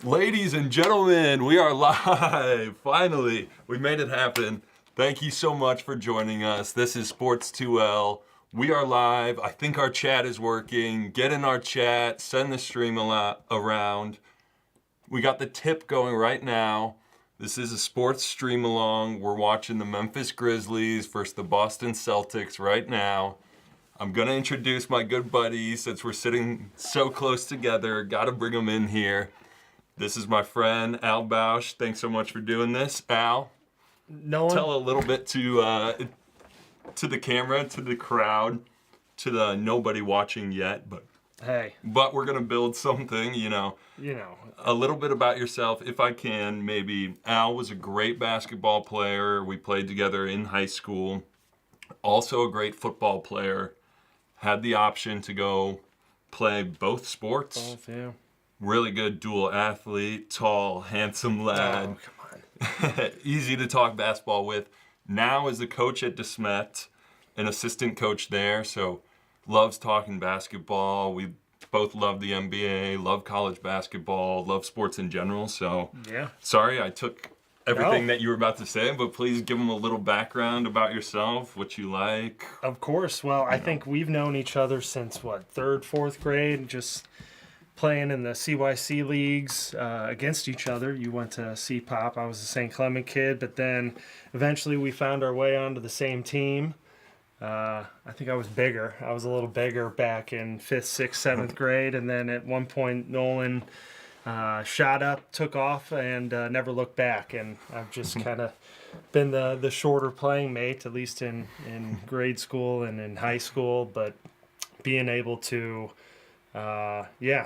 Ladies and gentlemen, we are live. Finally, we made it happen. Thank you so much for joining us. This is Sports2L. We are live. I think our chat is working. Get in our chat. Send the stream around. We got the tip going right now. This is a sports stream along. We're watching the Memphis Grizzlies versus the Boston Celtics right now. I'm going to introduce my good buddies since we're sitting so close together. Got to bring them in here. This is my friend, Al Bausch. Thanks so much for doing this. Al, tell a little bit to the camera, to the crowd, to the nobody watching yet, but we're going to build something, a little bit about yourself, if I can, maybe. Al was a great basketball player. We played together in high school. Also a great football player. Had the option to go play both sports. Both, yeah. Really good dual athlete, tall, handsome lad. Oh, come on. Easy to talk basketball with. Now is a coach at DeSmet, an assistant coach there, so loves talking basketball. We both love the NBA, love college basketball, love sports in general. So yeah. Sorry I took everything that you were about to say, but please give them a little background about yourself, what you like. Of course. Well, I think we've known each other since, third, fourth grade, just playing in the CYC leagues against each other. You went to C-Pop. I was a St. Clement kid, but then eventually we found our way onto the same team. I think I was bigger. I was a little bigger back in 5th, 6th, 7th grade, and then at one point Nolan shot up, took off, and never looked back. And I've just kind of been the shorter playing mate, at least in grade school and in high school, but being able to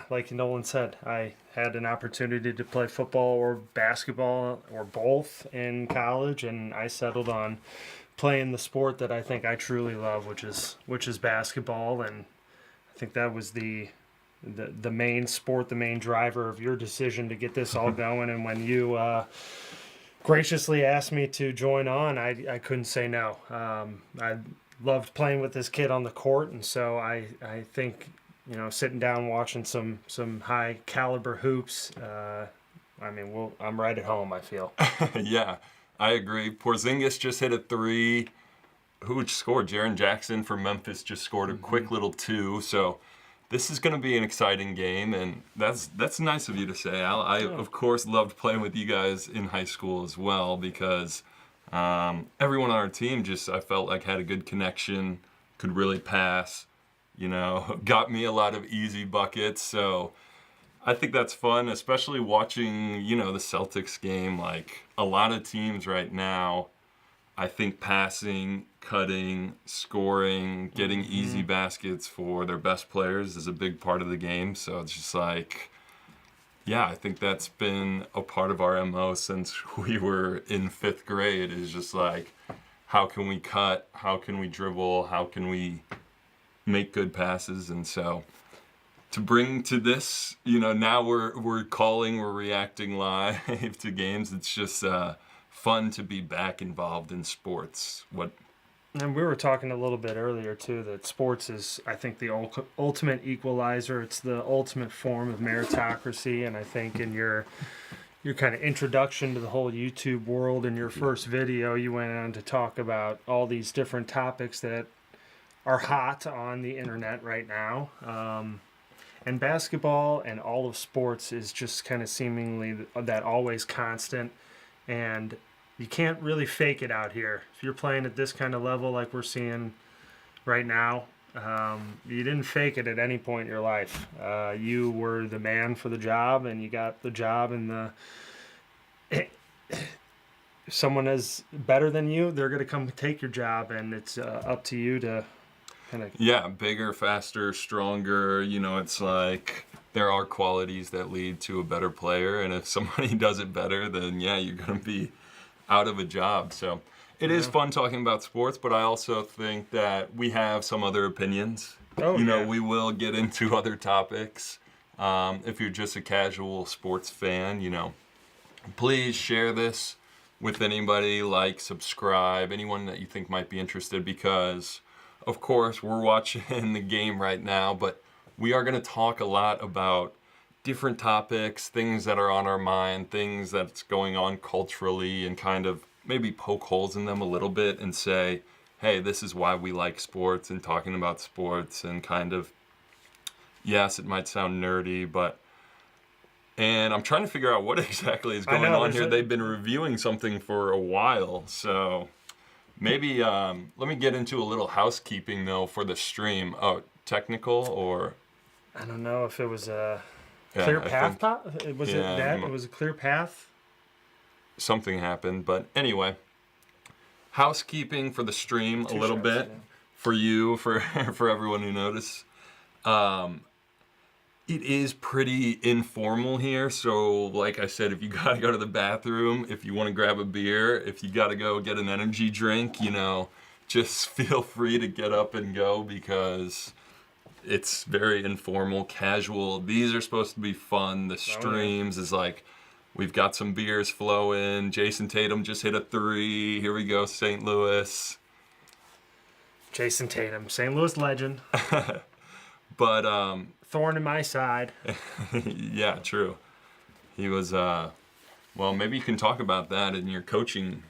like Nolan said, I had an opportunity to play football or basketball or both in college, and I settled on playing the sport that I think I truly love, which is basketball. And I think that was the main sport, the main driver of your decision to get this all going. And when you graciously asked me to join on, I couldn't say no. I loved playing with this kid on the court, and so I think, sitting down watching some high caliber hoops, I'm right at home, I feel. Yeah, I agree. Porzingis just hit a 3. Who scored? Jaren Jackson from Memphis just scored a quick little 2. So this is going to be an exciting game, and that's nice of you to say, Al. I, of course, loved playing with you guys in high school as well because everyone on our team I felt like had a good connection, could really pass. Got me a lot of easy buckets. So I think that's fun, especially watching, the Celtics game. Like a lot of teams right now, I think passing, cutting, scoring, getting easy baskets for their best players is a big part of the game. So it's just like, I think that's been a part of our MO since we were in 5th grade, is just like, how can we cut? How can we dribble? How can we make good passes? And so to bring to this, now we're reacting live to games. It's just fun to be back involved in sports. And we were talking a little bit earlier too that sports is, I think, the ultimate equalizer. It's the ultimate form of meritocracy. And I think in your kind of introduction to the whole YouTube world, in your first video, you went on to talk about all these different topics that are hot on the internet right now. And basketball and all of sports is just kind of seemingly that always constant. And you can't really fake it out here. If you're playing at this kind of level like we're seeing right now, you didn't fake it at any point in your life. You were the man for the job, and you got the job. And if someone is better than you, they're going to come take your job, and it's up to you to bigger, faster, stronger. It's like there are qualities that lead to a better player, and if somebody does it better, then you're going to be out of a job. So it is fun talking about sports, but I also think that we have some other opinions. We will get into other topics. If you're just a casual sports fan, please share this with anybody, subscribe, anyone that you think might be interested, because of course we're watching the game right now, but we are going to talk a lot about different topics, things that are on our mind, things that's going on culturally, and kind of maybe poke holes in them a little bit and say, hey, this is why we like sports and talking about sports, and kind of, yes, it might sound nerdy, but, and I'm trying to figure out what exactly is going on here. They've been reviewing something for a while, so maybe let me get into a little housekeeping though for the stream. Oh, technical or? I don't know if it was a clear path. It was a clear path. Something happened, but anyway, housekeeping for the stream a little bit for you, for everyone who noticed. It is pretty informal here, so like I said, if you gotta go to the bathroom, if you want to grab a beer, if you gotta go get an energy drink, you know, just feel free to get up and go, because it's very informal, casual. These are supposed to be fun. The streams is like, we've got some beers flowing. Jason Tatum just hit a 3. Here we go, St. Louis. Jason Tatum, St. Louis legend. But thorn in my side. yeah, true. He was well, maybe you can talk about that in your coaching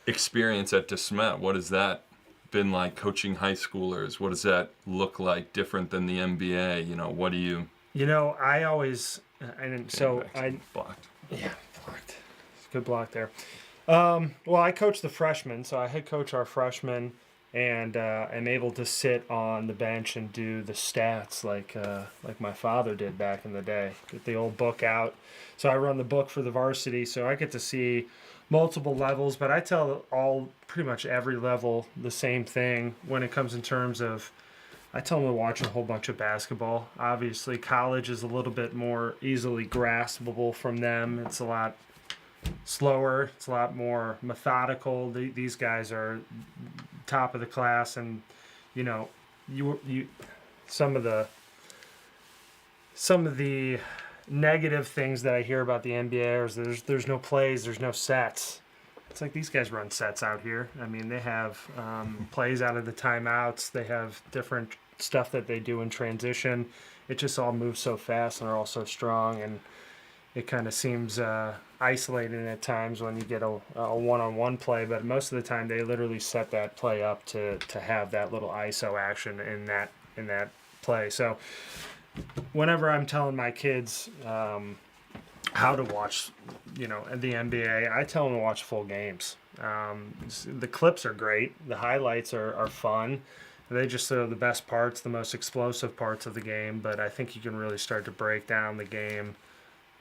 experience at DeSmet. What has that been like, coaching high schoolers? What does that look like different than the NBA? You know, what do you... You know, I always... Blocked. Yeah, blocked. It's a good block there. Well, I coach the freshmen, so I head coach our freshmen, and am able to sit on the bench and do the stats like my father did back in the day. Get the old book out. So I run the book for the varsity, so I get to see multiple levels, but I tell pretty much every level the same thing when it comes in terms of, I tell them to watch a whole bunch of basketball. Obviously, college is a little bit more easily graspable from them. It's a lot slower. It's a lot more methodical. These guys are top of the class, and you know, some of the negative things that I hear about the NBA is there's no plays, there's no sets. It's like these guys run sets out here. I mean, they have plays out of the timeouts. They have different stuff that they do in transition. It just all moves so fast, and they're all so strong, and it kind of seems isolating at times when you get a one-on-one play, but most of the time they literally set that play up to have that little ISO action in that play. So whenever I'm telling my kids how to watch, you know, the NBA, I tell them to watch full games. The clips are great. The highlights are fun. They just are the best parts, the most explosive parts of the game, but I think you can really start to break down the game,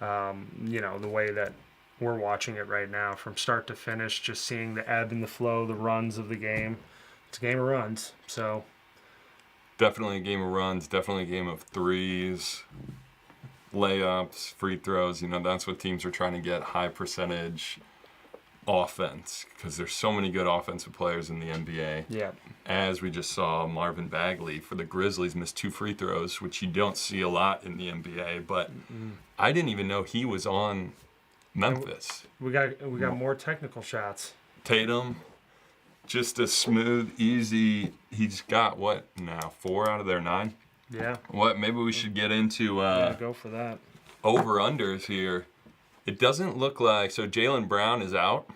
you know, the way that we're watching it right now, from start to finish, just seeing the ebb and the flow, the runs of the game. It's a game of runs, so... Definitely a game of runs, definitely a game of threes, layups, free throws. You know, that's what teams are trying to get, high percentage offense, because there's so many good offensive players in the NBA. Yeah. As we just saw, Marvin Bagley for the Grizzlies missed 2 free throws, which you don't see a lot in the NBA, but I didn't even know he was on Memphis. We got more technical shots. Tatum, just a smooth, easy. He's got what now? 4 out of their 9. Yeah. What? Maybe we should get into go for that. Over-unders here. It doesn't look like, so Jaylen Brown is out.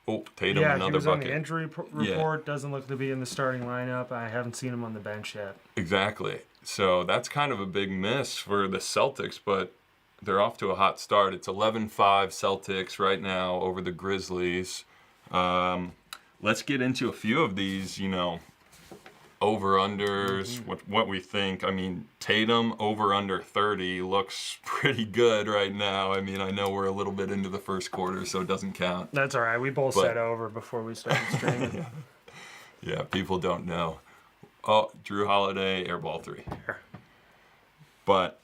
Oh, Tatum, another bucket. Yeah, he was on the injury report. Doesn't look to be in the starting lineup. I haven't seen him on the bench yet. Exactly. So that's kind of a big miss for the Celtics, but they're off to a hot start. It's 11-5 Celtics right now over the Grizzlies. Let's get into a few of these, you know, over-unders, what we think. I mean, Tatum over-under 30 looks pretty good right now. I mean, I know we're a little bit into the first quarter, so it doesn't count. That's all right. We both said over before we started streaming. Yeah, people don't know. Oh, Drew Holiday, airball 3. Sure. But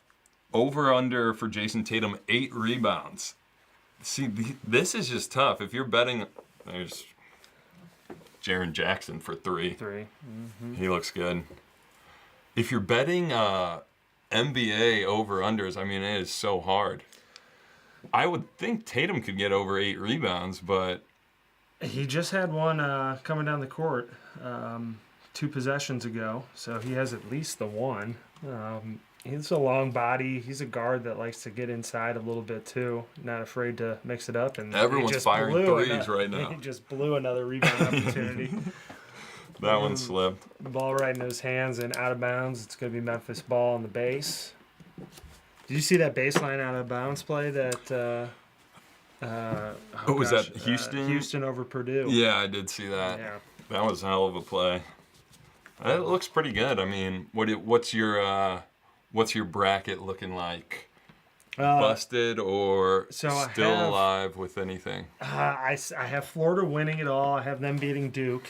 over-under for Jason Tatum, 8 rebounds. See, this is just tough. If you're betting, there's Jaren Jackson for 3. He looks good. If you're betting NBA over-unders, I mean, it is so hard. I would think Tatum could get over 8 rebounds, but... He just had one coming down the court 2 possessions ago, so he has at least the one. He's a long body. He's a guard that likes to get inside a little bit too. Not afraid to mix it up. And everyone's firing threes right now. He just blew another rebound opportunity. That one slipped. The ball right in his hands and out of bounds. It's going to be Memphis ball on the base. Did you see that baseline out of bounds play that? Was that Houston? Houston over Purdue. Yeah, I did see that. Yeah. That was a hell of a play. It looks pretty good. I mean, what's your bracket looking like? Busted or still alive with anything? I have Florida winning it all. I have them beating Duke.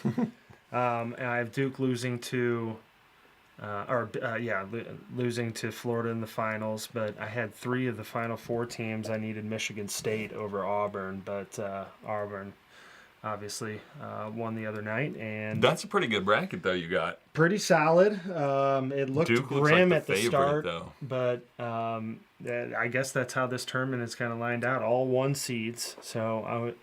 And I have Duke losing to, losing to Florida in the finals. But I had 3 of the final 4 teams. I needed Michigan State over Auburn, but Auburn obviously won the other night. And that's a pretty good bracket, though, you got. Pretty solid. It looked Duke grim looks like at the start, though. But I guess that's how this tournament is kind of lined out. All 1 seeds. So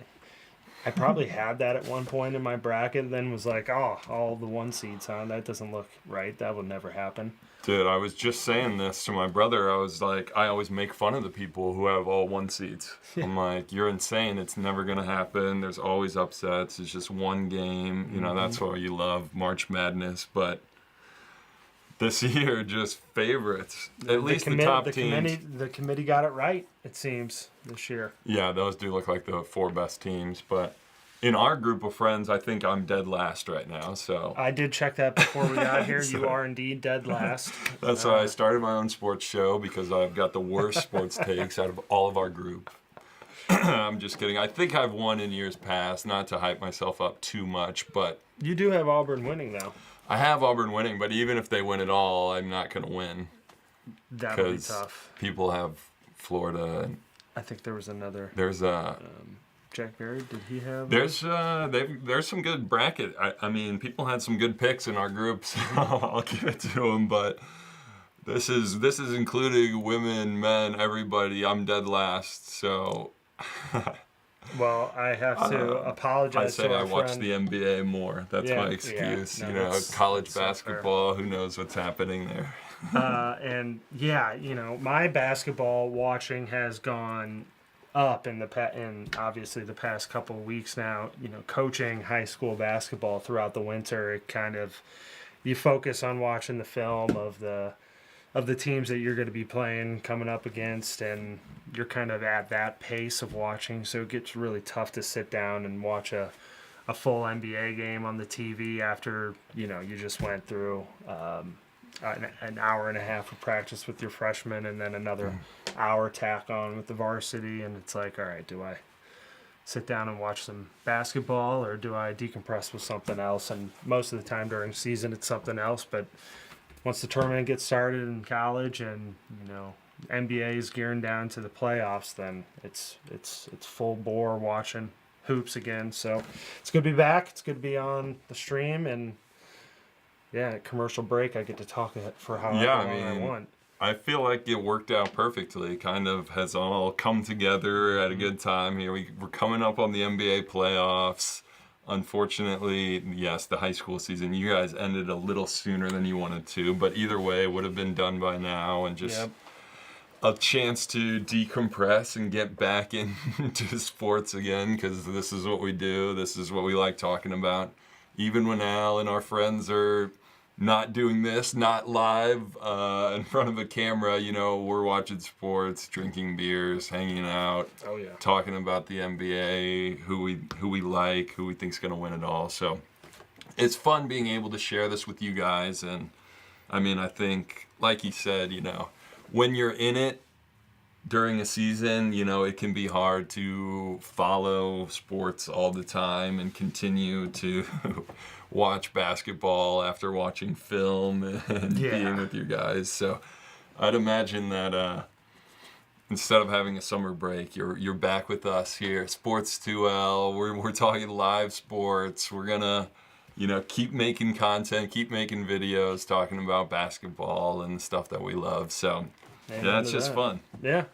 I probably had that at one point in my bracket, then was like, oh, all the 1 seeds, huh? That doesn't look right. That would never happen. Dude, I was just saying this to my brother. I was like, I always make fun of the people who have all 1 seeds. I'm like, you're insane. It's never going to happen. There's always upsets. It's just one game. You know, that's why you love March Madness. But this year, just favorites. At least the top teams. The committee got it right, it seems, this year. Yeah, those do look like the 4 best teams. But in our group of friends, I think I'm dead last right now. So I did check that before we got here. You are indeed dead last. That's why I started my own sports show, because I've got the worst sports takes out of all of our group. I'm just kidding. I think I've won in years past, not to hype myself up too much, but... You do have Auburn winning, though. I have Auburn winning, but even if they win it all, I'm not going to win. That'll be tough. People have Florida. And I think there was another... There's a... Jack Berry, did he have... There's some good bracket. I mean, people had some good picks in our group, so I'll give it to them, but this is including women, men, everybody. I'm dead last, so... Well, I have to apologize to our I watch the NBA more. That's my excuse. Yeah, no, college basketball, who knows what's happening there. And my basketball watching has gone up in obviously the past couple of weeks now. Coaching high school basketball throughout the winter, it kind of, you focus on watching the film of the teams that you're going to be playing, coming up against, and you're kind of at that pace of watching, so it gets really tough to sit down and watch a full NBA game on the TV after you just went through an hour and a half of practice with your freshmen and then another hour tack on with the varsity, and it's like, all right, do I sit down and watch some basketball, or do I decompress with something else? And most of the time during season it's something else, but once the tournament gets started in college and NBA is gearing down to the playoffs, then it's full bore watching hoops again. So it's good to be back. It's good to be on the stream, and commercial break. I get to talk for however long I want. I feel like it worked out perfectly. It kind of has all come together at a good time here. We're coming up on the NBA playoffs. Unfortunately, yes, the high school season, you guys ended a little sooner than you wanted to, but either way, it would have been done by now, and just a chance to decompress and get back into sports again, because this is what we do. This is what we like talking about. Even when Al and our friends are not doing this, not live in front of a camera, we're watching sports, drinking beers, hanging out, talking about the NBA, who we like, who we think's going to win it all. So it's fun being able to share this with you guys. And I mean, I think, like he said, when you're in it during a season, it can be hard to follow sports all the time and continue to watch basketball after watching film and being with you guys. So I'd imagine that instead of having a summer break, you're back with us here, Sports2L. We're talking live sports. We're gonna keep making content, keep making videos, talking about basketball and the stuff that we love. So it's just fun. Yeah.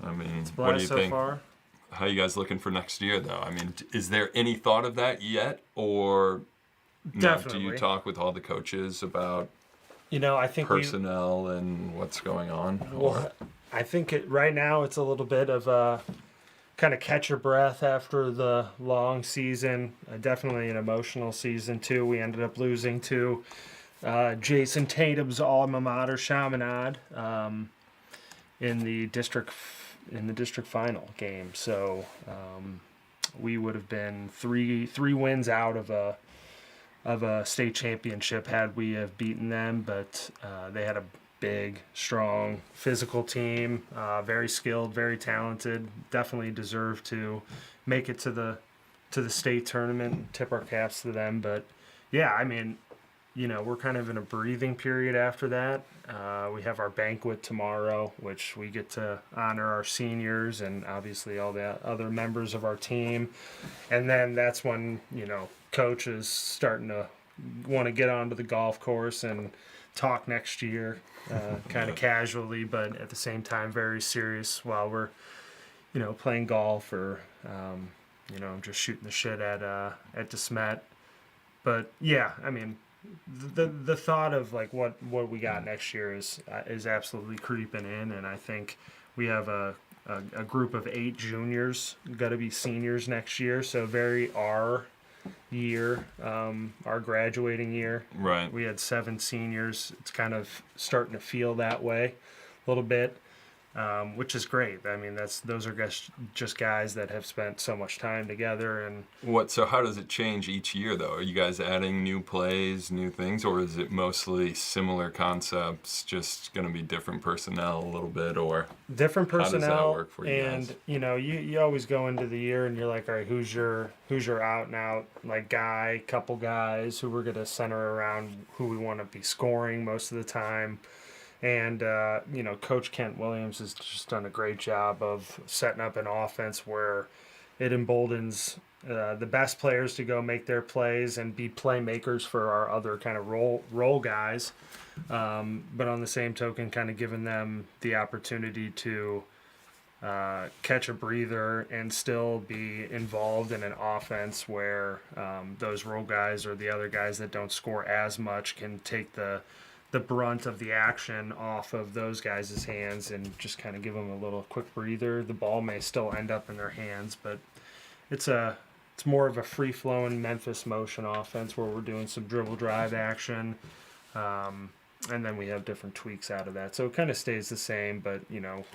I mean, what do you think? Far? How you guys looking for next year, though? I mean, is there any thought of that yet, or Definitely. Do you talk with all the coaches about I think personnel and what's going on? Well, I think right now it's a little bit of a kind of catch your breath after the long season. Definitely an emotional season too. We ended up losing to Jason Tatum's alma mater, Chaminade, in the district final game. So we would have been three wins out of a state championship had we have beaten them, but they had a big, strong, physical team, very skilled, very talented. Definitely deserve to make it to the state tournament. Tip our caps to them, but yeah, I mean, we're kind of in a breathing period after that. We have our banquet tomorrow, which we get to honor our seniors and obviously all the other members of our team, and then that's when coach is starting to want to get onto the golf course and talk next year, kind of casually, but at the same time very serious while we're, playing golf or, just shooting the shit at DeSmet. But yeah, I mean, the thought of like what we got next year is absolutely creeping in, and I think we have a group of 8 juniors got to be seniors next year, so very our year, our graduating year. Right. We had 7 seniors. It's kind of starting to feel that way a little bit, which is great. I mean, those are just guys that have spent so much time together. And So how does it change each year, though? Are you guys adding new plays, new things, or is it mostly similar concepts, just going to be different personnel a little bit, or different personnel? How does that work for you and guys? You always go into the year and you're like, all right, who's your out and out like guy, couple guys who we're going to center around who we want to be scoring most of the time. And, Coach Kent Williams has just done a great job of setting up an offense where it emboldens the best players to go make their plays and be playmakers for our other kind of role guys. But on the same token, kind of giving them the opportunity to catch a breather and still be involved in an offense where those role guys or the other guys that don't score as much can take the brunt of the action off of those guys' hands and just kind of give them a little quick breather. The ball may still end up in their hands, but it's more of a free-flowing Memphis motion offense where we're doing some dribble drive action, and then we have different tweaks out of that. So it kind of stays the same, but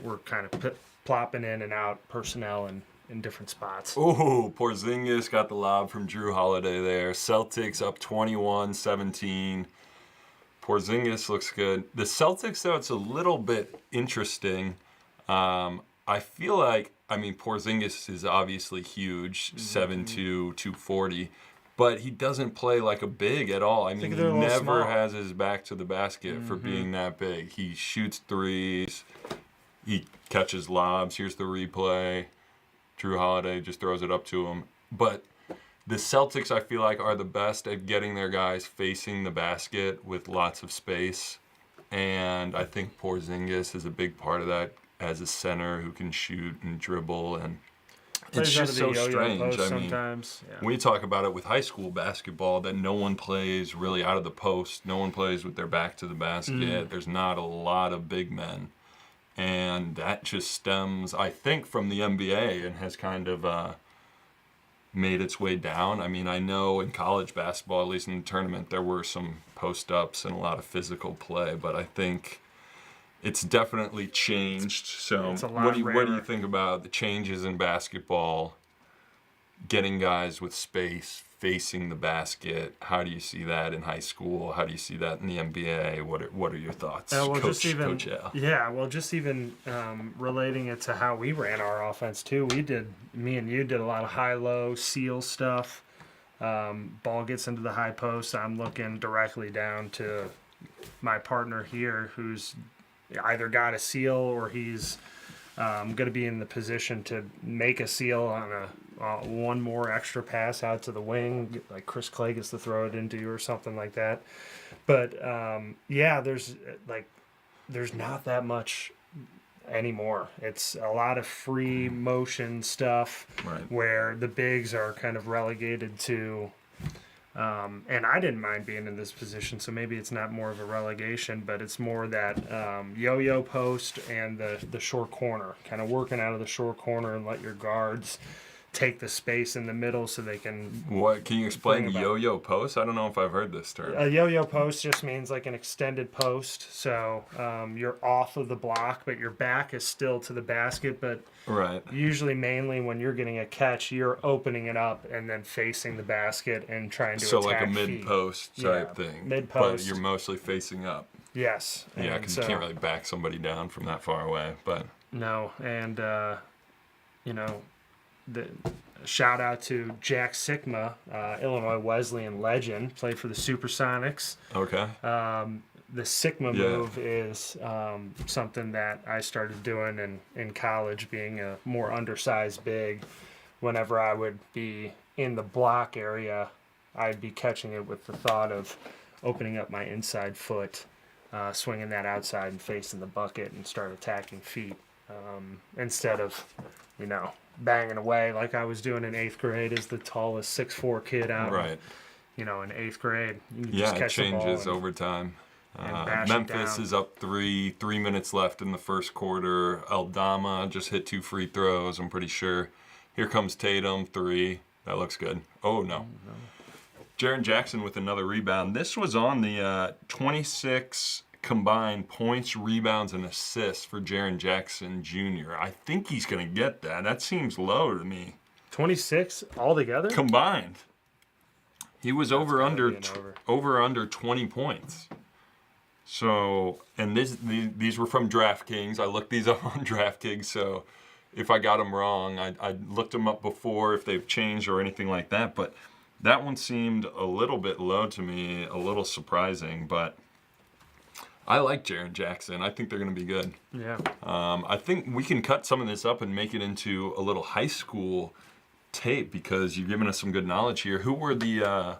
we're kind of plopping in and out personnel in different spots. Ooh, Porzingis got the lob from Drew Holiday there. Celtics up 21-17. Porzingis looks good. The Celtics, though, it's a little bit interesting. I feel like, Porzingis is obviously huge, 7'2", 240, but he doesn't play like a big at all. He never has his back to the basket for being that big. He shoots threes. He catches lobs. Here's the replay. Drew Holiday just throws it up to him. But the Celtics, I feel like, are the best at getting their guys facing the basket with lots of space. And I think Porzingis is a big part of that as a center who can shoot and dribble. And it's just so strange. Sometimes, we talk about it with high school basketball that no one plays really out of the post. No one plays with their back to the basket. There's not a lot of big men. And that just stems, I think, from the NBA and has kind of made its way down. I know in college basketball, at least in the tournament, there were some post-ups and a lot of physical play, but I think it's definitely changed. So what do you think about the changes in basketball, getting guys with space, facing the basket? How do you see that in high school? How do you see that in the NBA? What are your thoughts, Coach Al? Yeah, well, just even relating it to how we ran our offense too. Me and you did a lot of high-low seal stuff. Ball gets into the high post. I'm looking directly down to my partner here, who's either got a seal or he's going to be in the position to make a seal on one more extra pass out to the wing, like Chris Clay gets to throw it into you or something like that. But there's not that much anymore. It's a lot of free motion stuff, right, where the bigs are kind of relegated to And I didn't mind being in this position, so maybe it's not more of a relegation, but it's more that yo-yo post and the short corner, kind of working out of the short corner and let your guards take the space in the middle so they can. What can you explain yo-yo post? I don't know if I've heard this term. A yo-yo post just means like an extended post, so you're off of the block, but your back is still to the basket. But right. Usually, mainly when you're getting a catch, you're opening it up and then facing the basket and trying to attack like a mid-post type thing. Mid-post. But you're mostly facing up. Yes. Yeah, because you can't really back somebody down from that far away. But no, and the shout out to Jack Sikma, Illinois Wesleyan legend, played for the Supersonics. Okay. The Sigma move is something that I started doing in college, being a more undersized big. Whenever I would be in the block area, I'd be catching it with the thought of opening up my inside foot, swinging that outside and facing the bucket and start attacking feet instead of, banging away like I was doing in 8th grade as the tallest 6'4" kid out. Right. In 8th grade. You can yeah, just catch it changes the ball over time. and Memphis is up 3 minutes left in the first quarter. Aldama just hit 2 free throws, I'm pretty sure. Here comes Tatum, 3. That looks good. Oh, no. Jaren Jackson with another rebound. This was on the 26 combined points, rebounds, and assists for Jaren Jackson Jr. I think he's going to get that. That seems low to me. 26 altogether? Combined. He was over under 20 points. So, and these were from DraftKings. I looked these up on DraftKings, so if I got them wrong, I looked them up before if they've changed or anything like that. But that one seemed a little bit low to me, a little surprising. But I like Jaren Jackson. I think they're going to be good. Yeah. I think we can cut some of this up and make it into a little high school tape because you've given us some good knowledge here. Who were the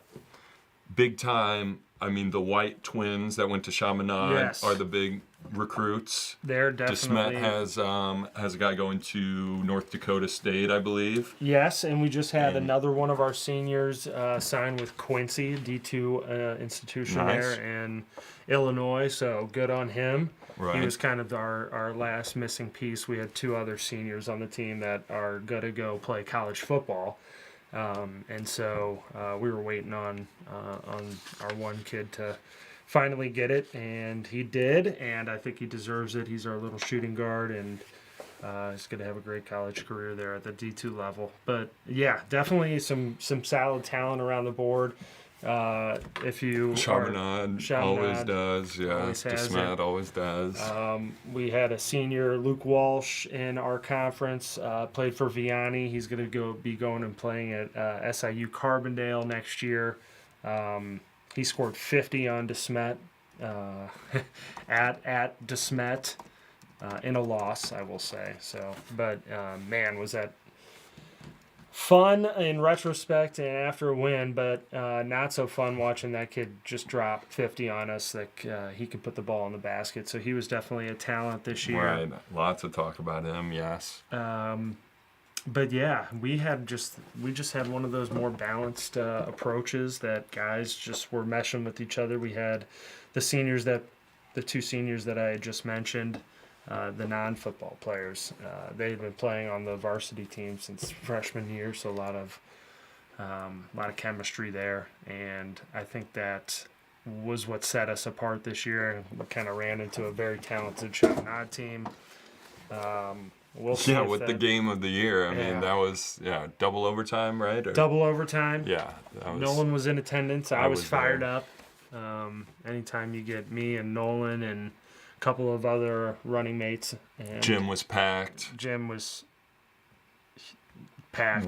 big time, the White twins that went to Chaminade are the big recruits? They're definitely. DeSmet has a guy going to North Dakota State, I believe. Yes, and we just had another one of our seniors sign with Quincy, D2 institution there in Illinois, so good on him. Right. He was kind of our last missing piece. We had 2 other seniors on the team that are going to go play college football. And so we were waiting on our one kid to finally get it, and he did, and I think he deserves it. He's our little shooting guard, and he's going to have a great college career there at the D2 level. But, yeah, definitely some solid talent around the board. If you Chaminade always does, yeah. DeSmet always does. We had a senior, Luke Walsh, in our conference, played for Vianney. He's going to be going and playing at SIU Carbondale next year. He scored 50 on DeSmet, at DeSmet, in a loss, I will say. So, but man, was that fun in retrospect and after a win, but not so fun watching that kid just drop 50 on us. Like he could put the ball in the basket, so he was definitely a talent this year. Right, lots of talk about him. Yes. But yeah, we just had one of those more balanced approaches that guys just were meshing with each other. We had the 2 seniors that I had just mentioned. The non-football players, they've been playing on the varsity team since freshman year, so a lot of chemistry there, and I think that was what set us apart this year. And we kind of ran into a very talented Chaminade team. With the game of the year. I mean, that was double overtime, right? Double overtime. Yeah, Nolan was in attendance. I was fired up. Anytime you get me and Nolan and couple of other running mates. And Gym was packed.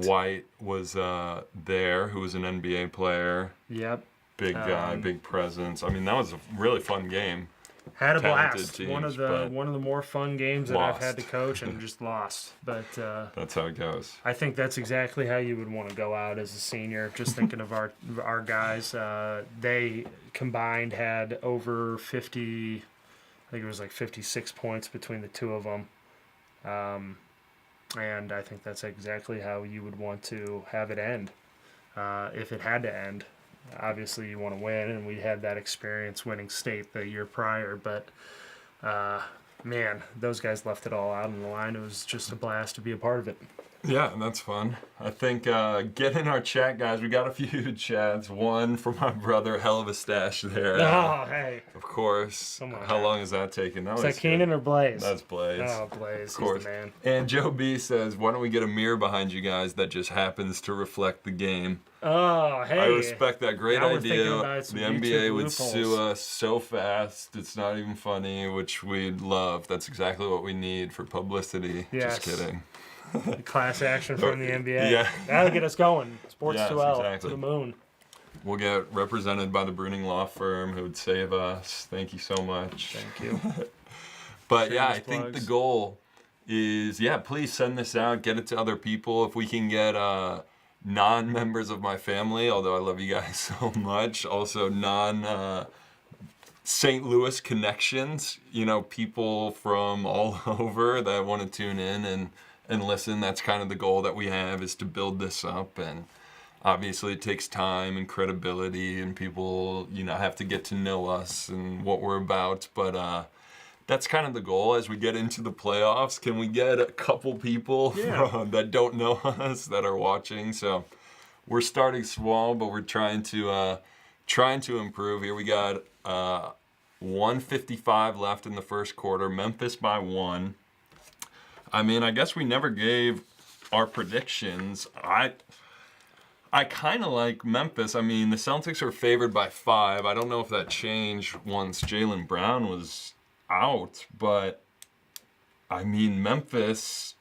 White was there, who was an NBA player. Yep. Big guy, big presence. I mean, that was a really fun game. Had a blast. Teams, one of the more fun games that I've had to coach and just lost. But that's how it goes. I think that's exactly how you would want to go out as a senior. Just thinking of our guys, they combined had over 50. I think it was like 56 points between the 2 of them. And I think that's exactly how you would want to have it end, if it had to end. obviously you want to win, and we had that experience winning state the year prior, but man, those guys left it all out on the line. It was just a blast to be a part of it. Yeah, that's fun. I think get in our chat, guys. We got a few chats. One from my brother, hell of a stash there. Oh, hey. Of course. Come on, How man. long is that taking? Is that Keenan or Blaze? That's Blaze. Oh, Blaze. Of course. He's the man. And Joe B says, why don't we get a mirror behind you guys that just happens to reflect the game? Oh, hey. I respect that. Great Now we're idea. thinking about some The NBA YouTube would loopholes. sue us so fast. It's not even funny, which we'd love. That's exactly what we need for publicity. Yes. Just kidding. Class action from the NBA. Yeah. That'll get us going. Sports2L Yes, exactly. to the moon. We'll get represented by the Bruning Law Firm who would save us. Thank you so much. Thank you. But yeah, I Shameless think the plugs. goal is, please send this out, get it to other people. If we can get non-members of my family, although I love you guys so much, also St. Louis connections, people from all over that want to tune in and listen. That's kind of the goal that we have, is to build this up. And obviously it takes time and credibility, and people, have to get to know us and what we're about. But that's kind of the goal as we get into the playoffs. Can we get a couple people that don't know us that are watching? So we're starting small, but we're trying to improve. Here we got 1:55 left in the first quarter. Memphis by 1. I mean, I guess we never gave our predictions. I kind of like Memphis. I mean, the Celtics are favored by 5. I don't know if that changed once Jaylen Brown was out, but I mean, Memphis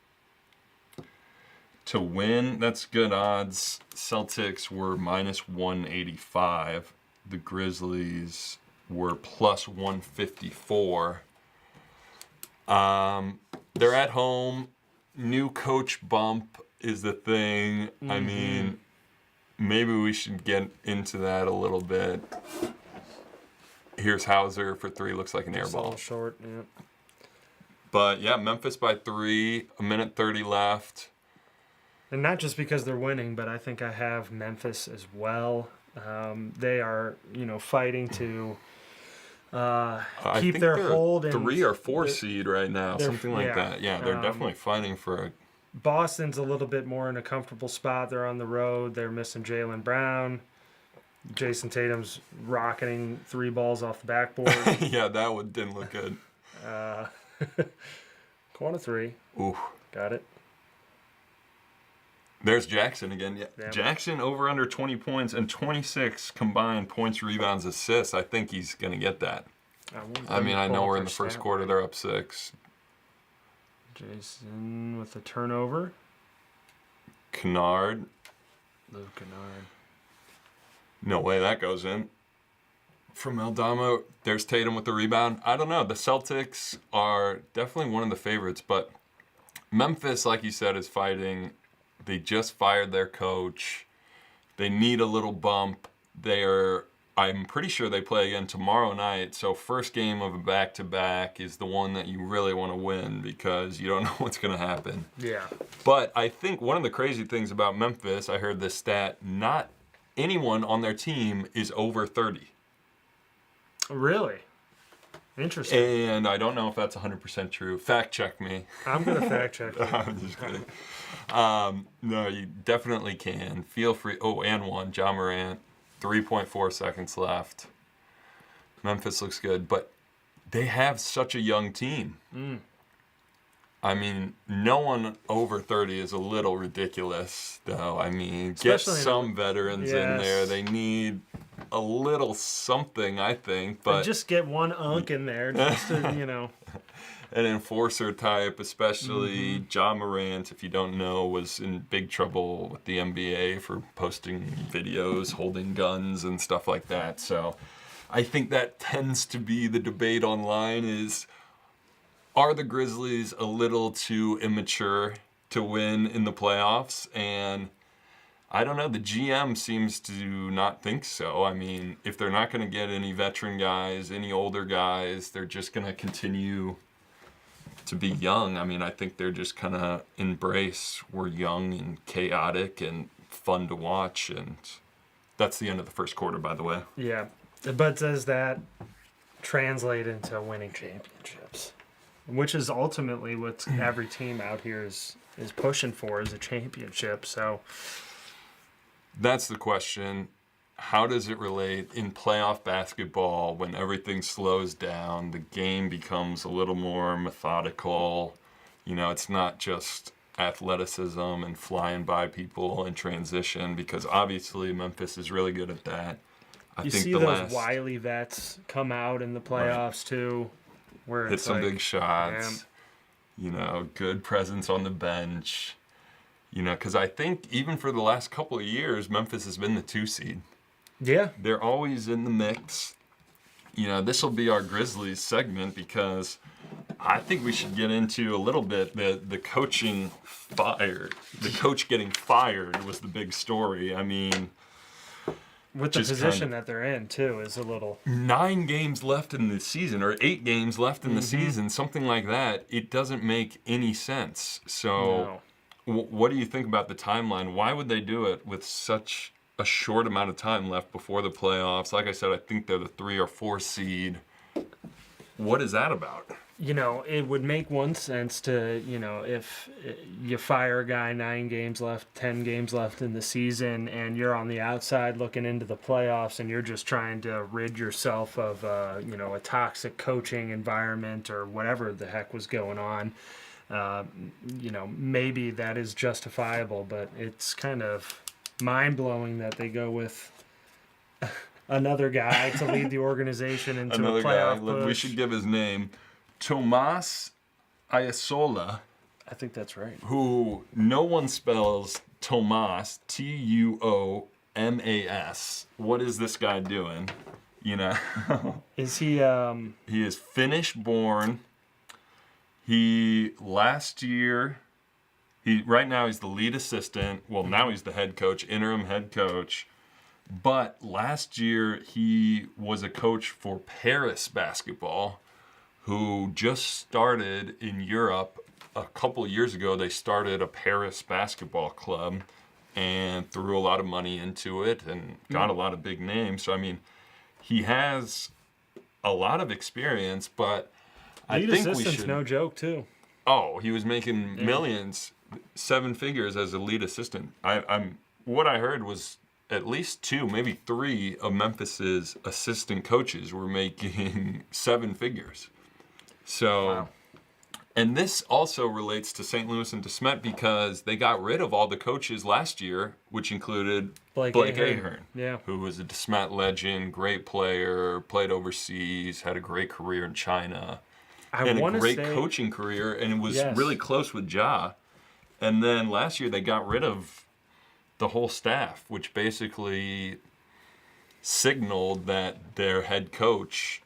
to win, that's good odds. Celtics were minus 185. The Grizzlies were plus 154. They're at home. New coach bump is the thing. Mm-hmm. I mean, maybe we should get into that a little bit. Here's Hauser for 3. Looks like an air ball. Short, yeah. But yeah, Memphis by 3. 1:30 left. And not just because they're winning, but I think I have Memphis as well. They are, fighting to keep their hold. And 3 or 4 seed right now, something like that. Yeah, they're definitely fighting for a... Boston's a little bit more in a comfortable spot. They're on the road. They're missing Jaylen Brown. Jason Tatum's rocketing 3 balls off the backboard. Yeah, that one didn't look good. Corner 3. Ooh. Got it. There's Jackson again. Yeah. Jackson over under 20 points and 26 combined points, rebounds, assists. I think he's going to get that. I know we're in the first quarter. They're up 6. Jason with a turnover. Kennard. Luke Kennard. No way that goes in. From Aldama, there's Tatum with the rebound. I don't know. The Celtics are definitely one of the favorites, but Memphis, like you said, is fighting. They just fired their coach. They need a little bump. I'm pretty sure they play again tomorrow night. So first game of a back-to-back is the one that you really want to win because you don't know what's going to happen. Yeah. But I think one of the crazy things about Memphis, I heard this stat, not anyone on their team is over 30. Really? Interesting. And I don't know if that's 100% true. Fact check me. I'm going to fact check you. I'm just kidding. No, you definitely can. Feel free. Oh, and one. Ja Morant. 3.4 seconds left. Memphis looks good, but they have such a young team. I mean, no one over 30 is a little ridiculous, though. I mean, especially get some veterans in there. They need a little something, I think. But just get one unk in there, just to, An enforcer type, especially Ja Morant, if you don't know, was in big trouble with the NBA for posting videos, holding guns and stuff like that. So I think that tends to be the debate online is, are the Grizzlies a little too immature to win in the playoffs? And I don't know, the GM seems to not think so. I mean, if they're not going to get any veteran guys, any older guys, they're just going to continue to be young. I mean, I think they're just kind of embrace we're young and chaotic and fun to watch. And That's the end of the first quarter, by the way. Yeah. But does that translate into winning championships? Which is ultimately what every team out here is pushing for, is a championship. So that's the question. How does it relate in playoff basketball when everything slows down? The game becomes a little more methodical. You know, it's not just athleticism and flying by people in transition, because obviously Memphis is really good at that. You see those wily vets come out in the playoffs too, where hit it's some like, big shots. You know, good presence on the bench. You know, because I think even for the last couple of years, Memphis has been the 2 seed. Yeah. They're always in the mix. You know, this will be our Grizzlies segment, because I think we should get into a little bit the coaching fired. The coach getting fired was the big story. I mean, with the position that they're in, too, is a little... 9 games left in the season, or 8 games left in the season, something like that. It doesn't make any sense. So what do you think about the timeline? Why would they do it with such a short amount of time left before the playoffs? Like I said, I think they're the 3 or 4 seed. What is that about? You know, it would make one sense to, you know, if you fire a guy 9 games left, 10 games left in the season, and you're on the outside looking into the playoffs, and you're just trying to rid yourself of, you know, a toxic coaching environment or whatever the heck was going on. You know, maybe that is justifiable, but it's kind of mind-blowing that they go with another guy to lead the organization into a playoff push. We should give his name. Tomas Ayasola. I think that's right. Who no one spells Tomas, Tuomas. What is this guy doing? You know? Is he... He is Finnish born. Right now he's the lead assistant. Well, now he's the head coach, interim head coach. But last year he was a coach for Paris basketball, who just started in Europe. A couple of years ago, they started a Paris basketball club and threw a lot of money into it and got a lot of big names. So, I mean, he has a lot of experience, but I think we should... no joke, too. Oh, he was making millions, 7 figures as a lead assistant. What I heard was at least 2, maybe 3 of Memphis's assistant coaches were making 7 figures. So, wow. And this also relates to St. Louis and DeSmet, because they got rid of all the coaches last year, which included Blake Ahern, who was a DeSmet legend, great player, played overseas, had a great career in China, and a great coaching career, and it was really close with Ja. And then last year they got rid of the whole staff, which basically signaled that their head coach,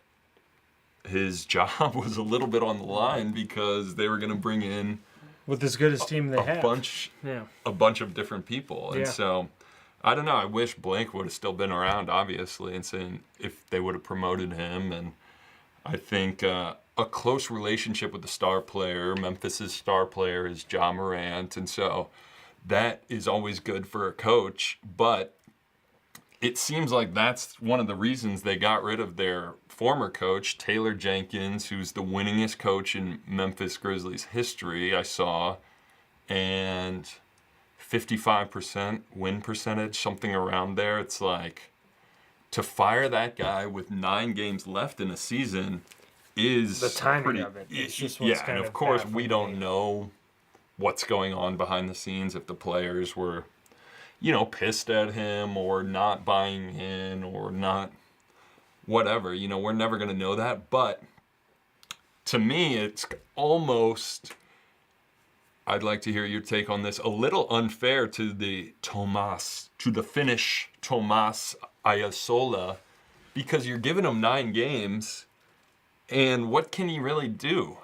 his job was a little bit on the line, because they were going to bring in with as good as team they have a bunch of different people. And so I don't know, I wish Blake would have still been around, obviously, and saying if they would have promoted him. And I think a close relationship with the star player, Memphis's star player, is Ja Morant, and so that is always good for a coach. But it seems like that's one of the reasons they got rid of their former coach, Taylor Jenkins, who's the winningest coach in Memphis Grizzlies history, I saw, and 55% win percentage, something around there. It's like, to fire that guy with 9 games left in a season is the timing of it. It's just what's kind and of course we don't know what's going on behind the scenes, if the players were, you know, pissed at him or not buying in or not whatever. You know, we're never going to know that. But to me, it's almost, I'd like to hear your take on this, a little unfair to the Finnish Tomas Ayasola, because you're giving him 9 games, and what can he really do?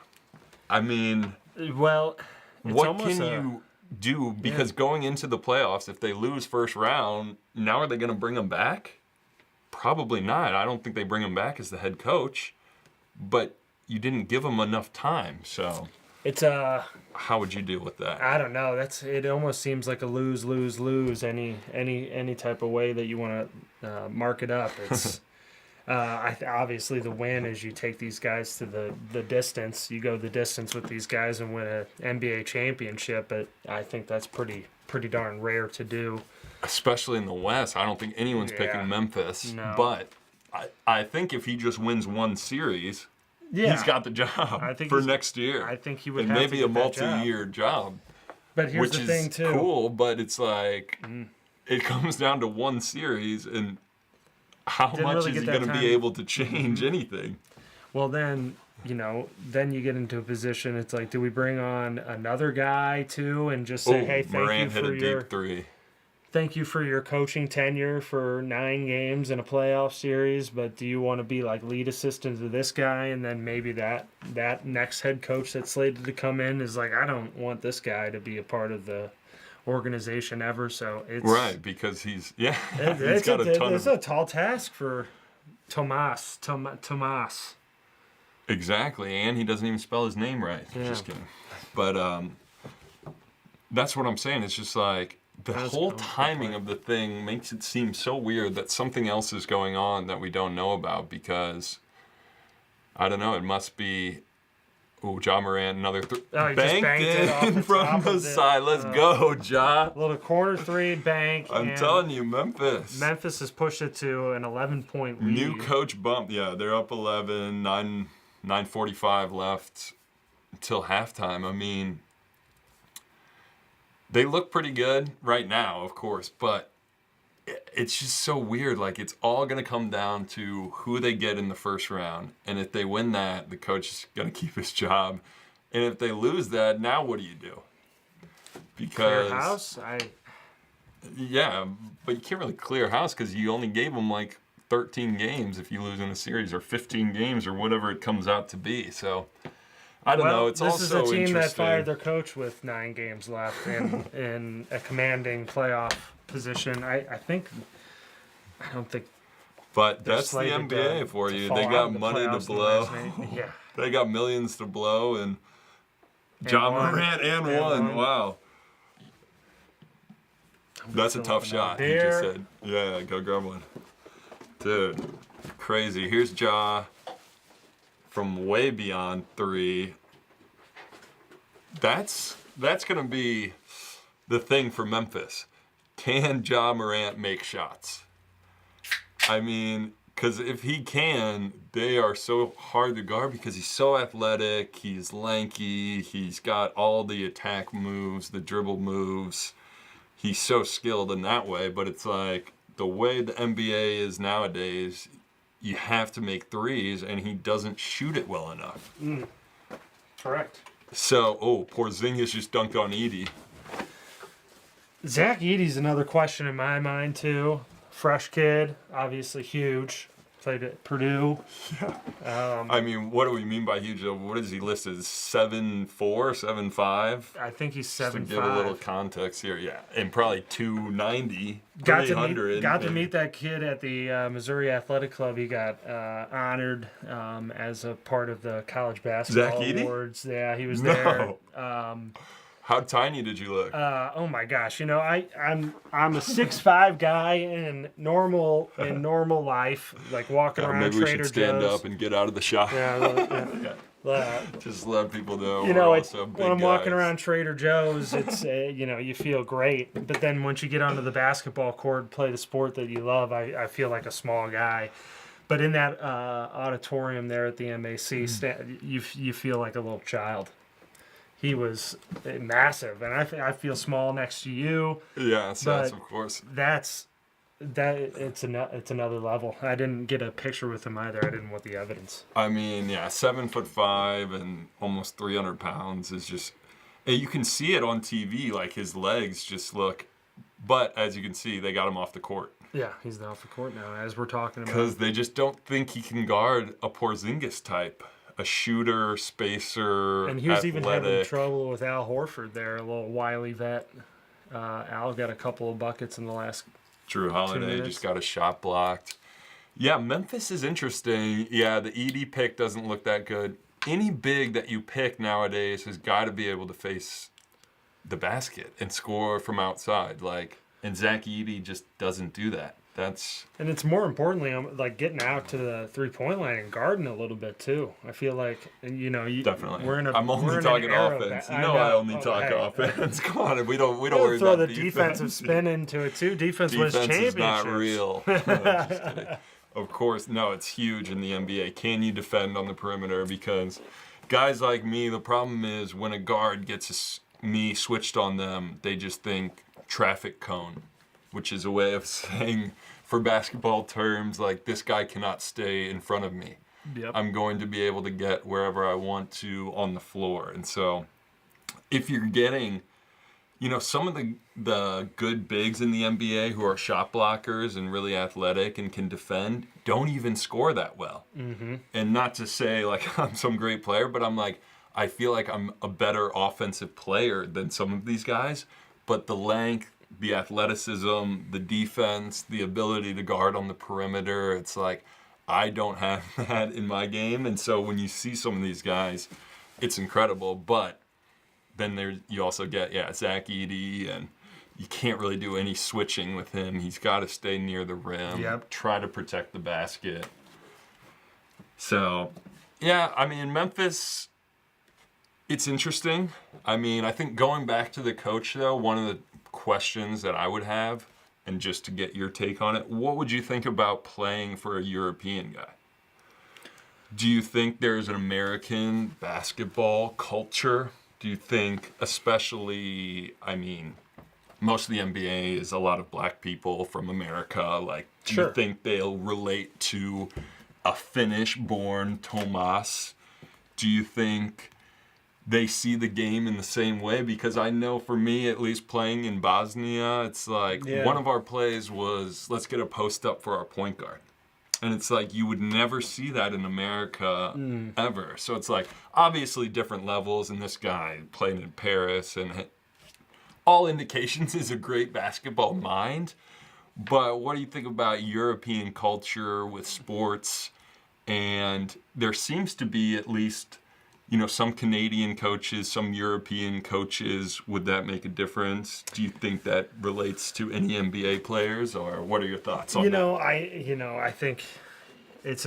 I mean, well, what can you do? Because going into the playoffs, if they lose first round, now are they going to bring him back? Probably not. I don't think they bring him back as the head coach, but you didn't give him enough time. So It's How would you deal with that? I don't know. It almost seems like a lose lose lose any type of way that you want to mark it up. It's obviously the win is you take these guys to the distance. You go the distance with these guys and win an NBA championship. But I think that's pretty darn rare to do. Especially in the West, I don't think anyone's picking Memphis. No. But I think if he just wins one series, he's got the job for next year. I think he would and have maybe to a get that multi-year job. But here's which the thing is too. Cool, but it's like it comes down to one series, and how Didn't much really is get he that going to time. be able to change anything? Well, then then you get into a position. It's like, do we bring on another guy too, and just say, hey, Morant hit a deep three. Thank you for your coaching tenure for 9 games in a playoff series, but do you want to be like lead assistant to this guy, and then maybe that next head coach that's slated to come in is like, I don't want this guy to be a part of the organization ever. So it's right, because he's got it's a tall task for Tomas. Exactly, and he doesn't even spell his name right. Yeah. Just kidding. But that's what I'm saying. It's just like the whole timing of the thing makes it seem so weird that something else is going on that we don't know about, because I don't know, it must be Ja Morant, another He banked just banked it off in the from top the of side. Let's go, Ja. Little corner 3 bank. I'm telling you, Memphis. Memphis has pushed it to an 11-point lead. New coach bump. Yeah, they're up 11, 9:45 left until halftime. I mean, they look pretty good right now, of course, but it's just so weird. Like, it's all going to come down to who they get in the first round. And if they win that, the coach is going to keep his job. And if they lose that, now what do you do? Because Clear house? yeah, but you can't really clear house because you only gave them like 13 games if you lose in a series, or 15 games, or whatever it comes out to be. So I don't know. It's also interesting. This is a team that fired their coach with 9 games left in a commanding playoff position. I don't think. But that's the NBA for you. They got money to blow. Yeah. They got millions to blow, and Ja Morant and one. Wow. That's a tough shot, he just said. Yeah, go grab one. Dude, crazy. Here's Ja from way beyond 3. That's going to be the thing for Memphis. Can Ja Morant make shots? I mean, because if he can, they are so hard to guard because he's so athletic, he's lanky, he's got all the attack moves, the dribble moves. He's so skilled in that way, but it's like the way the NBA is nowadays, you have to make threes, and he doesn't shoot it well enough. Correct. So, Porzingis just dunked on Edey. Zach Edey's another question in my mind, too. Fresh kid, obviously huge. Played at Purdue. Yeah. I mean, what do we mean by huge? What is he listed? 7'4", 7'5"? I think he's 7'5". To give a little context here, yeah. And probably 290, Got 300. To meet that kid at the Missouri Athletic Club. He got honored as a part of the college basketball awards. Yeah, he was there. How tiny did you look? Oh my gosh! I'm a 6'5" guy in normal life, like walking around maybe Trader we should stand Joe's. up and get out of the shop. Yeah. Just let people know. When I'm walking around Trader Joe's, it's you feel great, but then once you get onto the basketball court and play the sport that you love, I feel like a small guy. But in that auditorium there at the MAC, you feel like a little child. He was massive, and I feel small next to you. Yeah, of course. It's another level. I didn't get a picture with him either. I didn't want the evidence. I mean, yeah, 7'5" and almost 300 pounds is just. You can see it on TV, like his legs just look. But as you can see, they got him off the court. Yeah, he's off the court now, as we're talking about. Because they just don't think he can guard a Porzingis type. A shooter, spacer, and he was athletic. Even having trouble with Al Horford there, a little wily vet. Al got a couple of buckets in the last. Drew Holiday just got a shot blocked. Yeah, Memphis is interesting. Yeah, the Edey pick doesn't look that good. any big that you pick nowadays has got to be able to face the basket and score from outside. Like, and Zach Edey just doesn't do that. And it's more importantly, like getting out to the 3-point line and guarding a little bit too. I feel like, definitely. We're I'm only talking offense. You know I only talk offense. Come on, we don't worry throw about the defensive spin into it too. Defense wins championships. Defense is not real. No, just kidding. Of course, no, it's huge in the NBA. Can you defend on the perimeter? Because guys like me, the problem is when a guard gets me switched on them, they just think traffic cone, which is a way of saying, for basketball terms, like, this guy cannot stay in front of me. Yep. I'm going to be able to get wherever I want to on the floor. And so if you're getting, some of the good bigs in the NBA who are shot blockers and really athletic and can defend don't even score that well. Mm-hmm. And not to say, like, I'm some great player, but I feel like I'm a better offensive player than some of these guys. But the length, the athleticism, the defense, the ability to guard on the perimeter, it's like I don't have that in my game. And so when you see some of these guys, it's incredible. But then you also get, Zach Edey, and you can't really do any switching with him. He's got to stay near the rim, try to protect the basket. So, Memphis, it's interesting. I think going back to the coach, though, one of the questions that I would have, and just to get your take on it, what would you think about playing for a European guy? Do you think there's an American basketball culture? Do you think, especially, most of the NBA is a lot of black people from America. Like, do you think they'll relate to a Finnish-born Tomas? Do you think they see the game in the same way? Because I know for me, at least playing in Bosnia, it's like one of our plays was, let's get a post up for our point guard. And it's like you would never see that in America ever. So it's like obviously different levels, and this guy playing in Paris and all indications is a great basketball mind. But what do you think about European culture with sports? And there seems to be at least, some Canadian coaches, some European coaches. Would that make a difference? Do you think that relates to any NBA players, or what are your thoughts on that? I think it's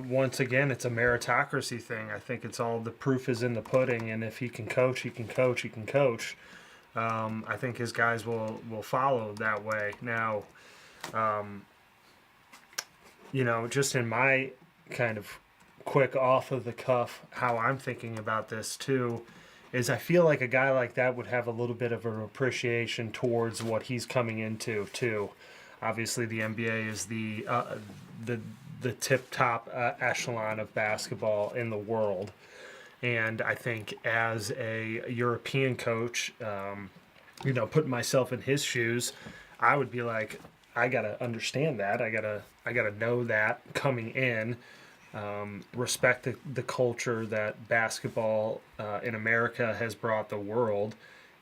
once again, it's a meritocracy thing. I think it's all the proof is in the pudding, and if he can coach, he can coach, he can coach. I think his guys will follow that way. Now, just in my kind of quick off of the cuff, how I'm thinking about this too, is I feel like a guy like that would have a little bit of an appreciation towards what he's coming into too. Obviously, the NBA is the tip-top echelon of basketball in the world. And I think as a European coach, putting myself in his shoes, I would be like, I gotta understand that. I gotta know that coming in. Respect the culture that basketball in America has brought the world,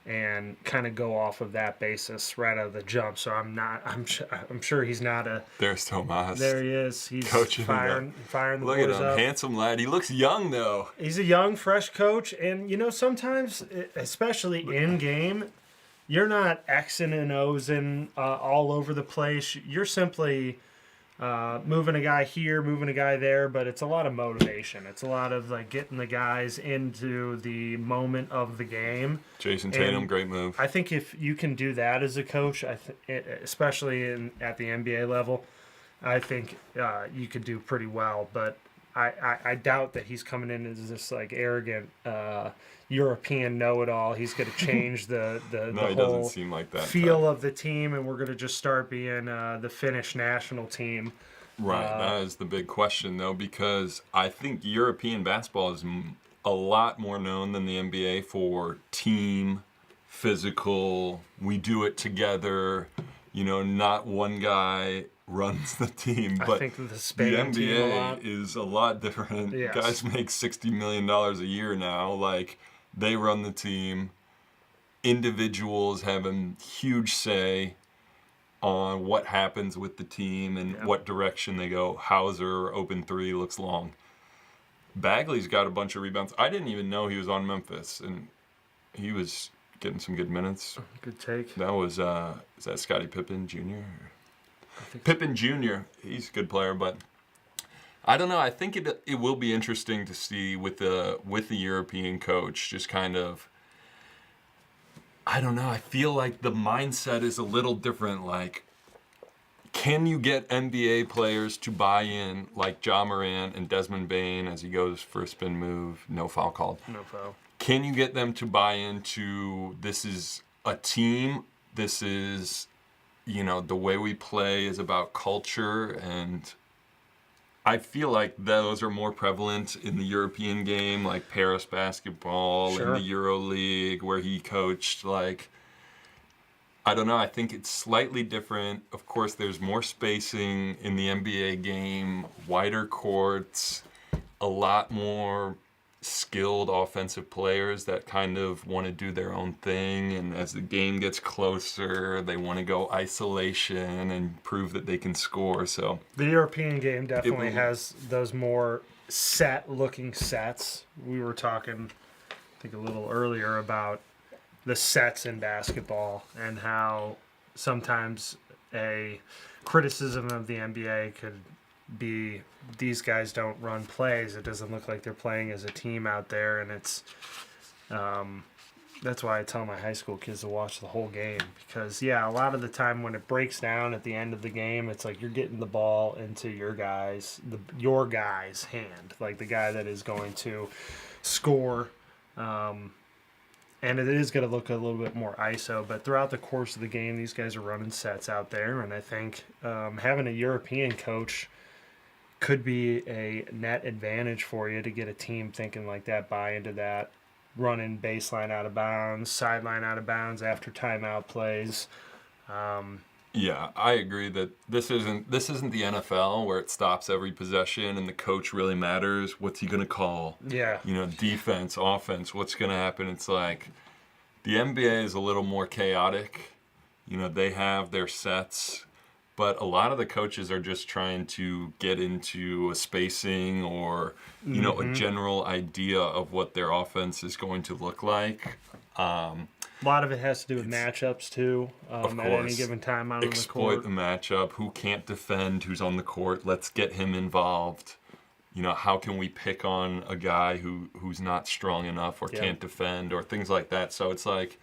and kind of go off of that basis right out of the jump. So I'm sure he's not a. There's Tomas. There he is. He's coaching firing the Look at boys him, up. handsome lad. He looks young though. He's a young, fresh coach, and sometimes, especially in game, you're not Xing and O'ing all over the place. You're simply moving a guy here, moving a guy there, but it's a lot of motivation. It's a lot of like getting the guys into the moment of the game. Jason Tatum, And great move. I think if you can do that as a coach, especially at the NBA level, I think you could do pretty well. But I doubt that he's coming in as this like arrogant European know-it-all. He's going to change the No, he whole doesn't seem like that feel of the team, and we're going to just start being the Finnish national team. Right, that is the big question though, because I think European basketball is a lot more known than the NBA for team, physical, we do it together, not one guy runs the team, but I think the Spain team a lot. NBA is a lot different. Yes. Guys make $60 million a year now. Like, they run the team. Individuals have a huge say on what happens with the team and what direction they go. Hauser, open three, looks long. Bagley's got a bunch of rebounds. I didn't even know he was on Memphis, and he was getting some good minutes. Good take. That was is that Scottie Pippen Jr.? I think Pippen Jr. He's a good player, but I don't know. I think it will be interesting to see with the European coach, just kind of. I don't know. I feel like the mindset is a little different. Like, can you get NBA players to buy in, like Ja Morant and Desmond Bane as he goes for a spin move, no foul called? No foul. Can you get them to buy into this is a team? This is, the way we play is about culture, and I feel like those are more prevalent in the European game, like Paris basketball Sure. and the Euro League, where he coached. Like, I don't know. I think it's slightly different. Of course, there's more spacing in the NBA game, wider courts, a lot more skilled offensive players that kind of want to do their own thing, and as the game gets closer they want to go isolation and prove that they can score. So the European game definitely has those more set looking sets. We were talking I think a little earlier about the sets in basketball and how sometimes a criticism of the NBA could be these guys don't run plays. It doesn't look like they're playing as a team out there, and it's that's why I tell my high school kids to watch the whole game, because a lot of the time when it breaks down at the end of the game, it's like you're getting the ball into your guy's hand, like the guy that is going to score, and it is going to look a little bit more ISO, but throughout the course of the game these guys are running sets out there, and I think having a European coach could be a net advantage for you to get a team thinking like that, buy into that, running baseline out of bounds, sideline out of bounds after timeout plays. Yeah, I agree that this isn't the NFL where it stops every possession and the coach really matters. What's he gonna call? Yeah. Defense, offense. What's gonna happen? It's like the NBA is a little more chaotic. They have their sets. But a lot of the coaches are just trying to get into a spacing or, a general idea of what their offense is going to look like. A lot of it has to do with matchups, too, of at any given time out on the court. Exploit the matchup. Who can't defend? Who's on the court? Let's get him involved. How can we pick on a guy who's not strong enough or can't defend or things like that? So it's like,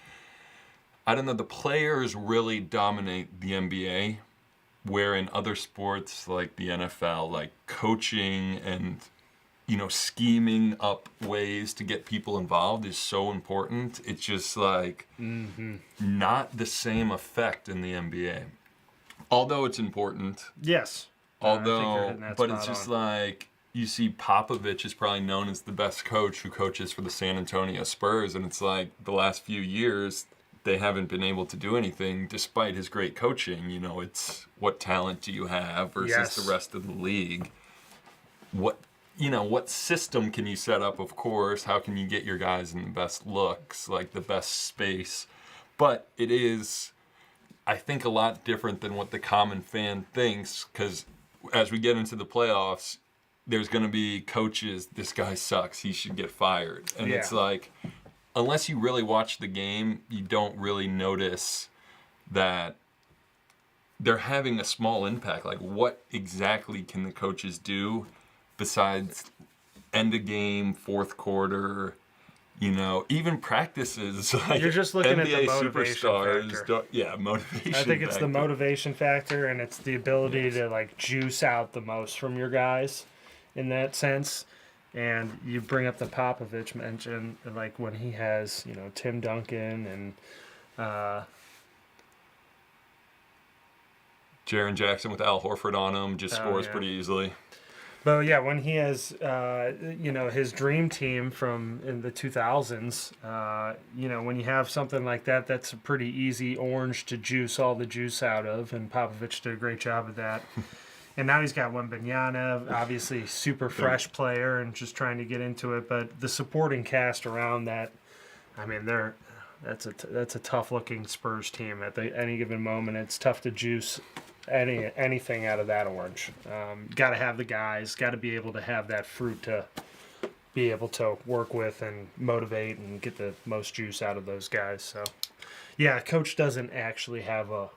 I don't know, the players really dominate the NBA. Where in other sports like the NFL, like coaching and, scheming up ways to get people involved is so important. It's just like not the same effect in the NBA. Although it's important. Yes. But it's just like you see Popovich is probably known as the best coach who coaches for the San Antonio Spurs. And it's like the last few years, they haven't been able to do anything despite his great coaching. It's what talent do you have versus the rest of the league. What system can you set up, of course? How can you get your guys in the best looks, like the best space? But it is, I think, a lot different than what the common fan thinks, because as we get into the playoffs, there's going to be coaches, this guy sucks, he should get fired. And it's like, unless you really watch the game, you don't really notice that they're having a small impact. Like, what exactly can the coaches do besides end of game, fourth quarter, even practices? Like, you're just looking NBA at the motivation factor. Motivation I think it's factor. the motivation factor, and it's the ability to, like, juice out the most from your guys in that sense. And you bring up the Popovich mention, like when he has, Tim Duncan and Jaren Jackson with Al Horford on him just scores pretty easily. But when he has, his dream team from in the 2000s, when you have something like that, that's a pretty easy orange to juice all the juice out of, and Popovich did a great job of that. And now he's got Wembanyama, obviously super fresh player and just trying to get into it. But the supporting cast around that, I mean, that's a tough looking Spurs team at any given moment. It's tough to juice anything out of that orange. Got to have the guys, got to be able to have that fruit to be able to work with and motivate and get the most juice out of those guys. So, yeah, coach doesn't actually have a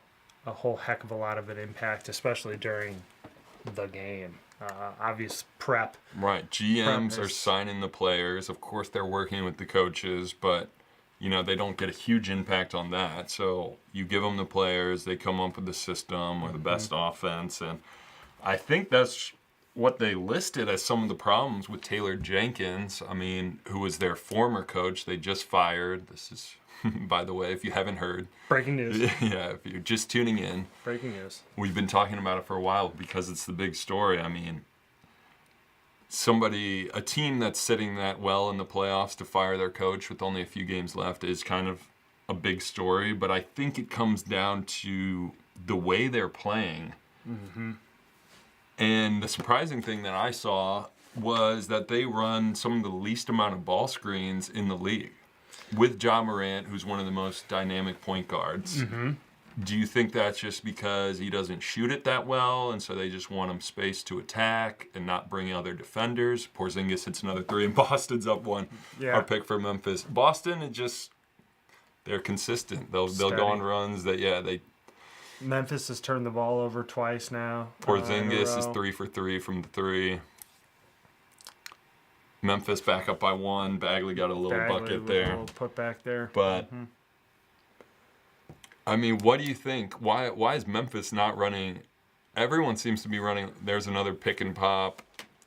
whole heck of a lot of an impact, especially during the game. Obvious prep. Right. GMs are signing the players. Of course, they're working with the coaches, but they don't get a huge impact on that. So you give them the players, they come up with the system or the best offense, and I think that's what they listed as some of the problems with Taylor Jenkins. I mean, who was their former coach? They just fired. This is, by the way, if you haven't heard. Breaking news. Yeah, if you're just tuning in. Breaking news. We've been talking about it for a while because it's the big story. I mean, a team that's sitting that well in the playoffs to fire their coach with only a few games left is kind of a big story. But I think it comes down to the way they're playing. Mm-hmm. And the surprising thing that I saw was that they run some of the least amount of ball screens in the league with Ja Morant, who's one of the most dynamic point guards. Mm-hmm. Do you think that's just because he doesn't shoot it that well, and so they just want him space to attack and not bring other defenders? Porzingis hits another three, and Boston's up one. Yeah. Our pick for Memphis. Boston, they're consistent. They'll go on runs. Memphis has turned the ball over twice now. Porzingis is 3 for 3 from the three. Memphis back up by 1. Bagley got a little bucket there. A little put back there. But, I mean, what do you think? Why is Memphis not running? Everyone seems to be running. There's another pick and pop.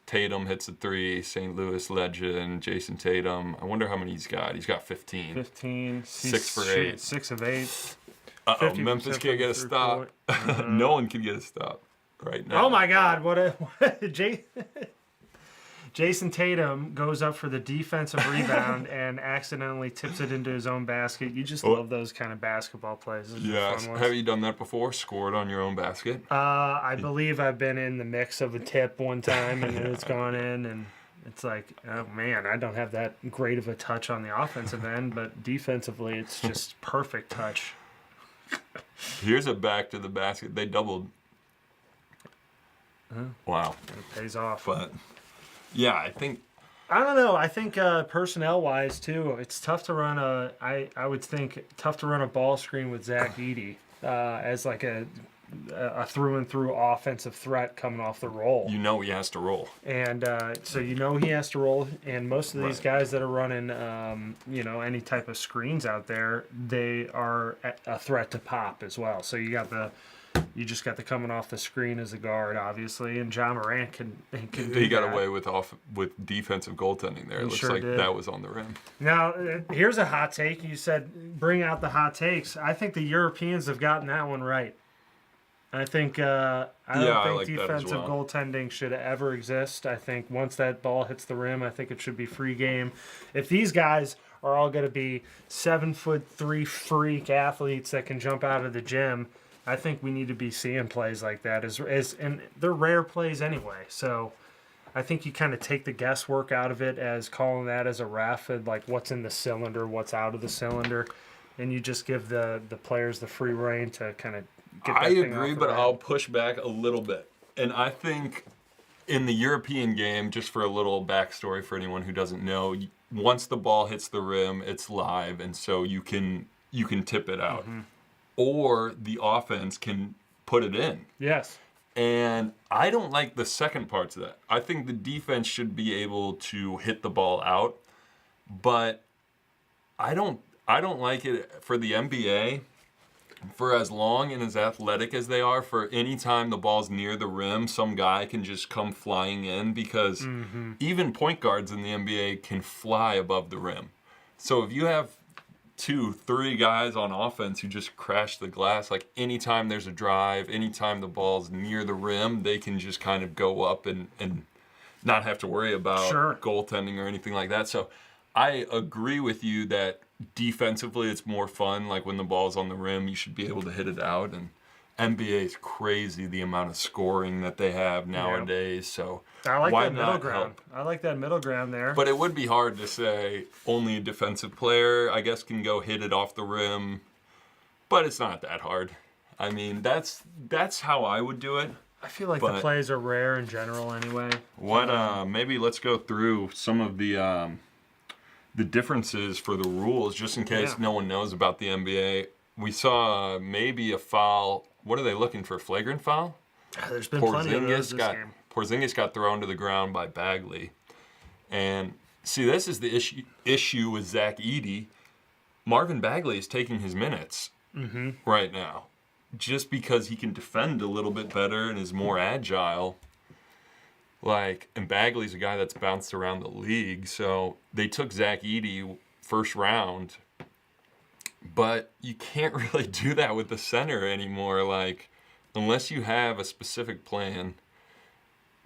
Tatum hits a 3. St. Louis legend, Jason Tatum. I wonder how many he's got. He's got 15. 15. 6 for 8. 6 of 8. Uh-oh, Memphis can't get a stop. No one can get a stop right now. Oh, my God. Jason Tatum goes up for the defensive rebound and accidentally tips it into his own basket. You just love those kind of basketball plays. Yeah. Have you done that before? Scored on your own basket? I believe I've been in the mix of a tip one time, and it's gone in, and it's like, oh, man, I don't have that great of a touch on the offensive end, but defensively it's just perfect touch. Here's a back to the basket. They doubled. Wow. It pays off. But, yeah, I don't know. I think personnel-wise, too, it's tough to run I would think tough to run a ball screen with Zach Edey as like a through-and-through offensive threat coming off the roll. He has to roll. And so he has to roll. And most of these guys that are running, any type of screens out there, they are a threat to pop as well. So you just got the coming off the screen as a guard, obviously, and Ja Morant can do He got away with defensive goaltending there. It looks like that was on the rim. Now, here's a hot take. You said bring out the hot takes. I think the Europeans have gotten that one right. I think I don't think defensive goaltending should ever exist. I think once that ball hits the rim, I think it should be free game. If these guys are all going to be 7'3" freak athletes that can jump out of the gym, I think we need to be seeing plays like that and they're rare plays anyway. So I think you kind of take the guesswork out of it as calling that as a ref and like what's in the cylinder, what's out of the cylinder, and you just give the players the free rein to kind of get that thing agree, off but the I'll push back a little bit. And I think in the European game, just for a little backstory for anyone who doesn't know, once the ball hits the rim, it's live, and so you can tip it out. Mm-hmm. Or the offense can put it in. Yes. And I don't like the second part to that. I think the defense should be able to hit the ball out, but I don't like it for the NBA. For as long and as athletic as they are, for any time the ball's near the rim, some guy can just come flying in because even point guards in the NBA can fly above the rim. So if you have 2-3 guys on offense who just crash the glass, like anytime there's a drive, anytime the ball's near the rim, they can just kind of go up and not have to worry about goaltending or anything like that. So I agree with you that defensively it's more fun. Like when the ball's on the rim, you should be able to hit it out. And NBA is crazy the amount of scoring that they have nowadays. So I like why that middle not ground. help? I like that middle ground there. But it would be hard to say only a defensive player, I guess, can go hit it off the rim. But it's not that hard. I mean, that's how I would do it. I feel like But the plays are rare in general anyway. Maybe let's go through some of the differences for the rules, just in case no one knows about the NBA. We saw maybe a foul. What are they looking for? Flagrant foul? There's been plenty of those this game. Porzingis got thrown to the ground by Bagley. And see, this is the issue with Zach Edey. Marvin Bagley is taking his minutes right now, just because he can defend a little bit better and is more agile. And Bagley's a guy that's bounced around the league, so they took Zach Edey first round. But you can't really do that with the center anymore. Unless you have a specific plan.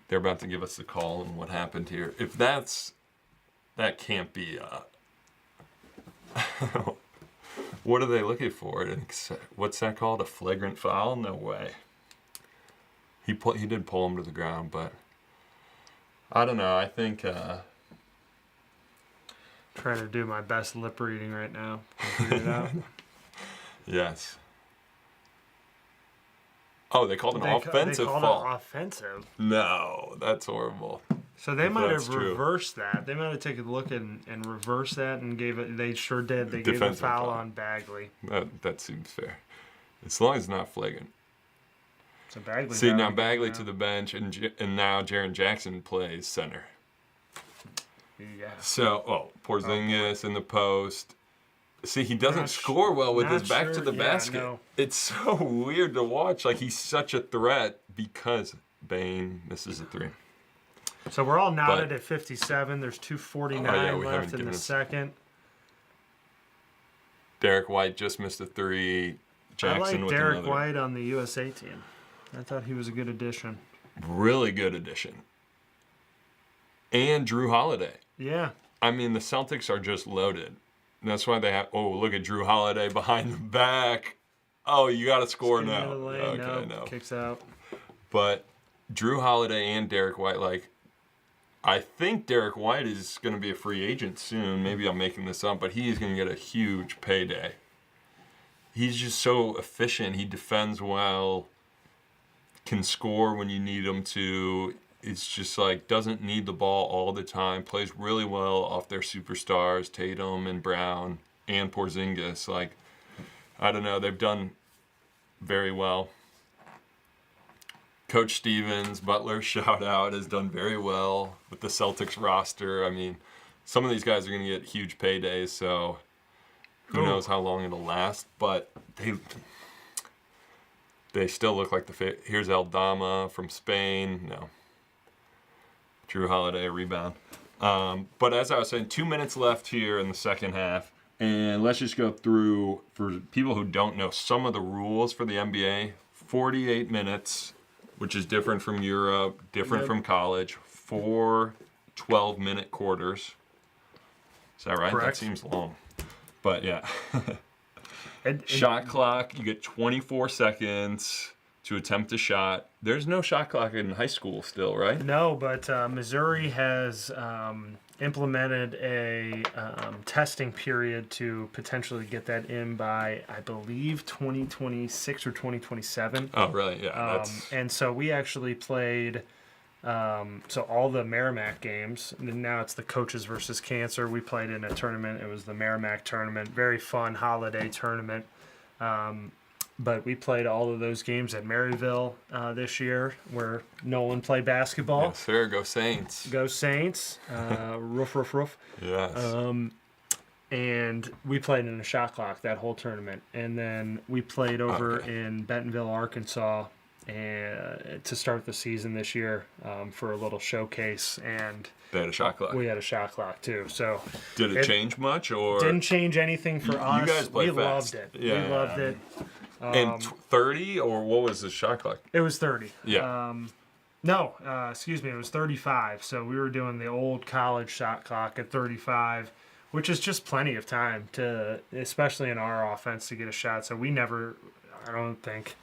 They're about to give us the call on what happened here. If that can't be. What are they looking for? What's that called? A flagrant foul? No way. He did pull him to the ground, but I don't know. I think. Trying to do my best lip reading right now. Figure it out. Yes. Oh, they called an offensive foul. They called it offensive. No, that's horrible. So they might have reversed that. They might have taken a look and reversed that and gave it. They sure did. They gave a foul on Bagley. That seems fair, as long as it's not flagrant. So Bagley. See, now Bagley to the bench, and now Jaren Jackson plays center. Yeah. So, Porzingis in the post. See, he doesn't score well with his back to the basket. No. It's so weird to watch. He's such a threat because Bane misses a three. So we're all knotted at 57. There's 2:49 left in the second. Derek White just missed a three. Jackson with Derek another. White on the USA team. I thought he was a good addition. Really good addition. And Drew Holiday. Yeah. I mean, the Celtics are just loaded. And that's why they have. Oh, look at Drew Holiday behind the back. Oh, you got to score now. Okay, no. Kicks out. But Drew Holiday and Derek White, I think Derek White is going to be a free agent soon. Maybe I'm making this up, but he's going to get a huge payday. He's just so efficient. He defends well, can score when you need him to. It's just doesn't need the ball all the time. Plays really well off their superstars, Tatum and Brown and Porzingis. I don't know. They've done very well. Coach Stevens, Butler, shout out, has done very well with the Celtics roster. I mean, some of these guys are going to get huge paydays, so who knows how long it'll last. But they still look like here's Aldama from Spain. No. Drew Holiday, a rebound. But as I was saying, 2 minutes left here in the second half. And let's just go through, for people who don't know, some of the rules for the NBA. 48 minutes, which is different from Europe, different from college. 4 12-minute quarters. Is that right? Correct. That seems long. But yeah. Shot clock, you get 24 seconds to attempt a shot. There's no shot clock in high school still, right? No, but Missouri has implemented a testing period to potentially get that in by, I believe, 2026 or 2027. Oh, really? Yeah. And so we actually played all the Merrimack games. And now it's the Coaches versus Cancer. We played in a tournament. It was the Merrimack tournament. Very fun holiday tournament. But we played all of those games at Maryville this year, where Nolan played basketball. Yes, sir. Go Saints. Go Saints. Roof, roof, roof. Yes. And we played in a shot clock that whole tournament. And then we played over in Bentonville, Arkansas, and to start the season this year for a little showcase. And they had a shot clock. We had a shot clock, too. So did it change much? Or didn't change anything for us. You guys played fast. Loved it. Yeah. We loved it. And 30, or what was the shot clock? It was 30. Yeah. No, excuse me, it was 35. So we were doing the old college shot clock at 35, which is just plenty of time to, especially in our offense, to get a shot. So we never, I don't think,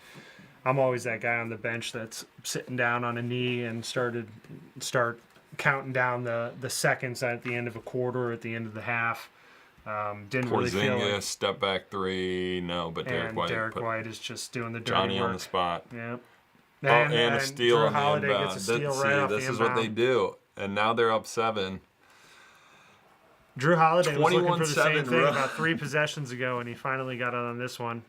I'm always that guy on the bench that's sitting down on a knee and start counting down the seconds at the end of a quarter or at the end of the half. Didn't really feel like step back three, no, but Derek White. Derek White is just doing the dirty Johnny work. On the spot. Yeah. And a steal Drew on the Holiday inbound. gets a steal right off the This is what they inbound. do. And now they're up 7. Drew Holiday was looking for the 21-7 same thing run. about 3 possessions ago, and he finally got it on this one.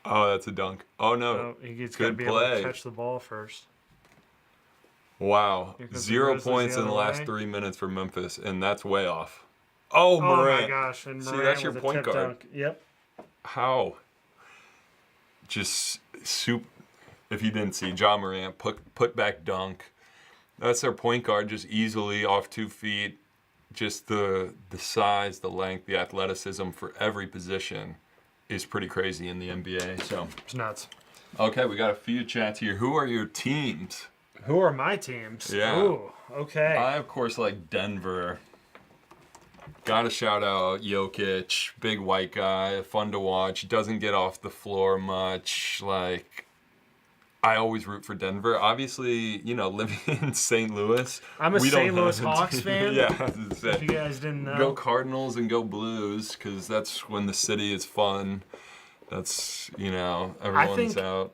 Oh, that's a dunk. Oh, no. So he's got to Good be able to play. catch the ball first. Wow. Here comes the 0 Grizzlies points the in the other last way. 3 minutes for Memphis, and that's way off. Oh, Oh Morant. my gosh! And See, Morant that's your with a point tip guard. dunk. Yep. How? Just soup. If you didn't see, John Morant put back dunk. That's their point guard, just easily off 2 feet. Just the size, the length, the athleticism for every position is pretty crazy in the NBA. So It's nuts. okay, we got a few chats here. Who are your teams? Who are my teams? Yeah. Ooh, okay. I of course like Denver. Gotta shout out Jokic, big white guy, fun to watch. Doesn't get off the floor much. Like, I always root for Denver. Obviously, living in St. Louis. I'm a we St. don't Louis have a Hawks team. fan. Yeah, I was gonna say. If you guys didn't know. Go Cardinals and go Blues, because that's when the city is fun. That's, everyone's out.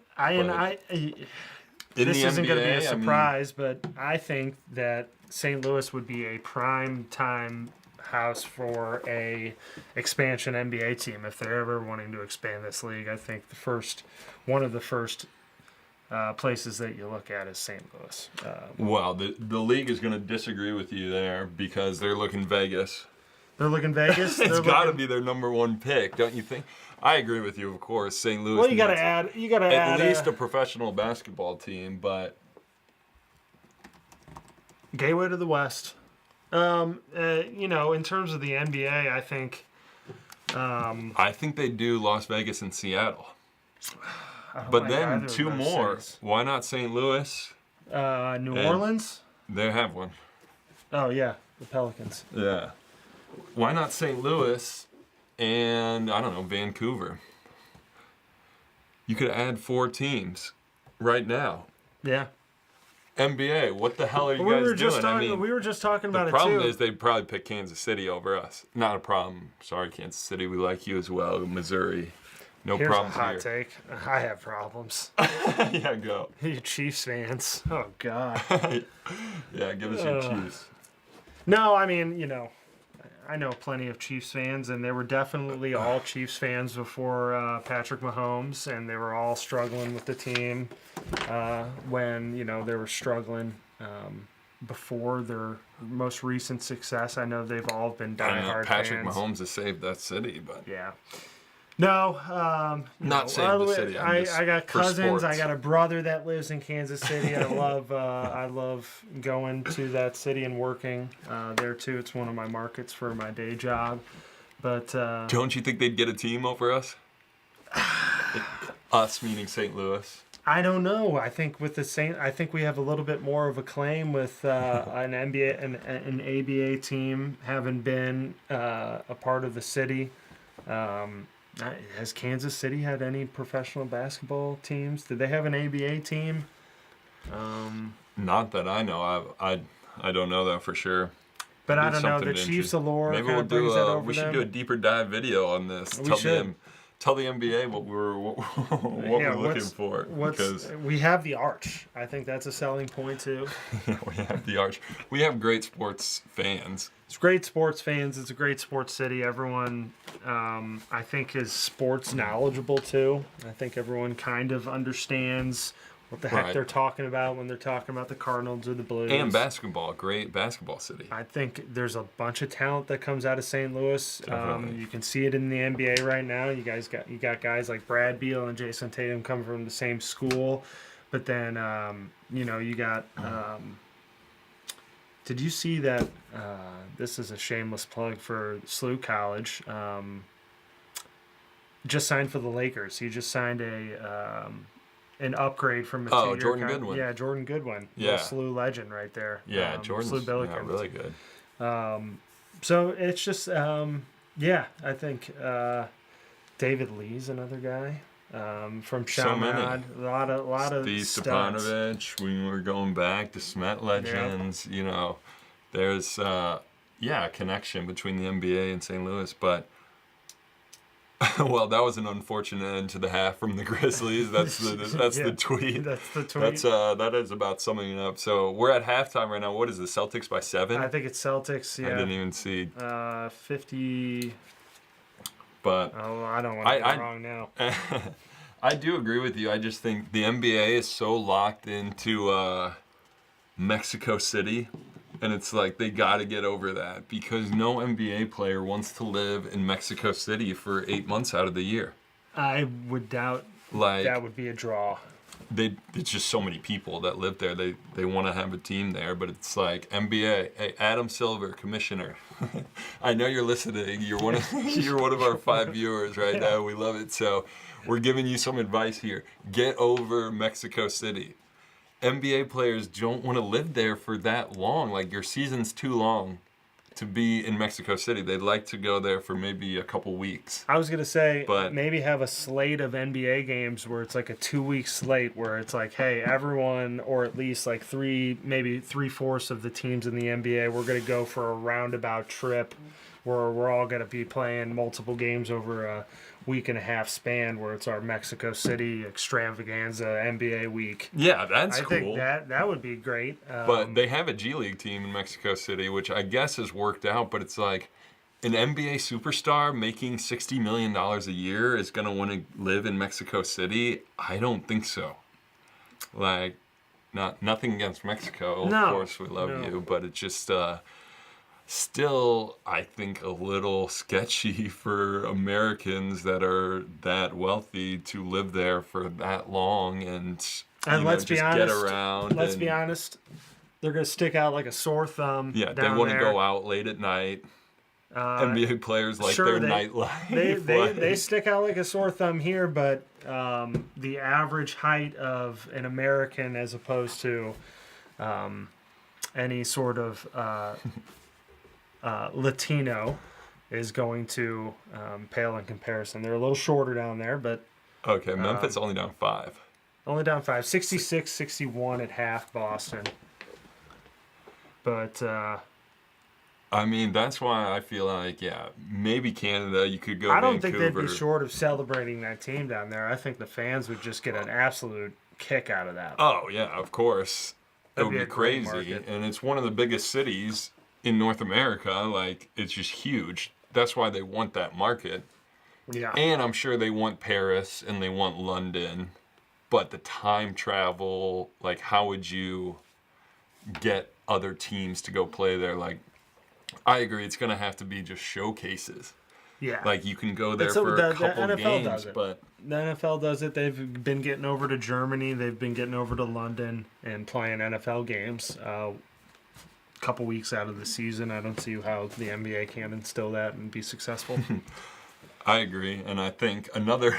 This isn't going to be a NBA, surprise, but I think that St. Louis would be a prime time house for a expansion NBA team if they're ever wanting to expand this league. I think one of the first places that you look at is St. Louis. Well, the league is going to disagree with you there because they're looking Vegas. They're looking Vegas. It's got to be their number 1 pick, don't you think? I agree with you, of course. St. Louis. Well, you got to add. At least a professional basketball team, but gateway to the West. In terms of the NBA, I think. I think they do Las Vegas and Seattle. I don't But like then either of 2 those more. cities. Why not St. Louis? New Orleans. They have one. Oh yeah, the Pelicans. Yeah. Why not St. Louis and, I don't know, Vancouver? You could add 4 teams right now. Yeah. NBA, what the hell are you we guys were just doing? talking. We were just talking about the it problem too. is they'd probably pick Kansas City over us. Not a problem. Sorry, Kansas City. We like you as well. Missouri. No Here's problems a hot here. take. I have problems. Yeah, go. You Chiefs fans. Oh God. Yeah, give us your Chiefs. No, I mean, I know plenty of Chiefs fans, and they were definitely all Chiefs fans before Patrick Mahomes, and they were all struggling with the team when, they were struggling before their most recent success. I know they've all been diehard Patrick fans. Mahomes has saved that city, but Yeah. No, not saved the city. I got for cousins. I sports. got a brother that lives in Kansas City. I love going to that city and working there too. It's one of my markets for my day job. But Don't you think they'd get a team over us? Us meaning St. Louis. I don't know. I think with the Saint, I think we have a little bit more of a claim with an NBA, an ABA team having been a part of the city. Has Kansas City had any professional basketball teams? Did they have an ABA team? Not that I know. I don't know that for sure. But I Do don't know. The something Chiefs interesting. allure Maybe kind we'll of brings do that over we should them. do a deeper dive video on this. We should. Tell the NBA what we're looking for. Because We have the arch. I think that's a selling point too. we have the arch. We have great sports fans. It's great sports fans. It's a great sports city. Everyone, I think, is sports knowledgeable too. I think everyone kind of understands what the heck Right. they're talking about when they're talking about the Cardinals or the Blues. And basketball, great basketball city. I think there's a bunch of talent that comes out of St. Louis. Definitely. You can see it in the NBA right now. You got guys like Brad Beal and Jason Tatum coming from the same school, but then you got. Did you see that? This is a shameless plug for SLU College. Just signed for the Lakers. He just signed an upgrade from a two-year Jordan Goodwin. Yeah, Jordan Goodwin. Yeah. SLU legend right there. Yeah, Jordan's SLU really good. So it's just, I think David Lee's another guy from So many. Chaminade. A lot of Steve studs. Stepanovic, when we're going back to Smet legends, there's a connection between the NBA and St. Louis, but Well, that was an unfortunate end to the half from the Grizzlies. That's the Yeah, tweet. That's the tweet. That is about summing it up. So we're at halftime right now. What is the Celtics by 7? I think it's Celtics. Yeah. I didn't even see. 50. But Oh, I don't want to get it wrong now. I do agree with you. I just think the NBA is so locked into Mexico City. And it's like they got to get over that because no NBA player wants to live in Mexico City for 8 months out of the year. I would doubt that would be a draw. It's just so many people that live there. They want to have a team there, but it's like NBA. Hey, Adam Silver, commissioner. I know you're listening. You're one of our 5 viewers right now. We love it. So we're giving you some advice here. Get over Mexico City. NBA players don't want to live there for that long. Like, your season's too long to be in Mexico City. They'd like to go there for maybe a couple weeks. I was going to say, But maybe have a slate of NBA games where it's like a 2-week slate where it's like, hey, everyone, or at least like maybe 3/4 of the teams in the NBA, we're going to go for a roundabout trip where we're all going to be playing multiple games over a week and a half span where it's our Mexico City extravaganza NBA week. Yeah, that's cool. I think that would be great. But they have a G League team in Mexico City, which I guess has worked out. But it's like an NBA superstar making $60 million a year is going to want to live in Mexico City. I don't think so. Like, nothing against Mexico. Of course, we love you. But it's just... still, I think, a little sketchy for Americans that are that wealthy to live there for that long and let's just be honest, get around. Let's be honest, they're going to stick out like a sore thumb. Yeah, they want to go out late at night. NBA players like their nightlife. They stick out like a sore thumb here, but the average height of an American as opposed to any sort of... Latino is going to pale in comparison. They're a little shorter down there, but... Okay, Memphis only down 5. Only down 5. 66-61 at half, Boston. But... I mean, that's why I feel like, maybe Canada, you could go I don't Vancouver. think they'd be short of celebrating that team down there. I think the fans would just get an absolute kick out of that. Oh, yeah, of course. It would be crazy. Market. And it's one of the biggest cities in North America. Like, it's just huge. That's why they want that market. Yeah. And I'm sure they want Paris and they want London. But the time travel, like, how would you get other teams to go play there? Like, I agree, it's going to have to be just showcases. Yeah. Like, you can go there for a couple games, but... The NFL does it. They've been getting over to Germany. They've been getting over to London and playing NFL games. Couple weeks out of the season. I don't see how the NBA can instill that and be successful. I agree, and I think another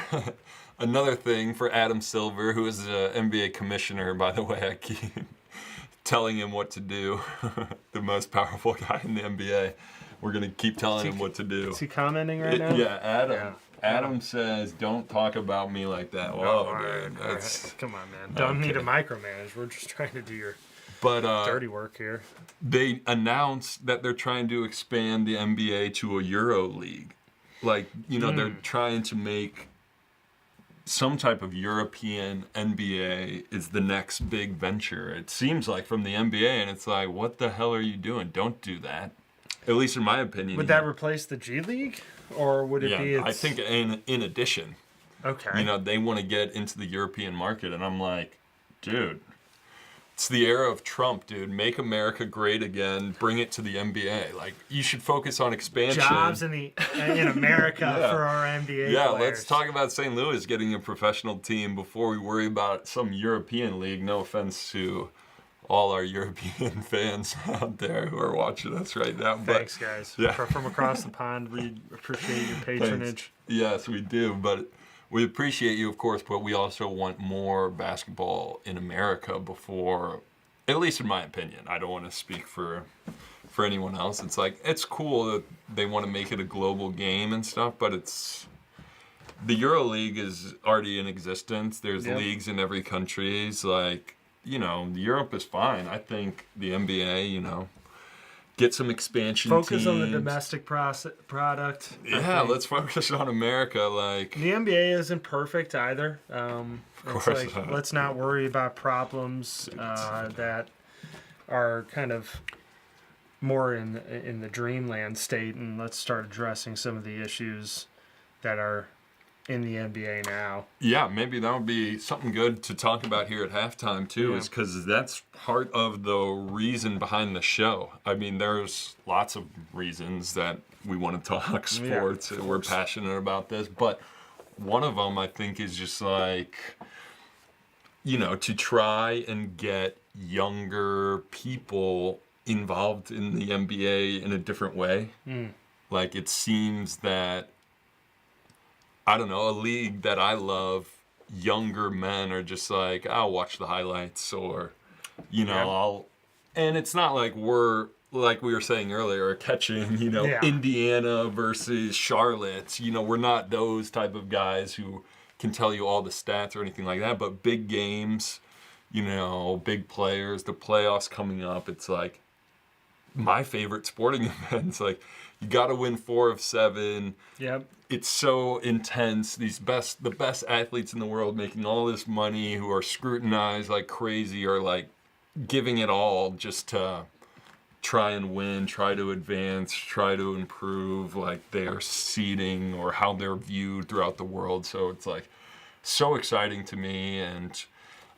thing for Adam Silver, who is the NBA commissioner, by the way, I keep telling him what to do. The most powerful guy in the NBA. We're gonna keep telling him what to do. Is he commenting right now? Yeah, Adam. Yeah. Adam says, "Don't talk about me like that." Whoa, dude, that's... Come on, man. Don't need to micromanage. We're just trying to do your dirty work here. They announced that they're trying to expand the NBA to a Euro League. Like, they're trying to make some type of European NBA is the next big venture. It seems like from the NBA, and it's like, what the hell are you doing? Don't do that. At least in my opinion. Would that replace the G League? Or would it be... I think in addition. Okay. They want to get into the European market, and I'm like, dude... It's the era of Trump, dude. Make America great again. Bring it to the NBA. Like, you should focus on expansion. Jobs in America for our NBA Yeah, players. let's talk about St. Louis getting a professional team before we worry about some European league. No offense to all our European fans out there who are watching us right now. Thanks, guys. Yeah. From across the pond, we appreciate your patronage. Thanks. Yes, we do, but... We appreciate you, of course, but we also want more basketball in America before, at least in my opinion. I don't want to speak for anyone else. It's like, it's cool that they want to make it a global game and stuff, but the Euro League is already in existence. There's leagues in every country. It's like, Europe is fine. I think the NBA, get some expansion Focus on the teams. domestic product. Yeah, let's focus on America. Like, the NBA isn't perfect either. Of course not. Let's not worry about problems that are kind of more in the dreamland state, and let's start addressing some of the issues that are in the NBA now. Yeah, maybe that would be something good to talk about here at halftime too, is because that's part of the reason behind the show. I mean, there's lots of reasons that we want to talk sports and we're passionate about this, but one of them I think is just like, to try and get younger people involved in the NBA in a different way. Like, it seems that, I don't know, a league that I love, younger men are just like, I'll watch the highlights, or, and it's not like we're, like we were saying earlier, catching, Indiana versus Charlotte. We're not those type of guys who can tell you all the stats or anything like that, but big games, big players, the playoffs coming up, it's like my favorite sporting events. Like, you got to win 4 of 7. Yep. It's so intense. The best athletes in the world making all this money, who are scrutinized like crazy, are like giving it all just to try and win, try to advance, try to improve like their seeding or how they're viewed throughout the world. So it's like so exciting to me, and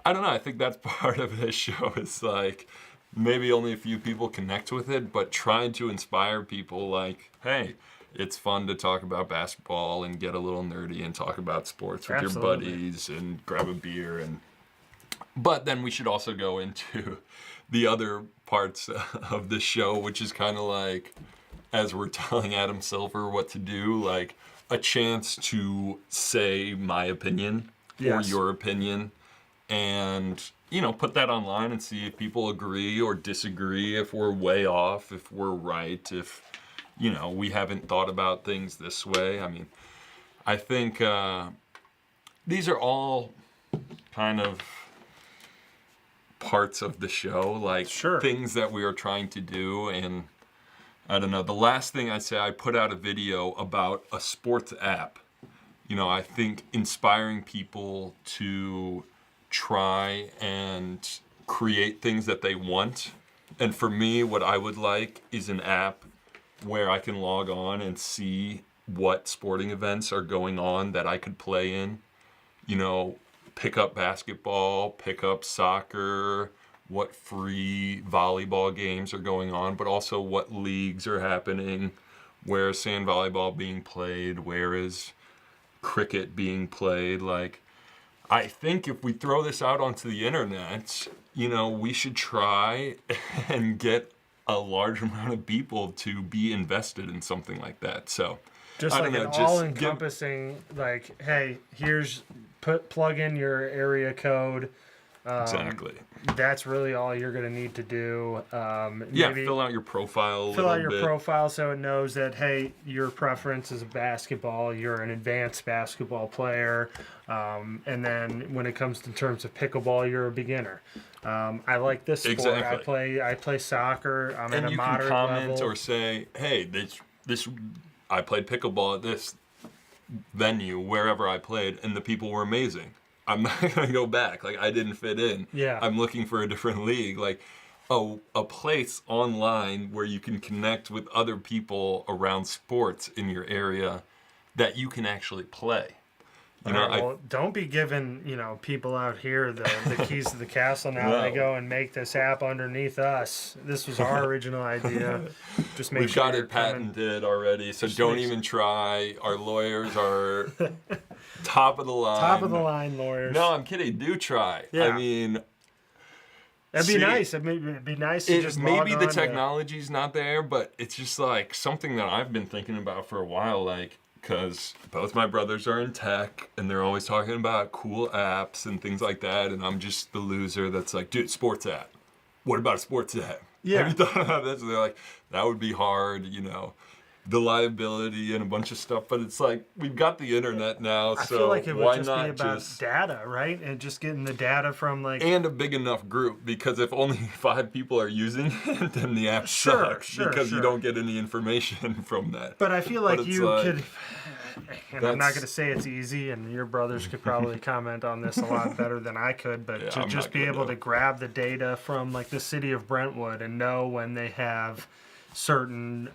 I don't know, I think that's part of this show. It's like maybe only a few people connect with it, but trying to inspire people like, hey, it's fun to talk about basketball and get a little nerdy and talk about sports with your buddies and grab a beer. But then we should also go into the other parts of the show, which is kind of like, as we're telling Adam Silver what to do, like a chance to say my opinion or your opinion, and put that online and see if people agree or disagree, if we're way off, if we're right, if we haven't thought about things this way. I mean, I think these are all kind of parts of the show, like things that we are trying to do. And I don't know, the last thing I put out a video about a sports app. I think inspiring people to try and create things that they want. And for me, what I would like is an app where I can log on and see what sporting events are going on that I could play in. Pick up basketball, pick up soccer, what free volleyball games are going on, but also what leagues are happening, where is sand volleyball being played, where is cricket being played. Like, I think if we throw this out onto the internet, we should try and get a large amount of people to be invested in something like that. So just like an all-encompassing, like, hey, plug in your area code. Exactly. That's really all you're going to need to do. Fill out your profile. Profile so it knows that, hey, your preference is basketball. You're an advanced basketball player. And then when it comes to terms of pickleball, you're a beginner. I like this sport. Exactly. I play soccer. I'm at a moderate level. And you can comment or say, hey, this I played pickleball at this venue wherever I played, and the people were amazing. I'm not going to go back. Like, I didn't fit in. Yeah. I'm looking for a different league. Like, a place online where you can connect with other people around sports in your area that you can actually play. Don't be giving people out here the keys to the castle. Now they go and make this app underneath us. This was our original idea. Just make We've sure got it patented already, so don't even try. Our lawyers are top of the line. Top of the line lawyers. No, I'm kidding. Do try. Yeah. I mean, it'd be nice. It'd be nice to just maybe the technology's not there, but it's just like something that I've been thinking about for a while. Like, because both my brothers are in tech, and they're always talking about cool apps and things like that, and I'm just the loser that's like, dude, sports app. What about a sports app? Yeah. Have you thought about this? And they're like, that would be hard, the liability and a bunch of stuff, but it's like we've got the internet now, I so feel like it would why just not be about just data, right? And just getting the data from like. and a big enough group, because if only 5 people are using it, then the app Sure, sucks sure, because you sure. don't get any information from that. But I feel But like it's you like, could, and I'm not that's- going to say it's easy, and your brothers could probably comment on this a lot better than I could, but Yeah, to I'm just not be gonna able know. to grab the data from like the city of Brentwood and know when they have certain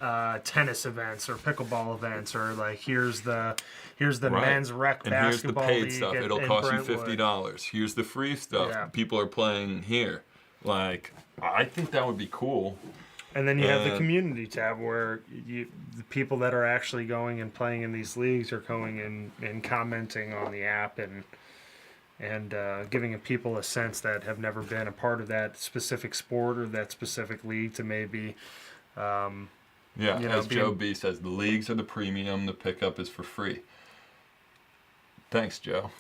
tennis events or pickleball events, or like here's the Right. men's rec And here's the basketball paid league stuff. in It'll cost you Brentwood. $50. Here's the free stuff. Yeah. People are playing here. Like, I think that would be cool. And then you have the And- community tab where the people that are actually going and playing in these leagues are going and commenting on the app and giving people a sense that have never been a part of that specific sport or that specific league to maybe. Yeah, You know, as Joe B says, the leagues are the premium, the pickup is for free. Thanks, Joe.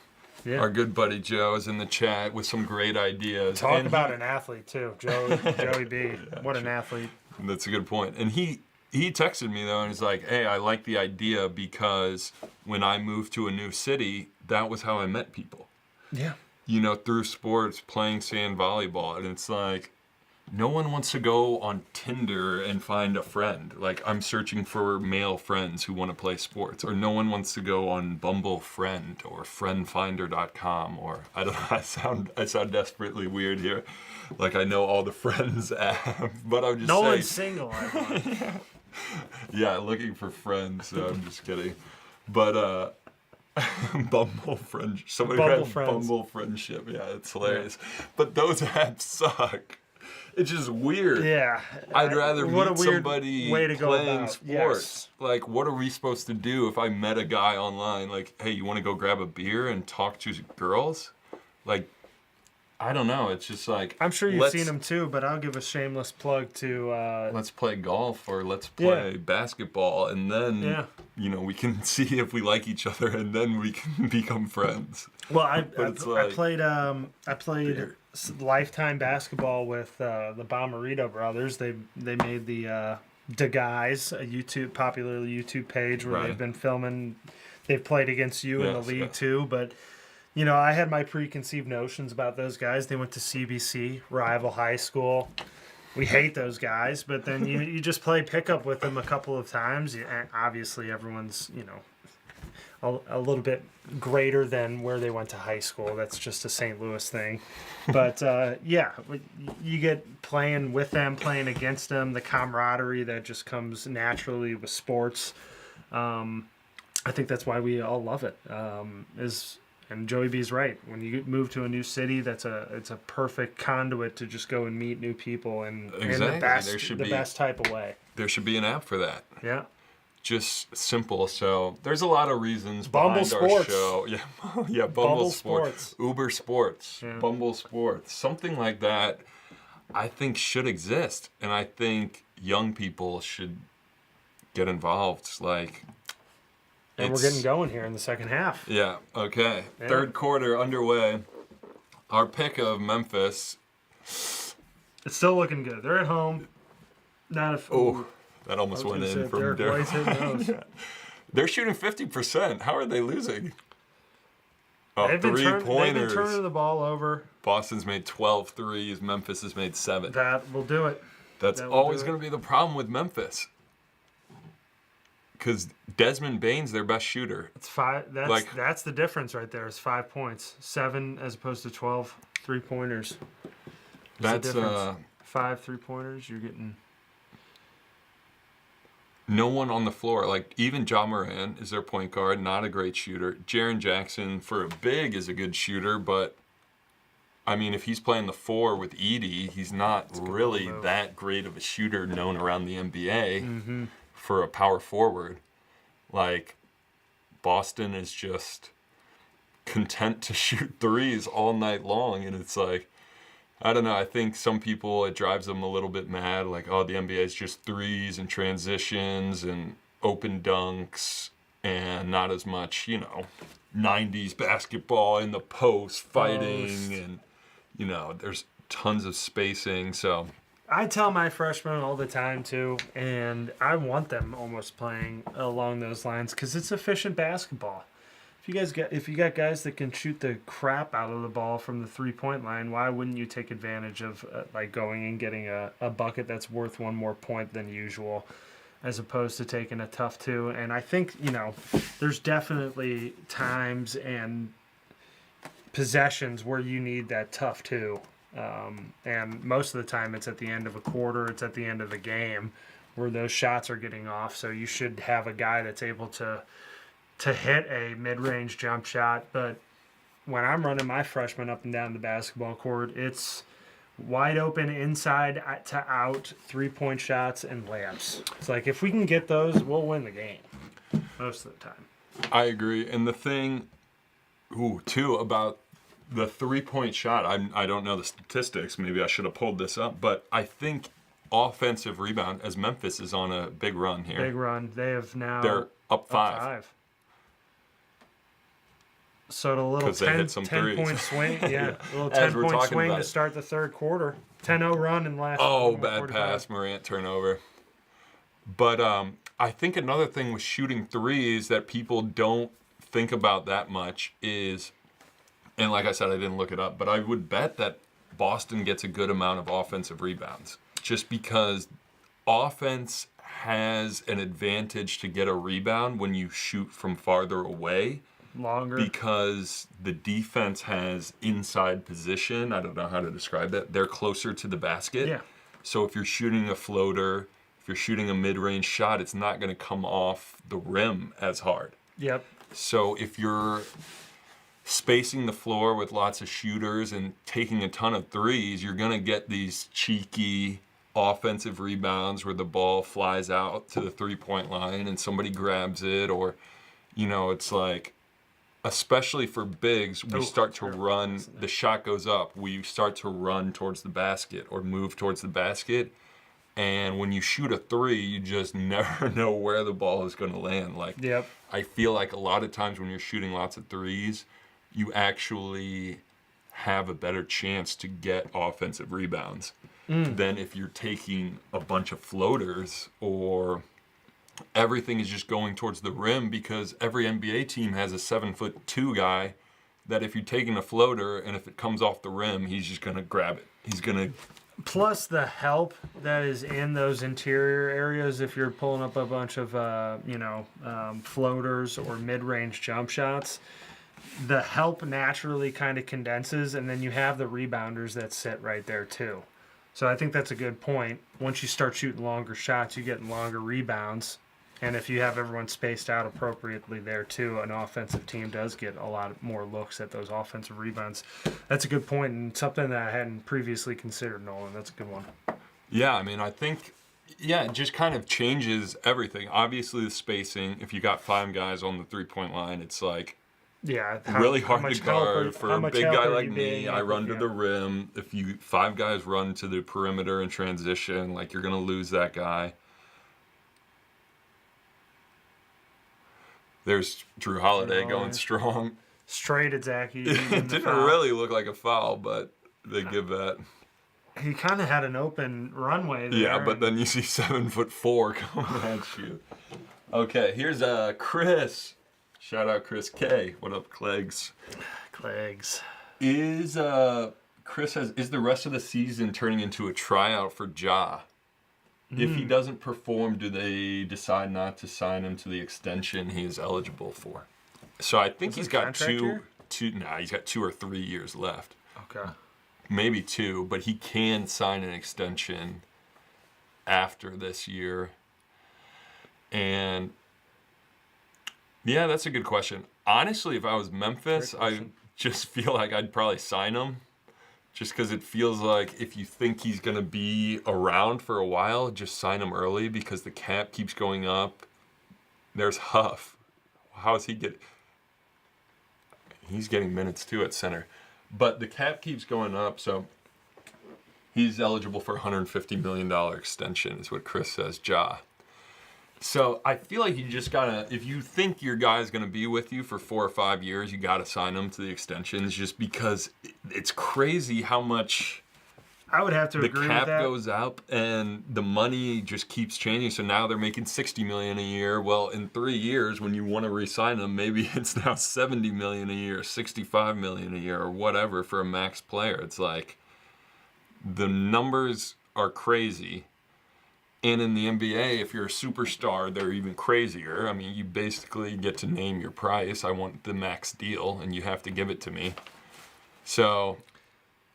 Yeah. Our good buddy Joe is in the chat with some great ideas. Talk And about an athlete too, Joey B. What an athlete! That's a good point. And he texted me though, and he's like, "Hey, I like the idea because when I moved to a new city, that was how I met people. Yeah. You know, through sports, playing sand volleyball, and it's like." No one wants to go on Tinder and find a friend. Like, I'm searching for male friends who want to play sports. Or no one wants to go on Bumble Friend or friendfinder.com, or I don't know, I sound desperately weird here. Like I know all the friends app, but I'm just No saying. one's single. I want. Yeah, looking for friends, so I'm just kidding. But Bumble Friend, somebody Bumble had Friends. Bumble Friendship. Yeah, it's hilarious. But those apps suck. It's just weird. Yeah. I'd rather What a meet weird somebody way to go playing about. sports. Like, what are we supposed to do if I met a guy online? Like, hey, you want to go grab a beer and talk to girls? Like, I don't know. It's just like I'm sure you've let's- seen them too, but I'll give a shameless plug to. Let's play golf or let's play basketball, and then Yeah. you know we can see if we like each other, and then we can become friends. Well, I it's like- played Beer. lifetime basketball with the Bomarito brothers. They made the Guys, a popular YouTube page where Right. they've been filming. They've played against you in the Yes, league yes. too, but you know I had my preconceived notions about those guys. They went to CBC, rival high school. We hate those guys, but then you just play pickup with them a couple of times. And obviously, everyone's a little bit greater than where they went to high school. That's just a St. Louis thing. But yeah, you get playing with them, playing against them, the camaraderie that just comes naturally with sports. I think that's why we all love it. And Joey B's right. When you move to a new city, it's a perfect conduit to just go and meet new people and in Exactly. the best There should the be- best type of way. There should be an app for that. Yeah. Just simple. So there's a lot of reasons Bumble behind our Sports. show. Yeah, yeah. Bumble Sports. Uber Sports. Yeah. Bumble Sports. Something like that. I think should exist, and I think young people should get involved. Like, And we're it's- getting going here in the second half. Yeah. Okay. Yeah. Third quarter underway. Our pick of Memphis. It's still looking good. They're at home. Not a. Oh, that I almost was went gonna in say, from Derek Derek. White's hitting those. They're shooting 50%. How are they losing? Oh, They've been three-pointers. turning the ball over. Boston's made 12 threes. Memphis has made 7. That will do it. That's that will always do it. going to be the problem with Memphis. Because Desmond Bane's their best shooter. It's 5. That's the difference right there. It's 5 points. 7 as opposed to 12 3-pointers. That's the difference. 5 3-pointers. You're getting. no one on the floor. Like, even Ja Morant is their point guard, not a great shooter. Jaren Jackson, for a big, is a good shooter, but I mean, if he's playing the 4 with Edey, he's not really move. that great of a shooter known around the NBA Mm-hmm. for a power forward. Like, Boston is just content to shoot threes all night long, and it's like, I don't know, I think some people, it drives them a little bit mad, like, oh, the NBA is just threes and transitions and open dunks and not as much, 90s basketball in the post fighting and, there's tons of spacing. So I tell my freshmen all the time too, and I want them almost playing along those lines because it's efficient basketball. If you got guys that can shoot the crap out of the ball from the 3-point line, why wouldn't you take advantage of like going and getting a bucket that's worth one more point than usual, as opposed to taking a tough two? And I think there's definitely times and possessions where you need that tough two. And most of the time it's at the end of a quarter, it's at the end of a game where those shots are getting off. So you should have a guy that's able to hit a mid-range jump shot. But when I'm running my freshmen up and down the basketball court, it's wide open inside to out 3-point shots and layups. It's like if we can get those, we'll win the game most of the time. I agree. And the thing, too, about the 3-point shot, I don't know the statistics. Maybe I should have pulled this up. But I think offensive rebound, as Memphis is on a big run here. Big run. They have now... They're up 5. So the little 10-point swing, a little 10-point swing to start the third quarter. 10-0 run and last. Oh, bad pass, Morant turnover. But I think another thing with shooting threes that people don't think about that much is, and like I said, I didn't look it up, but I would bet that Boston gets a good amount of offensive rebounds just because offense has an advantage to get a rebound when you shoot from farther away. Longer. Because the defense has inside position. I don't know how to describe that. They're closer to the basket. Yeah. So if you're shooting a floater, if you're shooting a mid-range shot, it's not going to come off the rim as hard. Yep. So if you're spacing the floor with lots of shooters and taking a ton of threes, you're going to get these cheeky offensive rebounds where the ball flies out to the 3-point line and somebody grabs it, or, it's like, especially for bigs, we start to run, the shot goes up, we start to run towards the basket or move towards the basket. And when you shoot a three, you just never know where the ball is going to land. Yep. I feel like a lot of times when you're shooting lots of threes, you actually have a better chance to get offensive rebounds than if you're taking a bunch of floaters or everything is just going towards the rim, because every NBA team has a 7'2" guy that if you're taking a floater and if it comes off the rim, he's just going to grab it. He's going to... Plus the help that is in those interior areas if you're pulling up a bunch of, floaters or mid-range jump shots, the help naturally kind of condenses, and then you have the rebounders that sit right there too. So I think that's a good point. Once you start shooting longer shots, you get longer rebounds. And if you have everyone spaced out appropriately there too, an offensive team does get a lot more looks at those offensive rebounds. That's a good point, and something that I hadn't previously considered, Nolan. That's a good one. Yeah, I mean, I think, it just kind of changes everything. Obviously, the spacing, if you got 5 guys on the 3-point line, it's like really hard to guard. For a big guy like me, I run to the rim. If 5 guys run to the perimeter in transition, like, you're going to lose that guy. There's Drew Holiday going strong. Straight at Zachy. It didn't really look like a foul, but they give that. He kind of had an open runway there. Yeah, but then you see 7'4" coming at you. Okay, here's Chris. Shout out Chris K. What up, Cleggs? Cleggs. Is Chris is the rest of the season turning into a tryout for Ja? If he doesn't perform, do they decide not to sign him to the extension he is eligible for? So I think he's got he's got 2 or 3 years left. Okay. Maybe 2, but he can sign an extension after this year. And yeah, that's a good question. Honestly, if I was Memphis, I just feel like I'd probably sign him. Just because it feels like if you think he's going to be around for a while, just sign him early because the cap keeps going up. There's Huff. How is he getting... He's getting minutes too at center. But the cap keeps going up, so he's eligible for a $150 million extension is what Chris says, Ja. So I feel like you just gotta, if you think your guy's gonna be with you for 4 or 5 years, you gotta sign him to the extensions just because it's crazy how much I would have to the agree with cap that. goes up and the money just keeps changing. So now they're making $60 million a year. Well, in 3 years, when you want to re-sign them, maybe it's now $70 million a year, $65 million a year, or whatever for a max player. It's like the numbers are crazy. And in the NBA, if you're a superstar, they're even crazier. I mean, you basically get to name your price. I want the max deal, and you have to give it to me. So,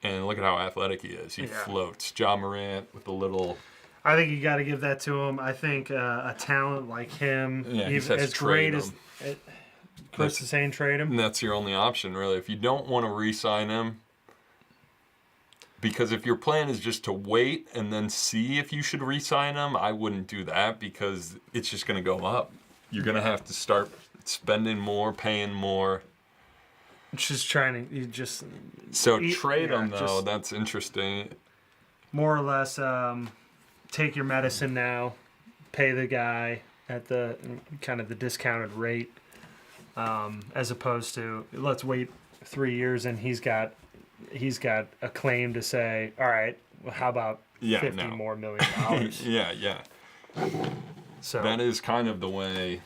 and look at how athletic he is. He floats. Ja Morant with a little... I think you got to give that to him. I think a talent like him, as great as Chris is saying, trade him. And that's your only option, really. If you don't want to re-sign him, because if your plan is just to wait and then see if you should re-sign him, I wouldn't do that because it's just going to go up. You're going to have to start spending more, paying more. Just trying to trade him though. That's interesting. More or less, take your medicine now, pay the guy at the kind of the discounted rate, as opposed to let's wait 3 years and he's got a claim to say, all right, well, how about $50 more million? Yeah. So that is kind of the way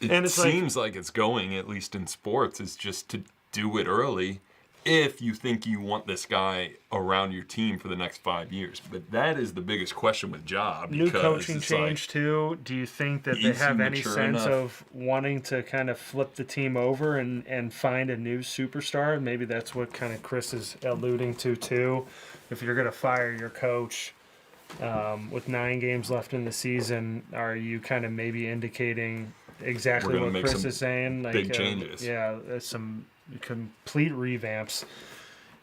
it seems like it's going, at least in sports, is just to do it early if you think you want this guy around your team for the next 5 years. But that is the biggest question with Ja. New coaching change too. Do you think that they have any sense of wanting to kind of flip the team over and find a new superstar? Maybe that's what kind of Chris is alluding to too. If you're going to fire your coach with 9 games left in the season, are you kind of maybe indicating exactly what Chris is saying? Like, big changes. Some complete revamps,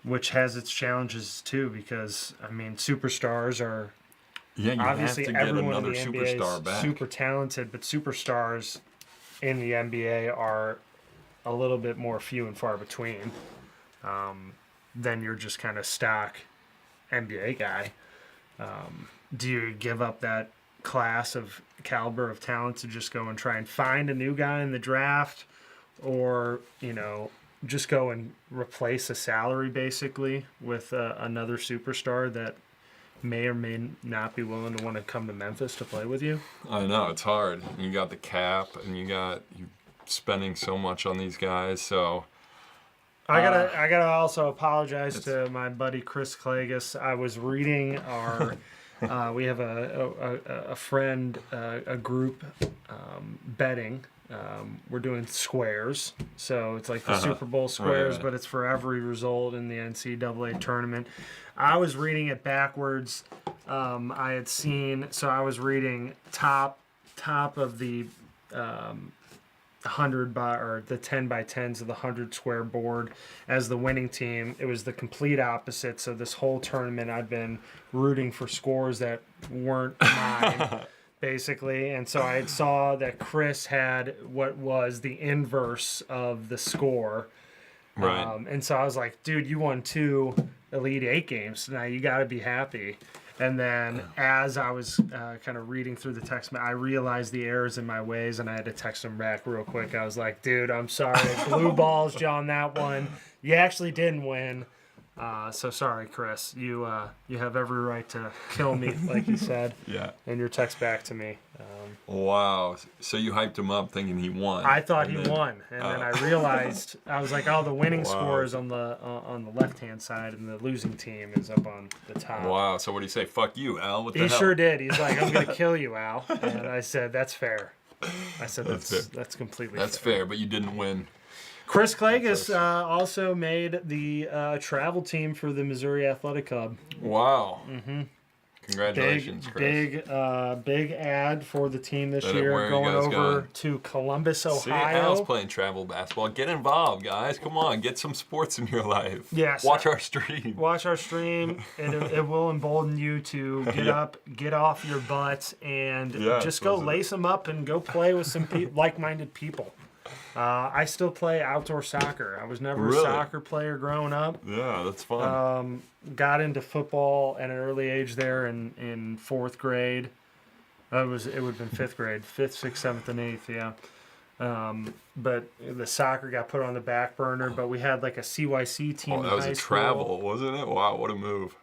which has its challenges too, because I mean superstars are obviously have to get everyone another in the NBA superstar is back. super talented, but superstars in the NBA are a little bit more few and far between than your just kind of stock NBA guy. Do you give up that class of caliber of talent to just go and try and find a new guy in the draft, or just go and replace a salary basically with another superstar that may or may not be willing to want to come to Memphis to play with you? I know, it's hard. You got the cap, and you're spending so much on these guys. So I gotta also apologize to my buddy Chris Klages. I was reading our. We have a friend, a group betting. We're doing squares, so it's like the Super Bowl squares, but it's for every result in the NCAA tournament. I was reading it backwards. I had seen, so I was reading top of the 100 or the 10 by 10s of the 100 square board as the winning team. It was the complete opposite. So this whole tournament, I've been rooting for scores that weren't mine. Basically, and so I saw that Chris had what was the inverse of the score, right? And so I was like, "Dude, you won 2 Elite 8 games. Now you got to be happy." And then as I was kind of reading through the text, I realized the errors in my ways, and I had to text him back real quick. I was like, "Dude, I'm sorry, blue balls you on that one. You actually didn't win." So sorry, Chris. You have every right to kill me, like you said. Yeah. And your text back to me. Wow. So you hyped him up thinking he won. I thought he won, and then I realized I was like, "Oh, the winning score is on the left-hand side, and the losing team is up on the top." Wow. So what do you say? Fuck you, Al. What the hell? He sure did. He's like, "I'm gonna kill you, Al," and I said, "That's fair." I said, "That's completely That's fair, but you didn't win. Chris Klages also made the travel team for the Missouri Athletic Club. Wow. Mm-hmm. Congratulations, Chris. Big ad for the team this Where year, you going guys over going? to Columbus, Ohio. See, Al's playing travel basketball. Get involved, guys. Come on, get some sports in your life. Yes. Watch our stream. Watch our stream. It will embolden you to get up, get off your butt, and just go lace them up and go play with some like-minded people. I still play outdoor soccer. I was never a soccer player growing up. Yeah, that's fun. Got into football at an early age there in 4th grade. It would have been 5th grade, 5th, 6th, 7th, and 8th, yeah. But the soccer got put on the back burner, but we had like a CYC team in high school. That was a travel, wasn't it? Wow, what a move.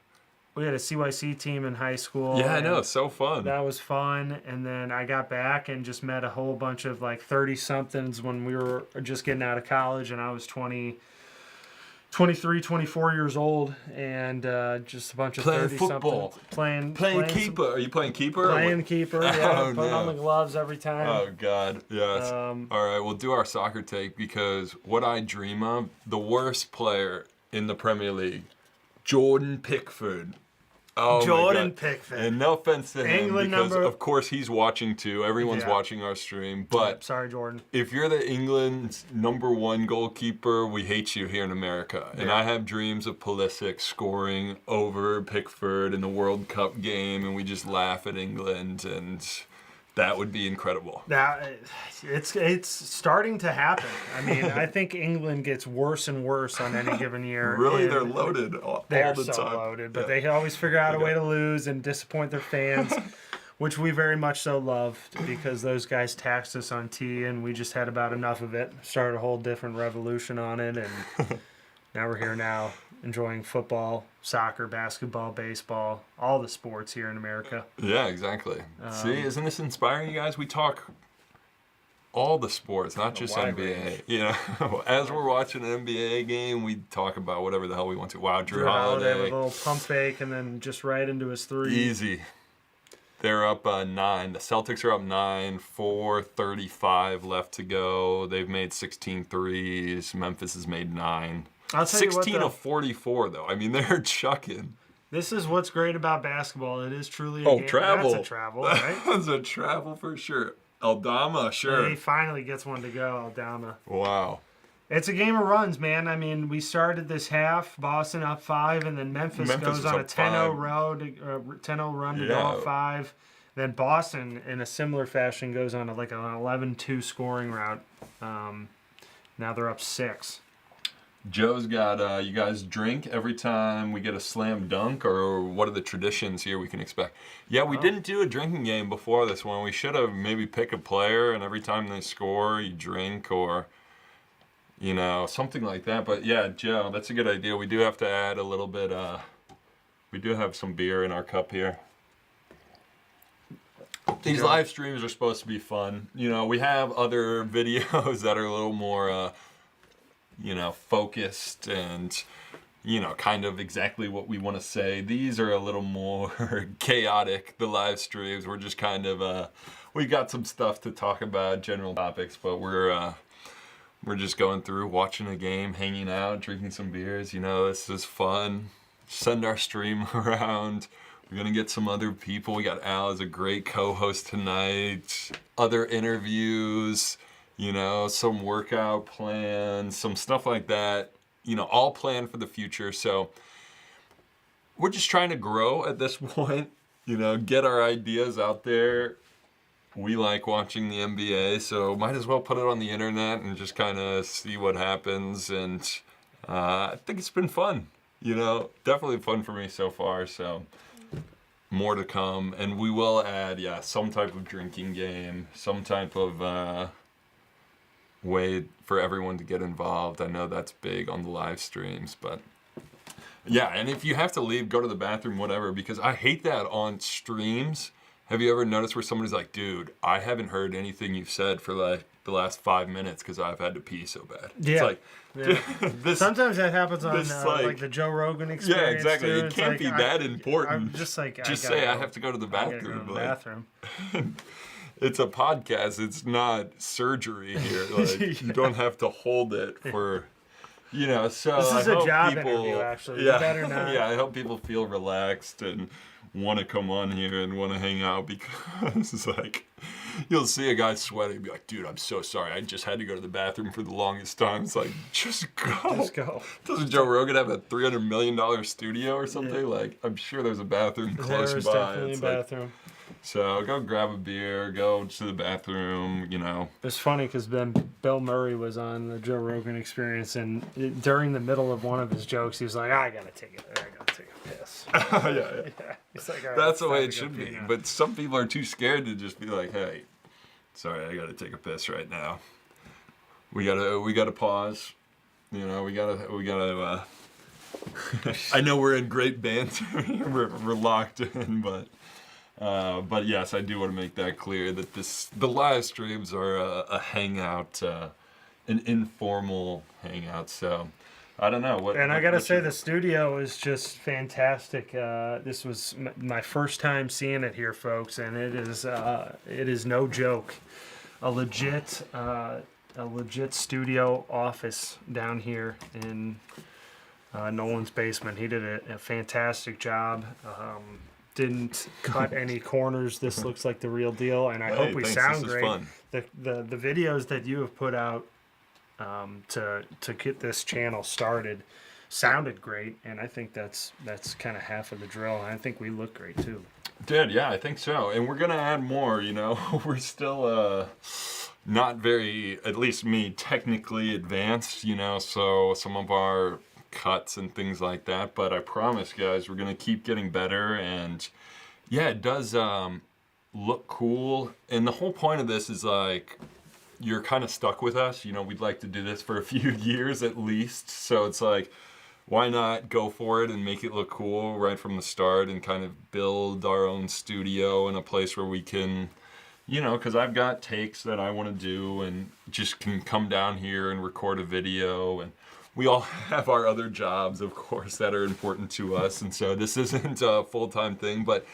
we had a CYC team in high school. Yeah, I know. So fun. That was fun. And then I got back and just met a whole bunch of like 30-somethings when we were just getting out of college, and I was 23, 24 years old, and just a bunch of 30-somethings playing keeper. Are you playing keeper? Playing keeper, yeah. Putting on the gloves every time. Oh, God. Yes. All right, we'll do our soccer take, because what I dream of, the worst player in the Premier League, Jordan Pickford. Oh, Jordan Pickford. And no offense to him, England because number... of course he's watching too. Everyone's watching our stream. But sorry, Jordan. If you're the England's #1 goalkeeper, we hate you here in America. And I have dreams of Pulisic scoring over Pickford in the World Cup game, and we just laugh at England, and that would be incredible. Now, it's starting to happen. I mean, I think England gets worse and worse on any given year. Really, they're loaded all the time. They're so loaded, but they always figure out a way to lose and disappoint their fans, which we very much so loved, because those guys taxed us on tea, and we just had about enough of it. Started a whole different revolution on it, and now we're here now, enjoying football, soccer, basketball, baseball, all the sports here in America. Yeah, exactly. See, isn't this inspiring, you guys? We talk all the sports, not just NBA. Range. You know, as we're watching an NBA game, we talk about whatever the hell we want to. Wow, Drew Holiday with a little pump fake and then just right into his three. Easy. They're up 9. The Celtics are up 9, 4:35 left to go. They've made 16 threes. Memphis has made 9. 16 of 44, though. I mean, they're chucking. This is what's great about basketball. It is truly a game. Travel. That's a travel, right? That's a travel for sure. Aldama, sure. And he finally gets one to go, Aldama. Wow. It's a game of runs, man. I mean, we started this half, Boston up 5, and then Memphis goes on a 10-0 run to go up 5. Then Boston, in a similar fashion, goes on like an 11-2 scoring route. Now they're up 6. Joe's got, you guys drink every time we get a slam dunk, or what are the traditions here we can expect? Yeah, we didn't do a drinking game before this one. We should have maybe picked a player, and every time they score, you drink, or, you know, something like that. But yeah, Joe, that's a good idea. We do have to add a little bit, we do have some beer in our cup here. These live streams are supposed to be fun. You know, we have other videos that are a little more, you know, focused and, you know, kind of exactly what we want to say. These are a little more chaotic, the live streams. We're just kind of, we got some stuff to talk about, general topics, but we're just going through, watching a game, hanging out, drinking some beers. You know, this is fun. Send our stream around. We're going to get some other people. We got Al as a great co-host tonight. Other interviews. You know, some workout plans, some stuff like that, you know, all planned for the future. So we're just trying to grow at this point, you know, get our ideas out there. We like watching the NBA, so might as well put it on the internet and just kind of see what happens. And I think it's been fun, you know, definitely fun for me so far. So more to come. And we will add, some type of drinking game, some type of way for everyone to get involved. I know that's big on the live streams, but yeah, and if you have to leave, go to the bathroom, whatever, because I hate that on streams. Have you ever noticed where somebody's like, dude, I haven't heard anything you've said for like the last 5 minutes because I've had to pee so bad. Yeah. It's like, sometimes that happens on like the Joe Rogan experience. Yeah, exactly. Too. It can't be that important. I'm just like, say I have to go to the bathroom. It's a podcast. It's not surgery here. Like you don't have to hold it for, you know. So this is a job interview, actually. Yeah, you better not. Yeah. I hope people feel relaxed and want to come on here and want to hang out, because it's like you'll see a guy sweating and be like, "Dude, I'm so sorry. I just had to go to the bathroom for the longest time." It's like, just go. Just go. Doesn't Joe Rogan have a $300 million studio or something? Yeah. Like, I'm sure there's a bathroom close by. There's definitely a bathroom. So go grab a beer, go to the bathroom, you know. It's funny because then Bill Murray was on the Joe Rogan Experience, and during the middle of one of his jokes, he was like, I gotta take a piss. Yeah. It's like, right, that's the way it should be. But some people are too scared to just be like, hey, sorry, I gotta take a piss right now. We gotta pause. You know, we gotta I know we're in great banter. we're locked in, but yes, I do want to make that clear that the live streams are a hangout, an informal hangout. So I don't know what. And I gotta say, the studio is just fantastic. This was my first time seeing it here, folks, and it is no joke. A legit studio office down here in Nolan's basement. He did a fantastic job. Didn't cut any corners. This looks like the real deal, and I hope we sound great. Fun. The videos that you have put out to get this channel started sounded great, and I think that's kind of half of the drill. And I think we look great too. Did, yeah, I think so. And we're gonna add more. We're still not very, at least me, technically advanced. So some of our cuts and things like that, but I promise, guys, we're gonna keep getting better. And yeah, it does look cool. And the whole point of this is like, you're kind of stuck with us. We'd like to do this for a few years at least. So it's like, why not go for it and make it look cool right from the start and kind of build our own studio in a place where we can, because I've got takes that I want to do and just can come down here and record a video. And we all have our other jobs, of course, that are important to us. And so this isn't a full-time thing, but,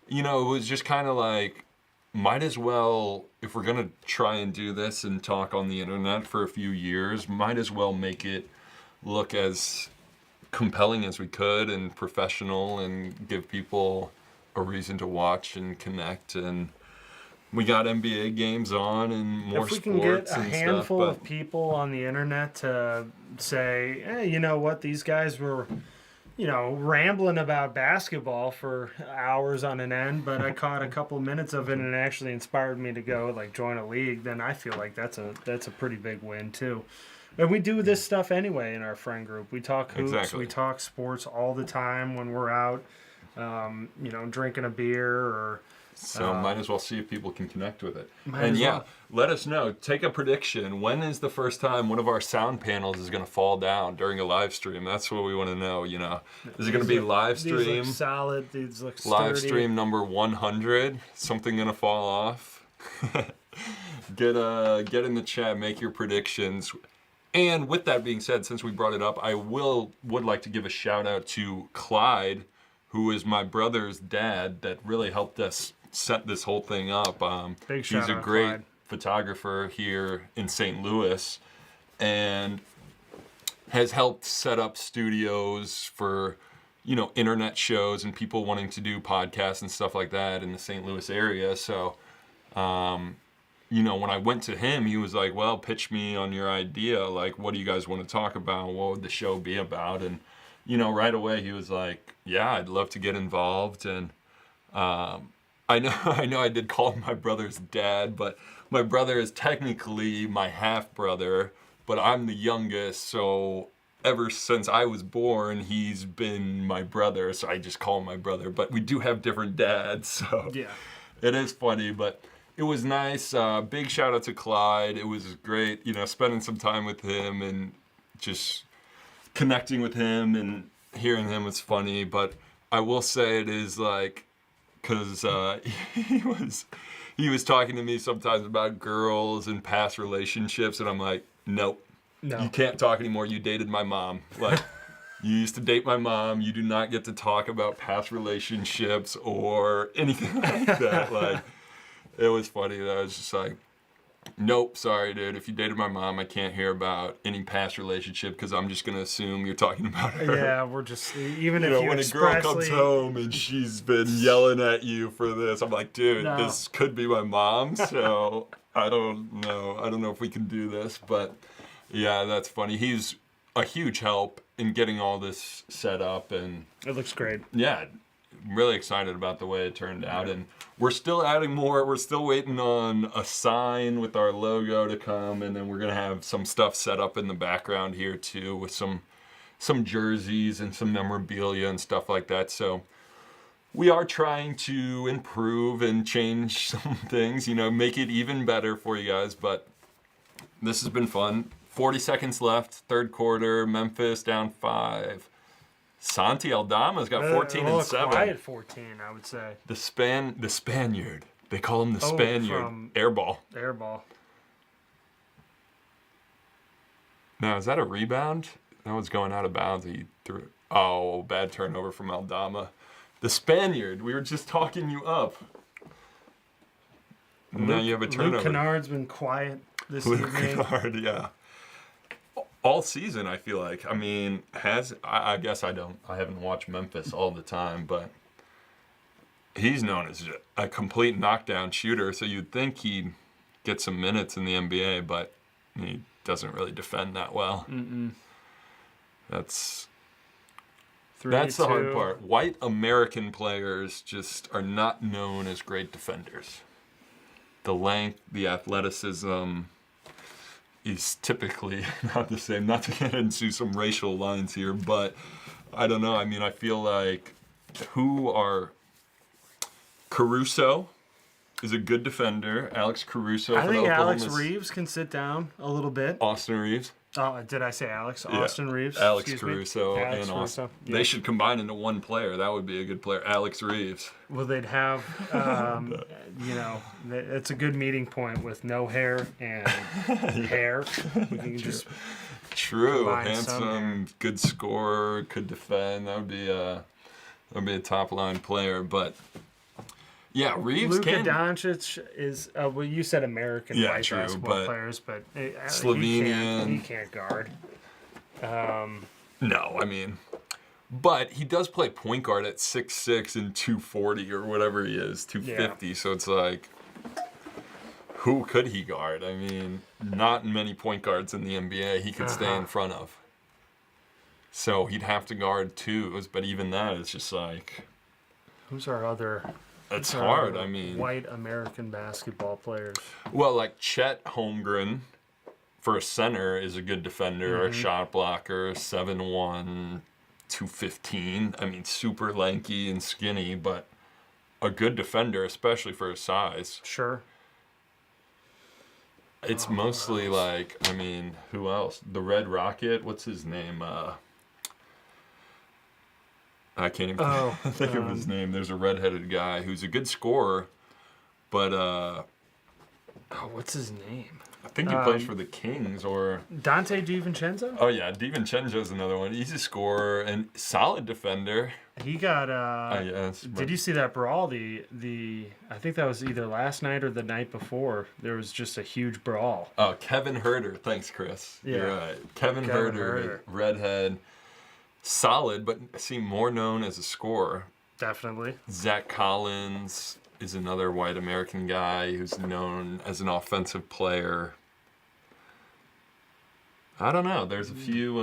it was just kind of like, might as well, if we're going to try and do this and talk on the internet for a few years, might as well make it look as compelling as we could and professional and give people a reason to watch and connect. And we got NBA games on and more sports and stuff. If we can get a handful of people on the internet to say, hey, you know what, these guys were, rambling about basketball for hours on an end, but I caught a couple of minutes of it and it actually inspired me to go join a league, then I feel like that's a pretty big win too. And we do this stuff anyway in our friend group. We talk hoops, exactly. We talk sports all the time when we're out, drinking a beer or... So might as well see if people can connect with it. And yeah, let us know. Take a prediction. When is the first time one of our sound panels is going to fall down during a live stream? That's what we want to know, Is it going to be live stream? These look solid. These look sturdy. Live stream number 100. Something going to fall off? Get in the chat. Make your predictions. And with that being said, since we brought it up, I would like to give a shout out to Clyde, who is my brother's dad that really helped us set this whole thing up. Big shout he's a out, great Clyde. Photographer here in St. Louis and has helped set up studios for, internet shows and people wanting to do podcasts and stuff like that in the St. Louis area. So, when I went to him, he was like, well, pitch me on your idea. Like, what do you guys want to talk about? What would the show be about? And, right away he was like, yeah, I'd love to get involved. And I know I did call him my brother's dad, but my brother is technically my half-brother, but I'm the youngest, so ever since I was born, he's been my brother, so I just call him my brother. But we do have different dads, so yeah, it is funny, but it was nice. Big shout out to Clyde. It was great, spending some time with him and just connecting with him and hearing him was funny. But I will say it is because he was talking to me sometimes about girls and past relationships, and I'm like, nope, no, you can't talk anymore. You dated my mom. You used to date my mom. You do not get to talk about past relationships or anything like that. It was funny. I was just like, nope, sorry, dude. If you dated my mom, I can't hear about any past relationship because I'm just going to assume you're talking about her. Yeah, we're just, even if you when a girl comes home and she's been yelling at you for this, I'm like, dude, no, this could be my mom, so I don't know. I don't know if we can do this, but yeah, that's funny. He's a huge help in getting all this set up, and it looks great. Yeah, I'm really excited about the way it turned out, and we're still adding more. We're still waiting on a sign with our logo to come, and then we're gonna have some stuff set up in the background here too, with some jerseys and some memorabilia and stuff like that. So we are trying to improve and change some things, make it even better for you guys. But this has been fun. 40 seconds left, third quarter. Memphis down 5. Santi Aldama's got 14 and 7. Quiet 14, I would say. The Spaniard. They call him the Spaniard. Airball. Now, is that a rebound? That one's going out of bounds. He threw it. Oh, bad turnover from Aldama. The Spaniard. We were just talking you up. Now you have a turnover. Luke Kennard's been quiet this evening. Kennard, yeah. All season, I feel like. I mean, I guess I haven't watched Memphis all the time, but he's known as a complete knockdown shooter, so you'd think he'd get some minutes in the NBA, but he doesn't really defend that well. That's the hard part. White American players just are not known as great defenders. The length, the athleticism is typically not the same. Not to get into some racial lines here, but I don't know. I mean, I feel like Caruso is a good defender. Alex Caruso. I think Alex Reeves can sit down a little bit. Austin Reeves. Oh, did I say Alex? Yeah. Austin Reeves. Alex Caruso and Austin. Yeah. They should combine into one player. That would be a good player. Alex Reeves. Well, they'd have, it's a good meeting point with no hair and hair. We can just handsome, good scorer, could defend. That would be a top line player, but. Yeah, Reeves Luka Doncic is, well, you said American white basketball players, but Slovenian. He can't guard. No, I mean, but he does play point guard at 6'6" and 240 or whatever he is, 250. Yeah. So it's like, who could he guard? I mean, not many point guards in the NBA he could stay in front of. So he'd have to guard twos, but even that is just like. Who's our other? It's hard. I mean, white American basketball players. Well, like Chet Holmgren, for a center, is a good defender, a shot blocker, 7'1", 215. I mean, super lanky and skinny, but a good defender, especially for his size. Sure. It's mostly like, I mean, who else? The Red Rocket. What's his name? I can't even think of his name. There's a redheaded guy who's a good scorer, but what's his name? I think he plays for the Kings or Dante DiVincenzo. Oh yeah, DiVincenzo's another one. He's a scorer and solid defender. He got. Did you see that brawl? I think that was either last night or the night before. There was just a huge brawl. Oh, Kevin Huerter. Thanks, Chris. Yeah. You're right. Kevin Huerter, redhead. Solid, but seemed more known as a scorer. Definitely. Zach Collins is another white American guy who's known as an offensive player. I don't know. There's a few,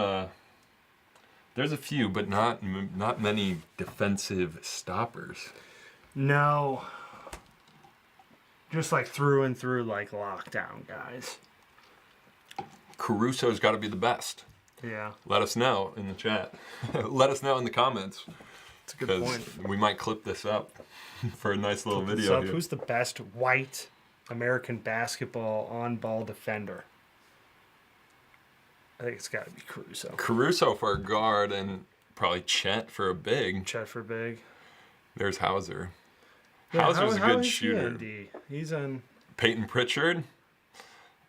but not many defensive stoppers. No. Just like through and through, like lockdown guys. Caruso's got to be the best. Yeah. Let us know in the chat. Let us know in the comments. It's a good point. We might clip this up for a nice little video here. Who's the best white American basketball on-ball defender? I think it's got to be Caruso. Caruso for a guard and probably Chet for a big. There's Hauser. Yeah, Hauser's a good shooter. He's on. Peyton Pritchard.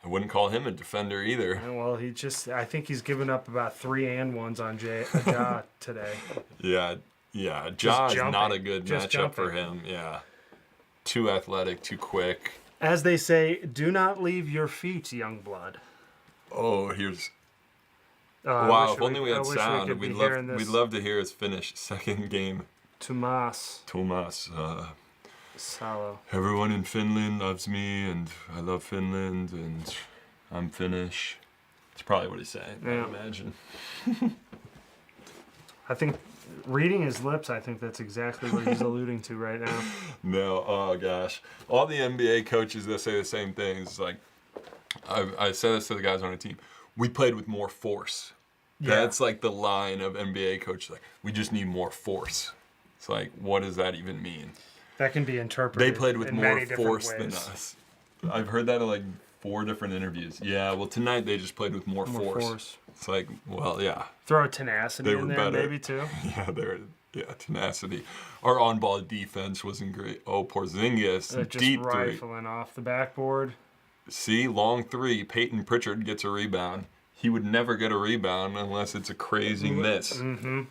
I wouldn't call him a defender either. Well, I think he's given up about 3 and 1s on Ja today. Yeah. Ja is not a good matchup for him. Yeah. Too athletic, too quick. As they say, do not leave your feet, young blood. Oh, here's. Wow, if only we had sound. We'd love to hear his finish second game. Tomas. Salo. Everyone in Finland loves me, and I love Finland, and I'm Finnish. That's probably what he's saying, I imagine. I think, reading his lips, I think that's exactly what he's alluding to right now. No, oh gosh. All the NBA coaches, they say the same things. Like, I said this to the guys on our team. We played with more force. Yeah. That's like the line of NBA coaches. Like, we just need more force. It's like, what does that even mean? That can be interpreted. They played with more force than us. I've heard that like 4 different interviews. Yeah, well, tonight they just played with more force. It's like, well, yeah. Throw a tenacity They in were there, better. maybe, too. Yeah, tenacity. Our on-ball defense wasn't great. Oh, Porzingis, Just deep rifling off the backboard. See, long 3. Peyton Pritchard gets a rebound. He would never get a rebound unless it's a crazy miss. Mm-hmm.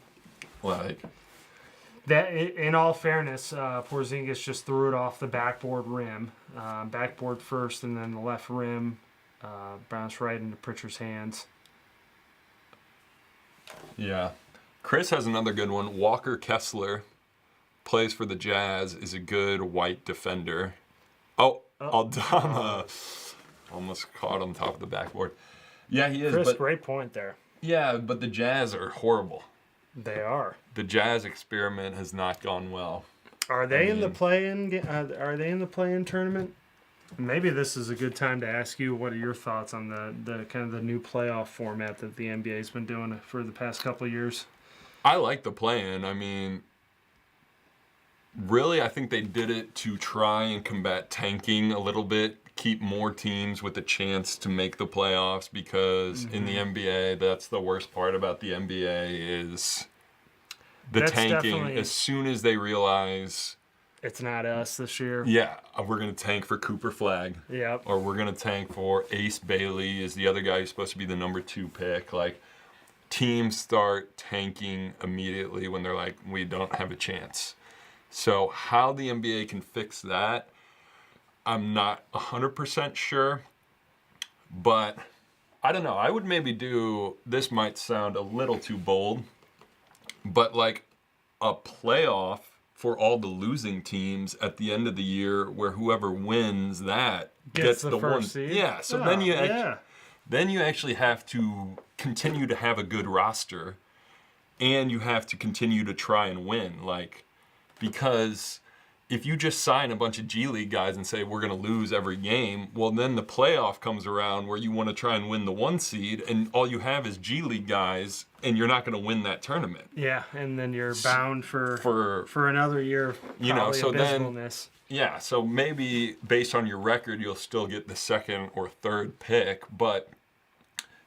Like that. In all fairness, Porzingis just threw it off the backboard rim, backboard first, and then the left rim bounced right into Pritchard's hands. Yeah. Chris has another good one. Walker Kessler plays for the Jazz, is a good white defender. Aldama almost caught on top of the backboard. Yeah, he is. Chris, but, great point there. yeah, but the Jazz are horrible. They are. The Jazz experiment has not gone well. Are they in the play-in? Are they in the play-in tournament? Maybe this is a good time to ask you, what are your thoughts on the kind of the new playoff format that the NBA's been doing for the past couple of years? I like the play-in. I mean, really, I think they did it to try and combat tanking a little bit, keep more teams with a chance to make the playoffs, because in the NBA, that's the worst part about the NBA is that's tanking. Definitely, as soon as they realize it's not us this year. Yeah, we're going to tank for Cooper Flagg. Yep. Or we're going to tank for Ace Bailey is the other guy who's supposed to be the number 2 pick. Like, teams start tanking immediately when they're like, we don't have a chance. So how the NBA can fix that, I'm not 100% sure. But I don't know. I would maybe do, this might sound a little too bold, but like a playoff for all the losing teams at the end of the year, where whoever wins that gets the first one seed. Yeah, so then you actually have to continue to have a good roster, and you have to continue to try and win. Like, because if you just sign a bunch of G League guys and say we're going to lose every game, well, then the playoff comes around where you want to try and win the 1 seed, and all you have is G League guys, and you're not going to win that tournament. Yeah, and then you're bound for another year of abysmalness. Yeah, so maybe based on your record, you'll still get the 2nd or 3rd pick, but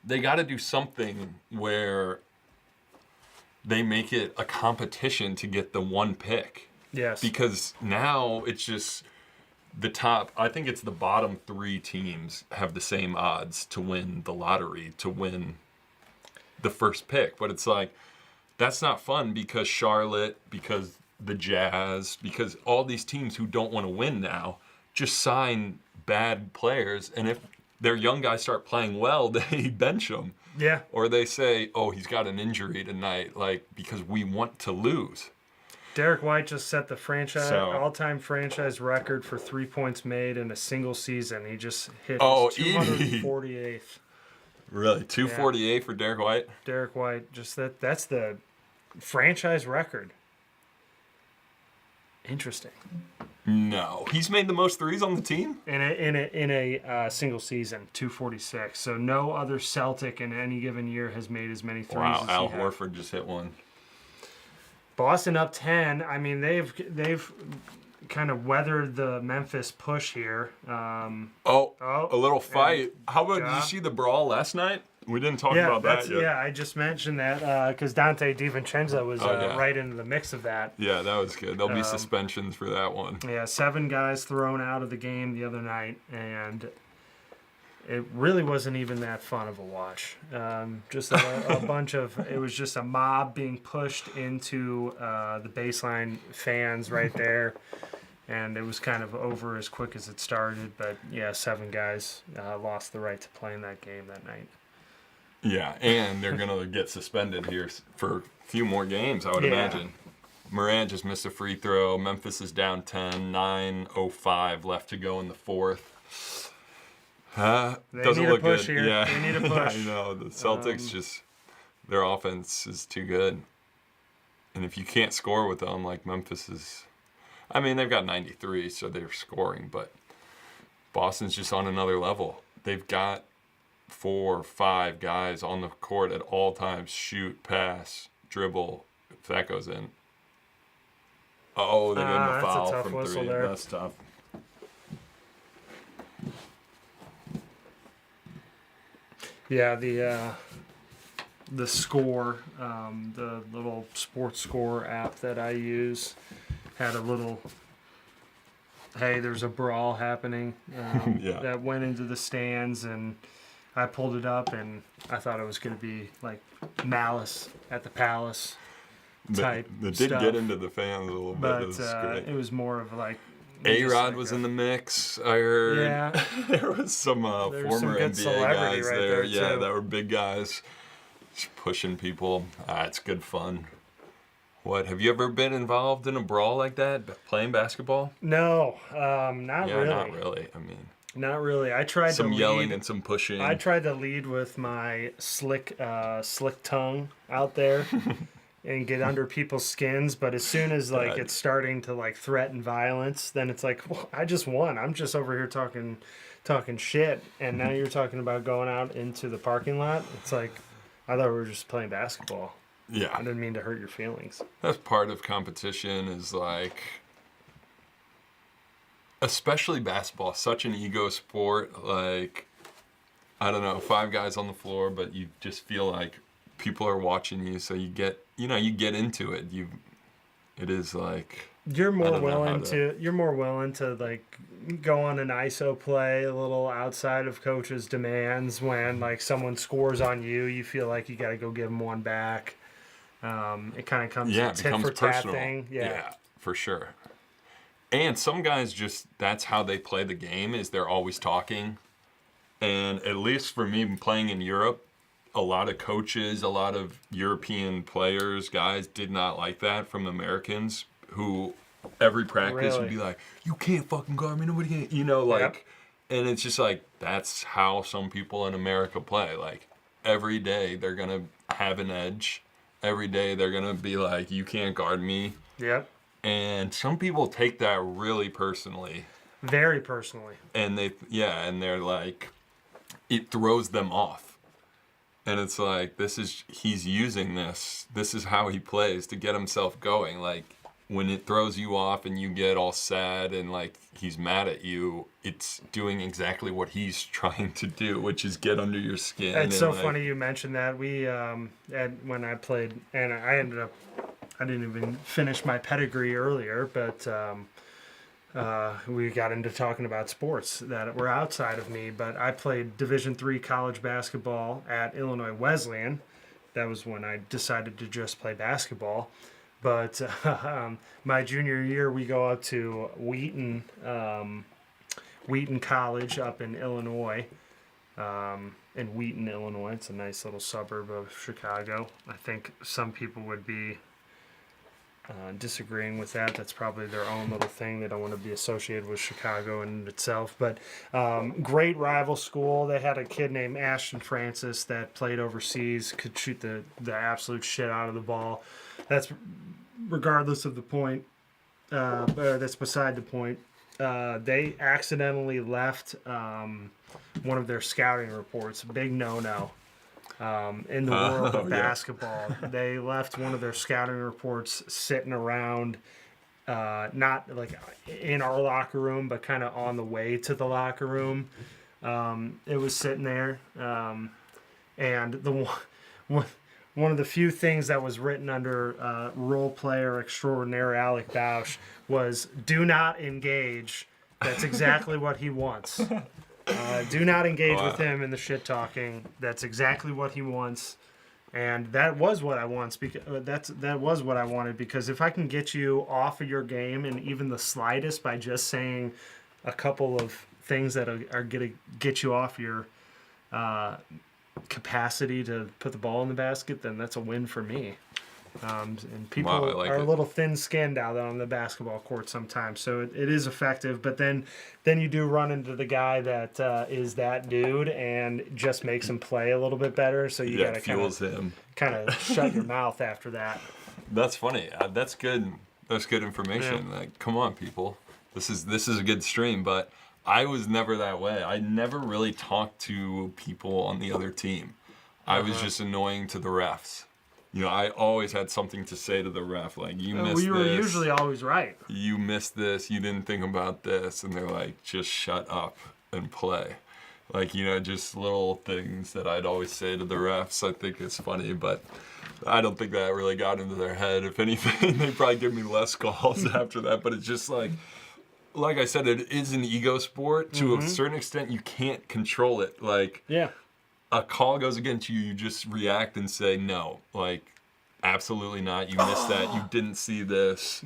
they got to do something where they make it a competition to get the 1 pick. Yes. Because now it's just I think it's the bottom 3 teams have the same odds to win the lottery, to win the first pick. But it's like, that's not fun, because Charlotte, because the Jazz, because all these teams who don't want to win now just sign bad players. And if their young guys start playing well, they bench them. Yeah. Or they say, oh, he's got an injury tonight, like, because we want to lose. Derek White just set the all-time franchise record for 3 points made in a single season. He just hit his 248th. Really? 248 for Derek White? Derek White, that's the franchise record. Interesting. No. He's made the most threes on the team? In a single season, 246. So no other Celtic in any given year has made as many threes as he Al had. Horford just hit one. Boston up 10. I mean, they've kind of weathered the Memphis push here. A little fight. How about, did you see the brawl last night? We didn't talk about that yet. Yeah, I just mentioned that because Dante DiVincenzo was right into the mix of that. Yeah, that was good. There'll be suspensions for that one. Yeah, 7 guys thrown out of the game the other night, and it really wasn't even that fun of a watch. Just a bunch of, it was just a mob being pushed into the baseline fans right there. And it was kind of over as quick as it started. But yeah, 7 guys lost the right to play in that game that night. Yeah, and they're going to get suspended here for a few more games, I would imagine. Morant just missed a free throw. Memphis is down 10, 9:05 left to go in the 4th. Doesn't look good. Here. Yeah, they need a push. I know. The Celtics their offense is too good. And if you can't score with them, like Memphis is, I mean, they've got 93, so they're scoring, but Boston's just on another level. They've got 4 or 5 guys on the court at all times. Shoot, pass, dribble. If that goes in. Oh, they get a foul from 3. That's tough. Yeah, the score, the little sports score app that I use had a little, hey, there's a brawl happening that went into the stands, and I pulled it up, and I thought it was going to be like Malice at the Palace type That stuff. did get into the fans a little But bit. it was more of like A-Rod was in the mix, I heard. Yeah. There was some former good NBA celebrity guys right there. there, Yeah, too. that were big guys. Just pushing people. It's good fun. What, have you ever been involved in a brawl like that, playing basketball? No, not Yeah, really. not really. I mean, Not really. I tried some to yelling lead. and some pushing. I tried to lead with my slick tongue out there and get under people's skins, but as soon as like it's starting to like threaten violence, then it's like, well, I just won. I'm just over here talking shit, and now you're talking about going out into the parking lot. It's like, I thought we were just playing basketball. Yeah. I didn't mean to hurt your feelings. That's part of competition is like, especially basketball, such an ego sport. Like, I don't know, 5 guys on the floor, but you just feel like people are watching you, so you get into it. It is like you're more willing to like go on an ISO play a little outside of coach's demands when like someone scores on you. You feel like you got to go give them one back. It kind of comes it tit becomes for tat personal. thing. Yeah, for sure. And some guys that's how they play the game, is they're always talking. And at least for me, playing in Europe, a lot of coaches, a lot of European players, guys did not like that from Americans, who every practice would be like, you can't fucking guard me, nobody can, Yep. And it's just like, that's how some people in America play. Like, every day they're going to have an edge. Every day they're going to be like, you can't guard me. Yep. And some people take that really personally. Very personally. And they're like, it throws them off. And it's like, he's using this is how he plays to get himself going. Like, when it throws you off and you get all sad and like he's mad at you, it's doing exactly what he's trying to do, which is get under your skin. It's so funny you mentioned that. We when I played, and I didn't even finish my pedigree earlier, but we got into talking about sports that were outside of me. But I played Division III college basketball at Illinois Wesleyan. That was when I decided to just play basketball. But my junior year, we go up to Wheaton College up in Illinois, in Wheaton, Illinois. It's a nice little suburb of Chicago. I think some people would be disagreeing with that. That's probably their own little thing. They don't want to be associated with Chicago in itself. But great rival school. They had a kid named Ashton Francis that played overseas, could shoot the absolute shit out of the ball. That's regardless of the point. That's beside the point. They accidentally left one of their scouting reports. Big no-no. In the world of basketball. They left one of their scouting reports sitting around, not like in our locker room, but kind of on the way to the locker room. It was sitting there, and one of the few things that was written under role player extraordinaire Alec Bausch was "Do not engage." That's exactly what he wants. Do not engage with him in the shit talking. That's exactly what he wants, and that was what I want. That was what I wanted, because if I can get you off of your game and even the slightest by just saying a couple of things that are gonna get you off your capacity to put the ball in the basket, then that's a win for me. And people are a little thin-skinned out on the basketball court sometimes, so it is effective. But then you do run into the guy that is that dude and just makes him play a little bit better. So you gotta kind of shut your mouth after that. That's funny. That's good. That's good information. Yeah. Like, come on, people. This is a good stream. But I was never that way. I never really talked to people on the other team. I was just annoying to the refs. I always had something to say to the ref, like, you missed this. You were usually always right. You missed this. You didn't think about this. And they're like, just shut up and play. Like, just little things that I'd always say to the refs. I think it's funny, but I don't think that really got into their head. If anything, they probably give me less calls after that. But it's just like I said, it is an ego sport. To a certain extent, you can't control it. Like, a call goes against you, you just react and say, no. Like, absolutely not. You missed that. You didn't see this.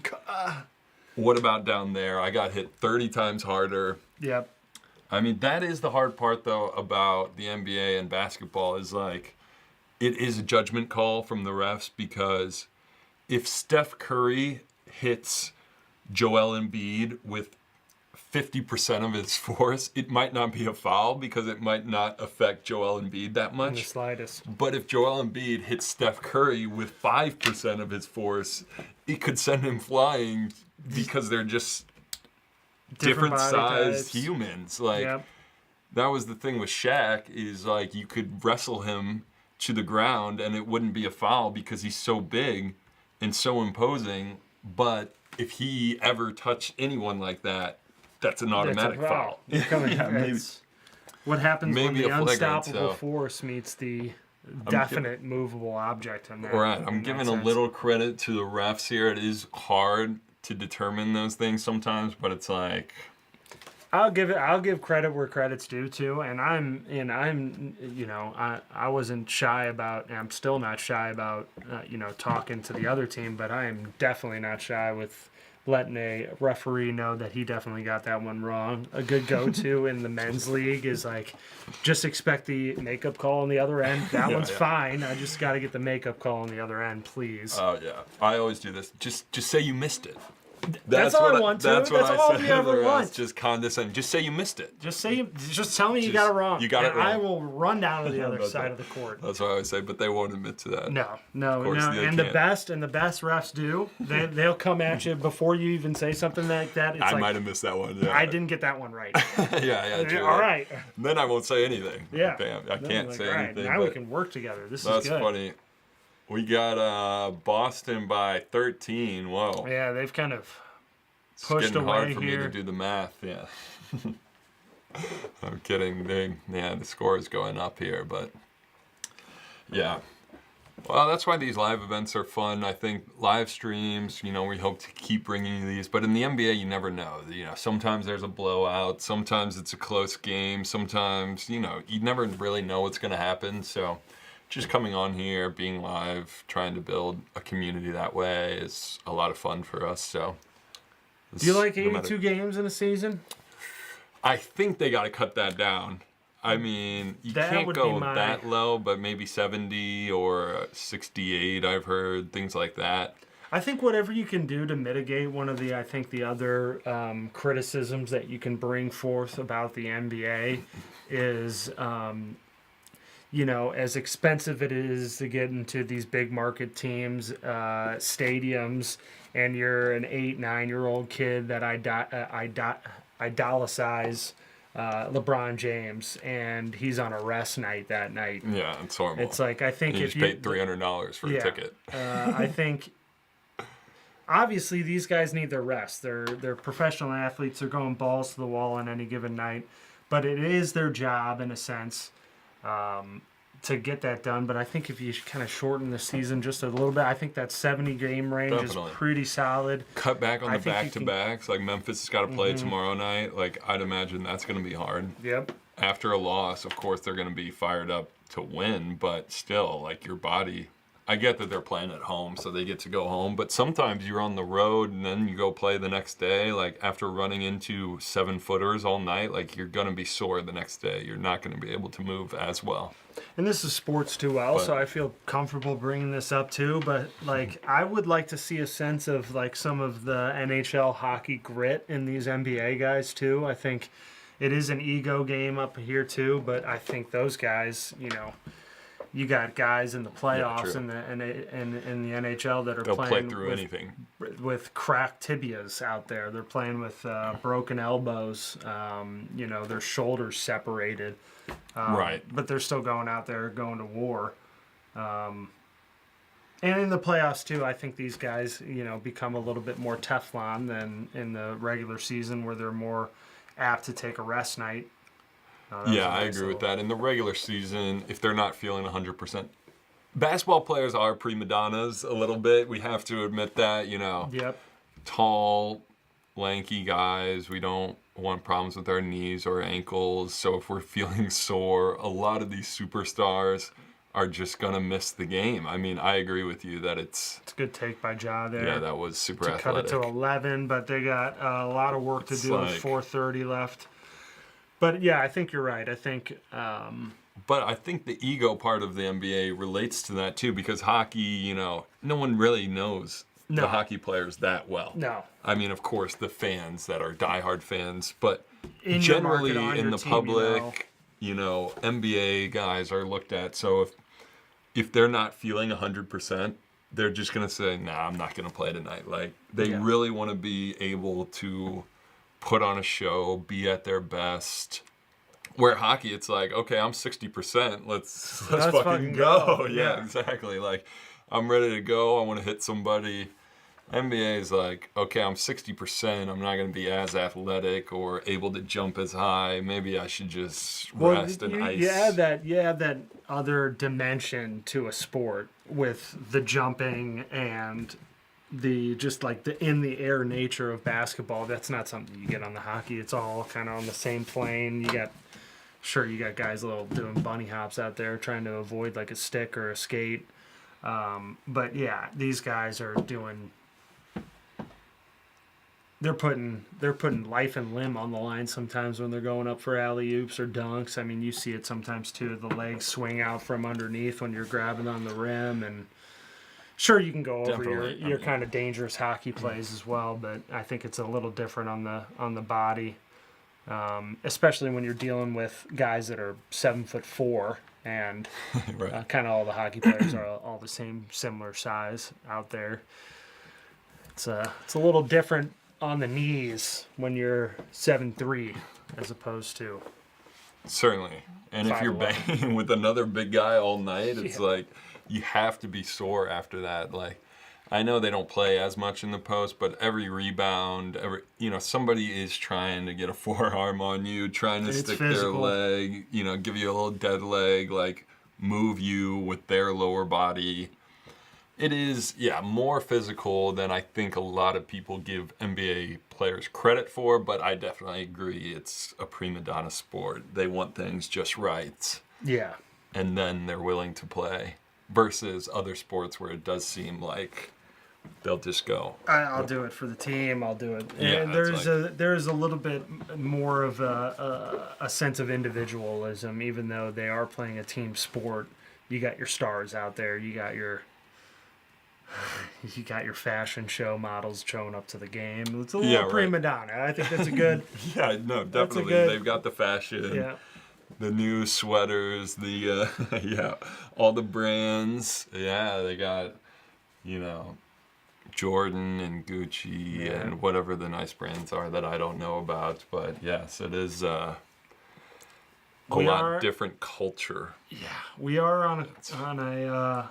What about down there? I got hit 30 times harder. Yep. I mean, that is the hard part, though, about the NBA and basketball is, like, it is a judgment call from the refs because if Steph Curry hits Joel Embiid with 50% of his force, it might not be a foul because it might not affect Joel Embiid that much. In the slightest. But if Joel Embiid hits Steph Curry with 5% of his force, it could send him flying because they're just different sized humans. Like, that was the thing with Shaq is, like, you could wrestle him to the ground and it wouldn't be a foul because he's so big and so imposing. But if he ever touched anyone like that, that's an automatic foul. Maybe. What happens when the unstoppable force meets the definite movable object in that? Right. I'm giving a little credit to the refs here. It is hard to determine those things sometimes, but it's like I'll give credit where credit's due too, and I wasn't shy about, and I'm still not shy about talking to the other team, but I am definitely not shy with letting a referee know that he definitely got that one wrong. A good go-to in the men's league is like, just expect the makeup call on the other end. That one's fine. I just got to get the makeup call on the other end, please. Oh yeah, I always do this. Just say you missed it. That's all I want to. That's all we ever want. Just condescend. Just say you missed it. Just tell me you got it wrong. You got it wrong. I will run down to the other side of the court. That's what I always say, but they won't admit to that. No. And the best refs do. They'll come at you before you even say something like that. It's I might have missed that one. Yeah. I didn't get that one right. yeah. True. All right. Then I won't say anything. Yeah. Bam. I can't say anything. Now we can work together. This is good. That's funny. We got Boston by 13. Whoa. Yeah, they've kind of pushed away away hard for here. me to do the math. Yeah. I'm kidding. The score is going up here, but yeah. Well, that's why these live events are fun. I think live streams, we hope to keep bringing you these. But in the NBA, you never know. Sometimes there's a blowout. Sometimes it's a close game. Sometimes, you never really know what's going to happen. So just coming on here, being live, trying to build a community that way is a lot of fun for us. So. Do you like 82 games in a season? I think they got to cut that down. I mean, you can't go that low, but maybe 70 or 68, I've heard, things like that. I think whatever you can do to mitigate one of the other criticisms that you can bring forth about the NBA is, as expensive it is to get into these big market teams, stadiums, and you're an 8-9-year-old kid that idolatrize LeBron James, and he's on a rest night that night. Yeah, it's horrible. It's like, I think you if just paid $300 for a ticket. I think obviously these guys need their rest. They're professional athletes. They're going balls to the wall on any given night, but it is their job in a sense to get that done. But I think if you kind of shorten the season just a little bit, I think that 70-game range is pretty solid. Cut back on the back-to-backs. Like Memphis has got to play tomorrow night. Like, I'd imagine that's going to be hard. Yep. After a loss, of course, they're going to be fired up to win, but still, like, your body... I get that they're playing at home, so they get to go home, but sometimes you're on the road and then you go play the next day. Like, after running into 7-footers all night, like, you're going to be sore the next day. You're not going to be able to move as well. And this is Sports2L, so I feel comfortable bringing this up too, but, like, I would like to see a sense of, like, some of the NHL hockey grit in these NBA guys too. I think it is an ego game up here too, but I think those guys, you got guys in the playoffs in the NHL that are They'll playing play through anything with cracked tibias out there. They're playing with broken elbows. Their shoulders separated. Right. But they're still going out there, going to war. And in the playoffs too, I think these guys, become a little bit more Teflon than in the regular season, where they're more apt to take a rest night. Yeah, I agree with that. In the regular season, if they're not feeling 100%, basketball players are prima donnas a little bit. We have to admit that, Yep. Tall, lanky guys, we don't want problems with our knees or ankles. So if we're feeling sore, a lot of these superstars are just going to miss the game. I mean, I agree with you that it's a good take by Ja there. Yeah, that was super athletic. Cut it to 11, but they got a lot of work to do with 4:30 left. But yeah, I think you're right. I think. But I think the ego part of the NBA relates to that too, because hockey, no one really knows the hockey players that well. No. I mean, of course, the fans that are diehard fans, but in generally market, in the team, public, NBA guys are looked at. So if they're not feeling 100%, they're just gonna say, "Nah, I'm not gonna play tonight." Like they really want to be able to put on a show, be at their best. Where hockey, it's like, okay, I'm 60%. Let's fucking go. Yeah, exactly. Like, I'm ready to go. I want to hit somebody. NBA is like, okay, I'm 60%. I'm not going to be as athletic or able to jump as high. Maybe I should just rest and ice. You add that other dimension to a sport with the jumping and the just like the in the air nature of basketball. That's not something you get on the hockey. It's all kind of on the same plane. You got guys doing bunny hops out there trying to avoid like a stick or a skate. But yeah, these guys are doing. They're putting life and limb on the line sometimes when they're going up for alley-oops or dunks. I mean, you see it sometimes too. The legs swing out from underneath when you're grabbing on the rim, and sure you can go over your kind of dangerous hockey plays as well. But I think it's a little different on the body, especially when you're dealing with guys that are 7'4" and right. Kind of all the hockey players are all the same similar size out there. It's a little different on the knees when you're 7'3" as opposed to certainly. And if you're banging with another big guy all night, it's like you have to be sore after that. Like I know they don't play as much in the post, but every rebound, somebody is trying to get a forearm on you, trying to stick physical. Their leg, give you a little dead leg, like move you with their lower body. It is, more physical than I think a lot of people give NBA players credit for, but I definitely agree it's a prima donna sport. They want things just right. Yeah. And then they're willing to play versus other sports where it does seem like they'll just go. I'll do it for the team. I'll do it. Yeah, there's a little bit more of a sense of individualism, even though they are playing a team sport. You got your stars out there. You got your fashion show models showing up to to It's a little prima donna. I think that's a good. Yeah, no, definitely. They've got the fashion. Yeah. The new sweaters, the all the brands. Yeah, they got, Jordan and Gucci and whatever the nice brands are that I don't know about. But yes, it is a lot different culture. Yeah, we are on a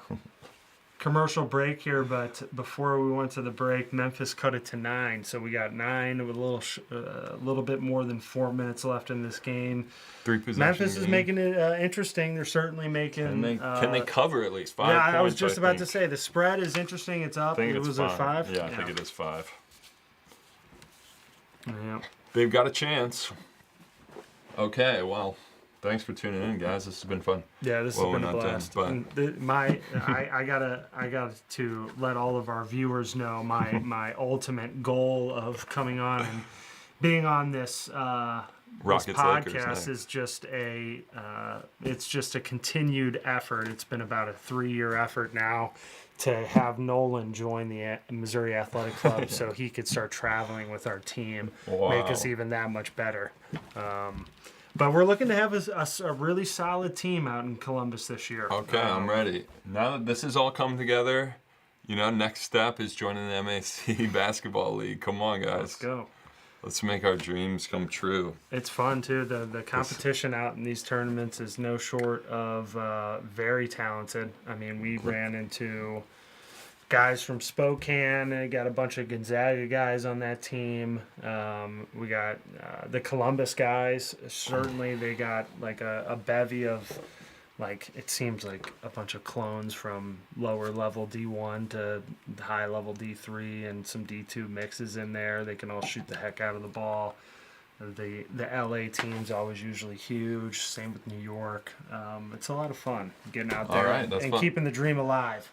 commercial break here, but before we went to the break, Memphis cut it to 9, so we got 9 with a little bit more than 4 minutes left in this game. 3 possessions. Memphis is making it interesting. They're certainly making. Can they cover at least 5 points? Yeah, I was just about to say the spread is interesting. It's up. It was 5. A 5. Yeah, I think it is 5. Yeah, they've got a chance. Okay, well. Thanks for tuning in, guys. This has been fun. Yeah, this has been a blast. I got to let all of our viewers know my ultimate goal of coming on and being on this podcast is just it's just a continued effort. It's been about a 3-year effort now to have Nolan join the Missouri Athletic Club so he could start traveling with our team, make us even that much better. But we're looking to have a really solid team out in Columbus this year. Okay, I'm ready. Now that this has all come together, next step is joining the MAC Basketball League. Come on, guys. Let's go. Let's make our dreams come true. It's fun, too. The competition out in these tournaments is no short of very talented. I mean, we ran into guys from Spokane. And got a bunch of Gonzaga guys on that team. We got the Columbus guys. Certainly, they got like a bevy of, like, it seems like a bunch of clones from lower level D1 to high level D3 and some D2 mixes in there. They can all shoot the heck out of the ball. The LA team's always usually huge. Same with New York. It's a lot of fun getting out there and fun. keeping the dream alive.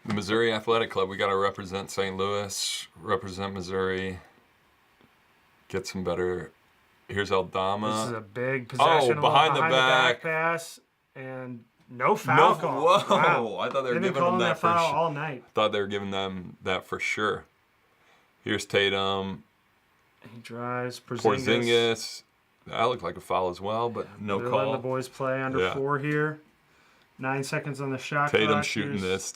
The Missouri Athletic Club, we got to represent St. Louis, represent Missouri, get some better. Here's Aldama. This is a big possession. Behind the back pass and no foul call. Whoa! Wow. I thought they were They've been giving them calling that for foul sure. all night. Thought they were giving them that for sure. Here's Tatum. He drives. Porzingis. That looked like a foul as well, but no They're call. letting the boys play under 4 here. 9 seconds on the shot clock. Tatum shooting this.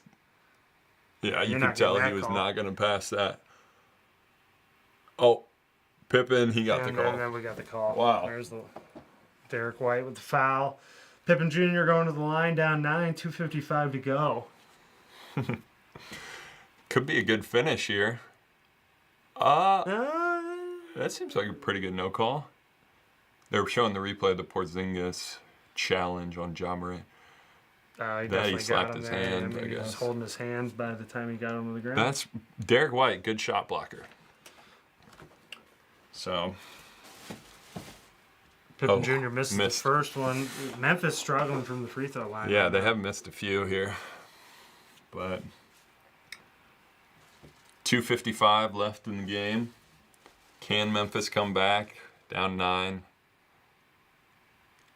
Yeah, you could tell he was not going to pass that. Oh, Pippen, he got the call. And then we got the call. Wow. There's the Derek White with the foul. Pippen Jr. going to the line, down 9, 2:55 to go. Could be a good finish here. That seems like a pretty good no call. They were showing the replay of the Porzingis challenge on Ja Morant. He slapped his hand, I He was guess. holding his hand by the time he got him to the ground. That's Derek White, good shot blocker. So Pippen Jr. missed the first one. Memphis struggling from the free throw line. Yeah, they have missed a few here. But 2:55 left in the game. Can Memphis come back? Down 9.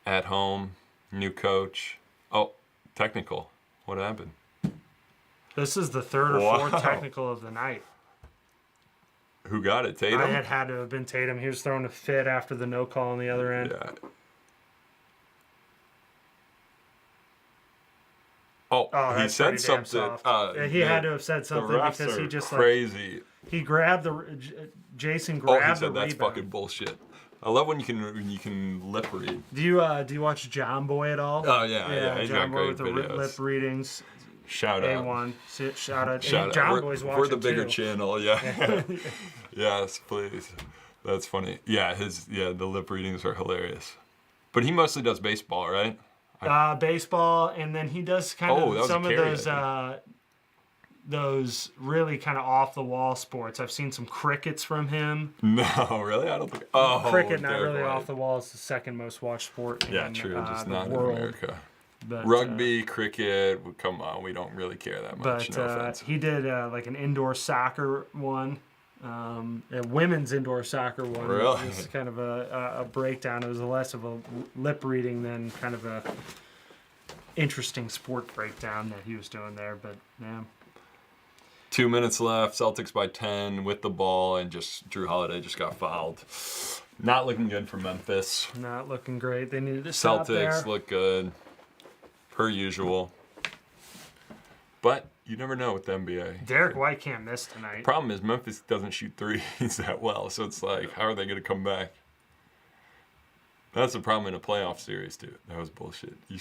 At home. New coach. Oh, technical. What happened? This is the third or fourth technical of the night. Who got it? Tatum? It had to have been Tatum. He was throwing a fit after the no call on the other end. Yeah. He said something. He had to have said something because he just crazy. He grabbed Jason grabbed he said the that's rebound. fucking bullshit. I love when you can lip read. Do you watch John Boy at all? Oh yeah. He's John got Boy great with the videos. lip readings. Shout out. A1. Shout out. Shout John out. Boy's watching We're the bigger too. channel, yeah. Yes, please. That's funny. Yeah, the lip readings are hilarious. But he mostly does baseball, right? Baseball, and then he does kind of some of those really kind of off the wall sports. I've seen some crickets from him. No, really? I don't think. Cricket, not Derek really White. off the wall. It's the second most watched sport in true. Just the not in world. America. But, Rugby, cricket, come on, we don't really care that much. But No offense. he did like an indoor soccer one, a women's indoor soccer one. Really? It was kind of a breakdown. It was less of a lip reading than kind of a interesting sport breakdown that he was doing there. But yeah. 2 minutes left. Celtics by 10 with the ball, and just Drew Holiday just got fouled. Not looking good for Memphis. Not looking great. They needed to stop there. Celtics look good, per usual. But you never know with the NBA. Derek White can't miss tonight. Problem is Memphis doesn't shoot threes that well, so it's like, how are they going to come back? That's the problem in a playoff series, too. That was bullshit. You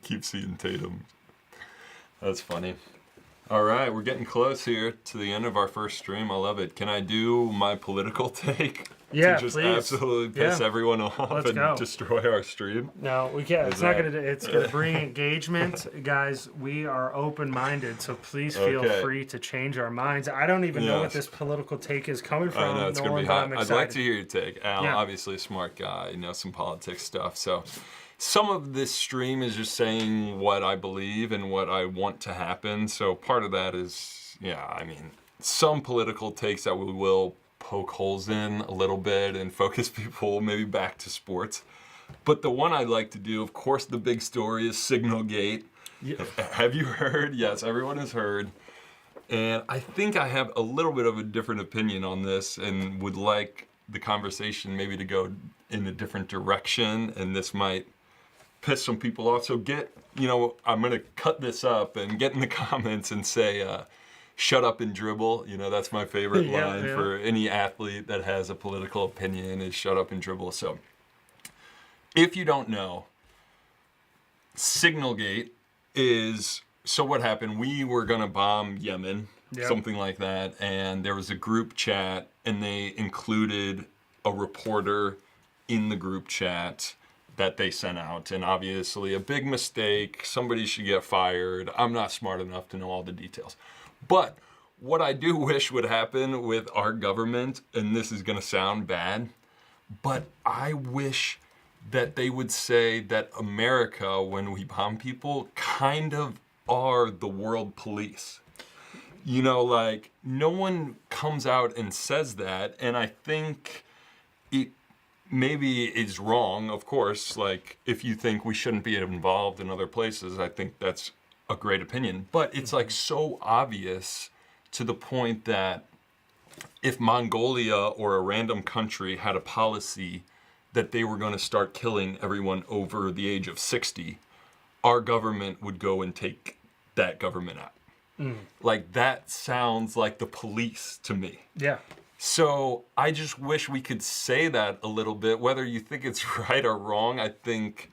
keep seeing Tatum. That's funny. All right, we're getting close here to the end of our first stream. I love it. Can I do my political take? Yeah, to just please. absolutely piss everyone off and destroy our stream? No, we can't. It's not gonna. It's gonna bring engagement, guys. We are open-minded, so please feel free to change our minds. I don't even know what this political take is coming from. I know it's gonna be hot. I'd like to hear your take. Al, obviously a smart guy, some politics stuff. So some of this stream is just saying what I believe and what I want to happen. So part of that is, some political takes that we will poke holes in a little bit and focus people maybe back to sports. But the one I'd like to do, of course, the big story is Signalgate. Yeah. Have you heard? Yes, everyone has heard. And I think I have a little bit of a different opinion on this and would like the conversation maybe to go in a different direction. And this might piss some people off. So I'm going to cut this up and get in the comments and say, shut up and dribble. That's my favorite line for any athlete that has a political opinion is shut up and dribble. So if you don't know, Signalgate is So what happened? We were going to bomb Yemen, Yep. something like that, and there was a group chat, and they included a reporter in the group chat that they sent out. And obviously a big mistake. Somebody should get fired. I'm not smart enough to know all the details. But what I do wish would happen with our government, and this is going to sound bad, but I wish that they would say that America, when we bomb people, kind of are the world police. You know, like, no one comes out and says that, and I think it maybe is wrong, of course. Like, if you think we shouldn't be involved in other places, I think that's a great opinion. But it's like so obvious to the point that if Mongolia or a random country had a policy that they were going to start killing everyone over the age of 60, our government would go and take that government out. Like, that sounds like the police to me. Yeah. So I just wish we could say that a little bit. Whether you think it's right or wrong, I think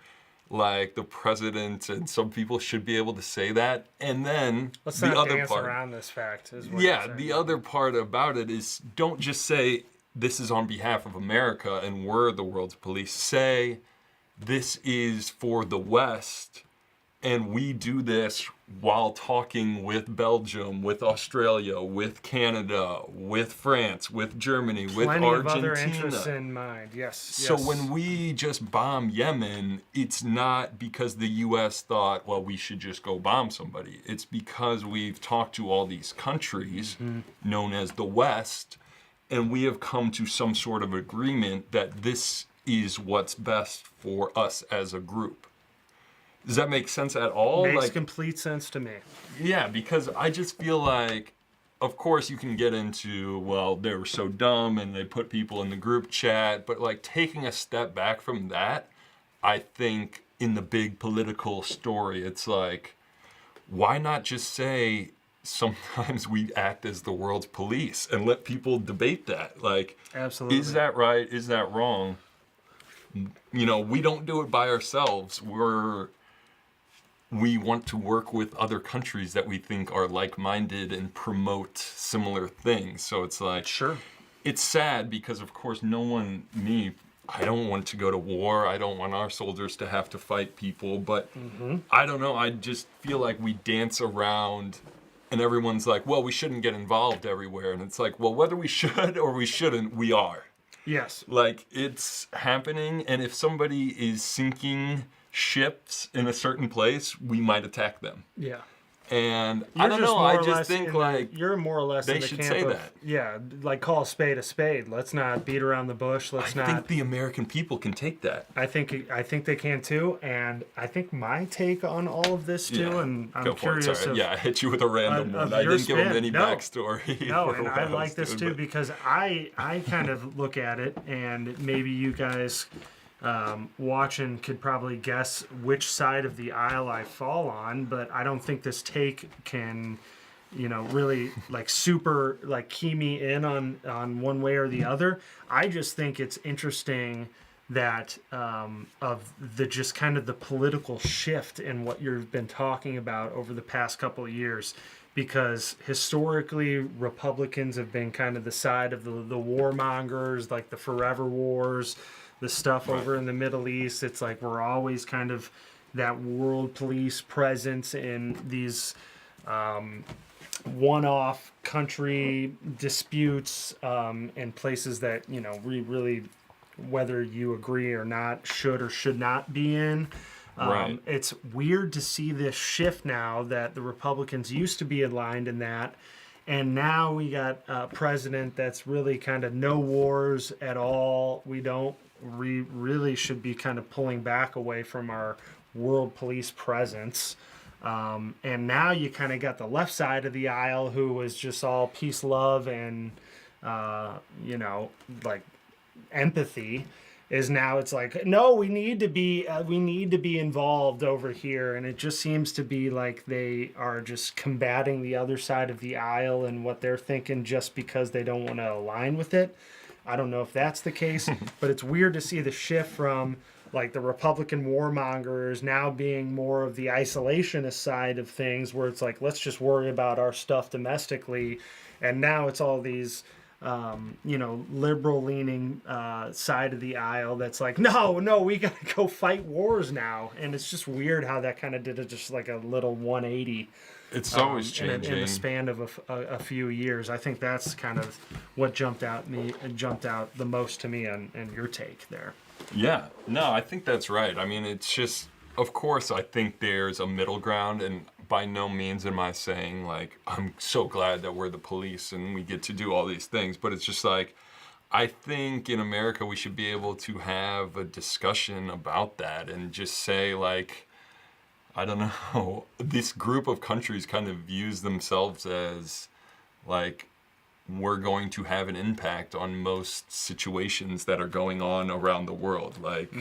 like the president and some people should be able to say that. And then Let's the not other dance part, around this fact. Is what you're yeah, saying. the other part about it is don't just say this is on behalf of America and we're the world's police. Say this is for the West, and we do this while talking with Belgium, with Australia, with Canada, with France, with Germany, with Plenty of Argentina. other interests in mind. Yes. So yes. when we just bomb Yemen, it's not because the U.S. thought, well, we should just go bomb somebody. It's because we've talked to all these countries known as the West, and we have come to some sort of agreement that this is what's best for us as a group. Does that make sense at all? Makes Like, complete sense to me. yeah, because I just feel like, of course, you can get into, well, they were so dumb and they put people in the group chat, but like taking a step back from that, I think in the big political story, it's like, why not just say sometimes we act as the world's police and let people debate that? Like, Absolutely. is that right? Is that wrong? You know, we don't do it by ourselves. We want to work with other countries that we think are like-minded and promote similar things. So it's like, Sure. it's sad because, of course, I don't want to go to war. I don't want our soldiers to have to fight people. But I don't know. I just feel like we dance around and everyone's like, well, we shouldn't get involved everywhere. And it's like, well, whether we should or we shouldn't, we are. Yes. Like, it's happening. And if somebody is sinking ships in a certain place, we might attack them. Yeah. And You're I don't just know, more I or just less think in like you're more or less they in the should camp say of, that. Yeah, like call a spade. Let's not beat around the bush. Let's I not. think the American people can take that. I think they can too, and I think my take on all of this too, and I'm Go for it. curious Sorry. of Yeah, I hit you with a random of one. I your didn't give them spin. any No. backstory. No, for and what I was like this doing, too but- because I kind of look at it, and maybe you guys watching could probably guess which side of the aisle I fall on, but I don't think this take can, really like super like key me in on one way or the other. I just think it's interesting that of the just kind of the political shift in what you've been talking about over the past couple of years, because historically Republicans have been kind of the side of the warmongers, like the forever wars, the stuff over in the Middle East. It's like we're always kind of that world police presence in these one-off country disputes and places that we really, whether you agree or not, should or should not be in. Right. It's weird to see this shift now that the Republicans used to be aligned in that, and now we got a president that's really kind of no wars at all. We really should be kind of pulling back away from our world police presence. And now you kind of got the left side of the aisle who was just all peace, love, and like empathy. Is now it's like, no, we need to be involved over here, and it just seems to be like they are just combating the other side of the aisle and what they're thinking just because they don't want to align with it. I don't know if that's the case, but it's weird to see the shift from like the Republican warmongers now being more of the isolationist side of things, where it's like, let's just worry about our stuff domestically. And now it's all these, liberal leaning side of the aisle that's like, no, we got to go fight wars now. And it's just weird how that kind of did just like a little 180. It's always changing. In the span of a few years. I think that's kind of what jumped out the most to me on your take there. Yeah, no, I think that's right. I mean, it's just, of course, I think there's a middle ground, and by no means am I saying, like, I'm so glad that we're the police and we get to do all these things, but it's just like, I think in America we should be able to have a discussion about that and just say, like, I don't know, this group of countries kind of views themselves as, like, we're going to have an impact on most situations that are going on around the world. Like,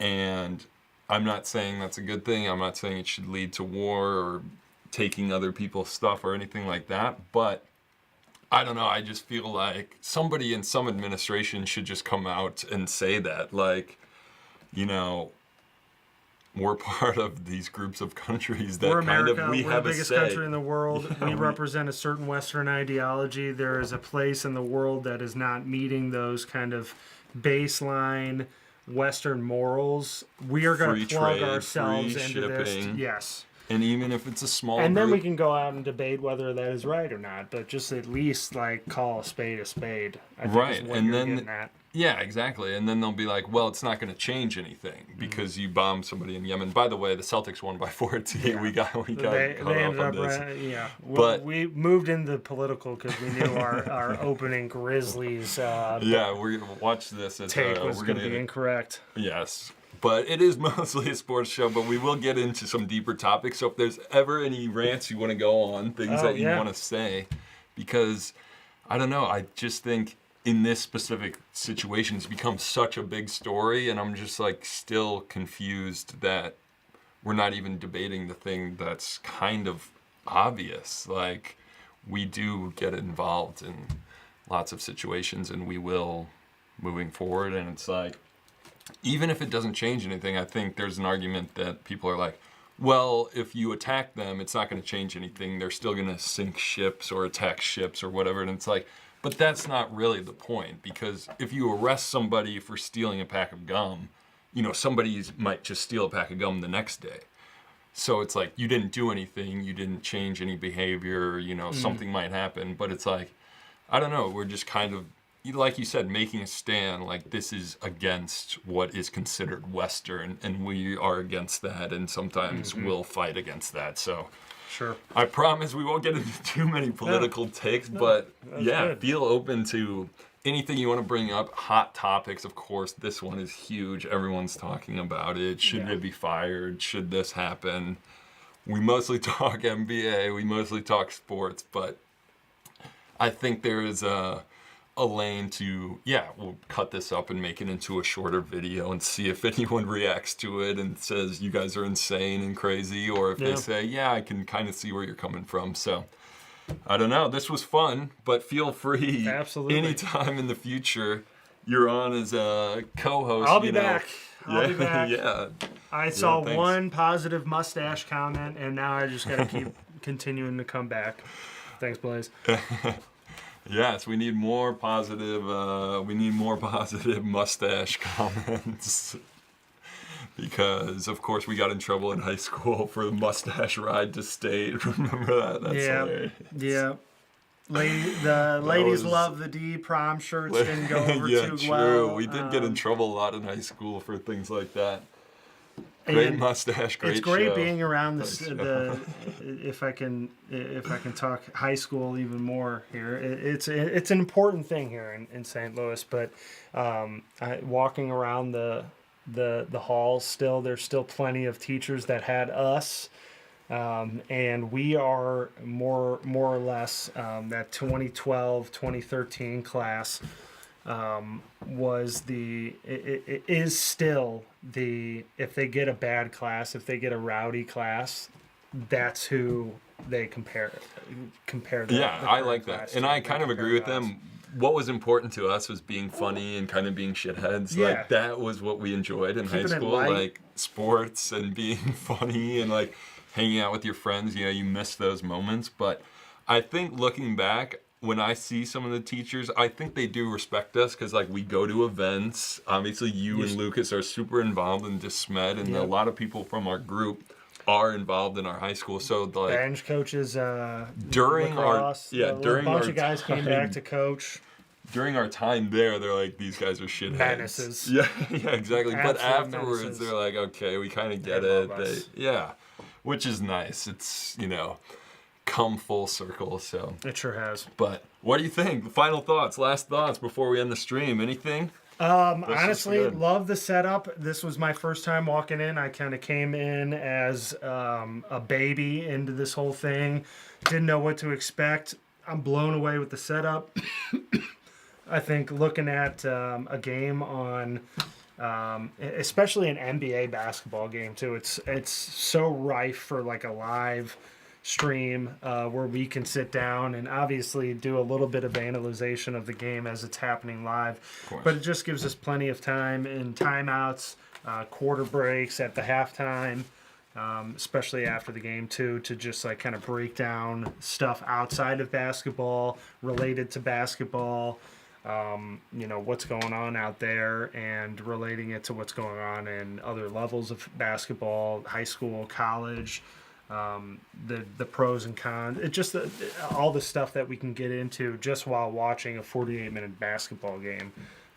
and I'm not saying that's a good thing. I'm not saying it should lead to war or taking other people's stuff or anything like that. But I don't know. I just feel like somebody in some administration should just come out and say that, like, we're part of these groups of countries that we're kind America, of we we're have the biggest a say. country in the world. We represent a certain Western ideology. There is a place in the world that is not meeting those kind of baseline Western morals. We are going to plug ourselves into this. Yes. And even if it's a small and then group, we can go out and debate whether that is right or not, but just at least like call a spade a spade. I think right. Is what and you're then getting at. Yeah, exactly. And then they'll be like, well, it's not going to change anything because you bombed somebody in Yemen. By the way, the Celtics won by 14. Yeah. We got they caught ended up up on this. yeah. But we moved into political because we knew our opening Grizzlies yeah, we're going to watch this as take was we're going to be incorrect. Yes. But it is mostly a sports show, but we will get into some deeper topics. So if there's ever any rants you want to go on, things that you want to say, because I don't know, I just think in this specific situation, it's become such a big story, and I'm just like still confused that we're not even debating the thing that's kind of obvious. Like, we do get involved in lots of situations, and we will moving forward, and it's like, even if it doesn't change anything, I think there's an argument that people are like, well, if you attack them, it's not going to change anything. They're still going to sink ships or attack ships or whatever, and it's like, but that's not really the point, because if you arrest somebody for stealing a pack of gum, somebody might just steal a pack of gum the next day. So it's like, you didn't do anything, you didn't change any behavior, something might happen, but it's like, I don't know, we're just kind of, like you said, making a stand, like this is against what is considered Western, and we are against that, and sometimes we'll fight against that, so... Sure. I promise we won't get into too many political takes, but yeah, good. Feel open to anything you want to bring up. Hot topics, of course. This one is huge. Everyone's talking about it. Should it be fired? Should this happen? We mostly talk NBA. We mostly talk sports, but I think there is a lane to, we'll cut this up and make it into a shorter video and see if anyone reacts to it and says you guys are insane and crazy, or if they say, I can kind of see where you're coming from. So I don't know, this was fun, but feel free anytime in the future you're on as a co-host. I'll be back. I'll be back. Yeah. I saw one positive mustache comment, and now I just got to keep continuing to come back. Thanks, Blaze. Yes, we need more positive. We need more positive mustache comments, because of course we got in trouble in high school for the mustache ride to state. Remember that? That's hilarious. Yeah. Ladies love the D. Prom shirts didn't go over too well. True. We did get in trouble a lot in high school for things like that. Great mustache, great show. It's great being around the if I can talk high school even more here. It's an important thing here in St. Louis, but walking around the halls still, there's still plenty of teachers that had us, and we are more or less that 2012 2013 class. It is still if they get a bad class, if they get a rowdy class, that's who they compare I like that, and I kind of agree with them. what was important to us was being funny and kind of being shitheads. Yeah. Like that was what we enjoyed in high Keeping it school, light. like sports and being funny and like hanging out with your friends. You know, you miss those moments. But I think looking back, when I see some of the teachers, I think they do respect us because like we go to events. Obviously, you and Lucas are super involved in DeSmet, and a lot of people from our group are involved in our high school. So like Bench coaches, during lacrosse, during a bunch our of guys came time- back to coach. During our time there, they're like, these guys are shitheads. Menaces. Yeah, yeah, exactly. But Absolute afterwards, menaces. they're like, okay, we kind of get They it. love us. Which is nice. It's, come full circle. So, It sure has. but what do you think? Final thoughts, last thoughts before we end the stream. Anything? Honestly, good. love the setup. This was my first time walking in. I kind of came in as a baby into this whole thing. Didn't know what to expect. I'm blown away with the setup. I think looking at a game on, especially an NBA basketball game too, it's so rife for like a live stream where we can sit down and obviously do a little bit of analyzation of the game as it's happening live. But it just gives us plenty of time in timeouts, quarter breaks at the halftime, especially after the game too, to just like kind of break down stuff outside of basketball, related to basketball. What's going on out there and relating it to what's going on in other levels of basketball, high school, college. The pros and cons, all the stuff that we can get into just while watching a 48-minute basketball game.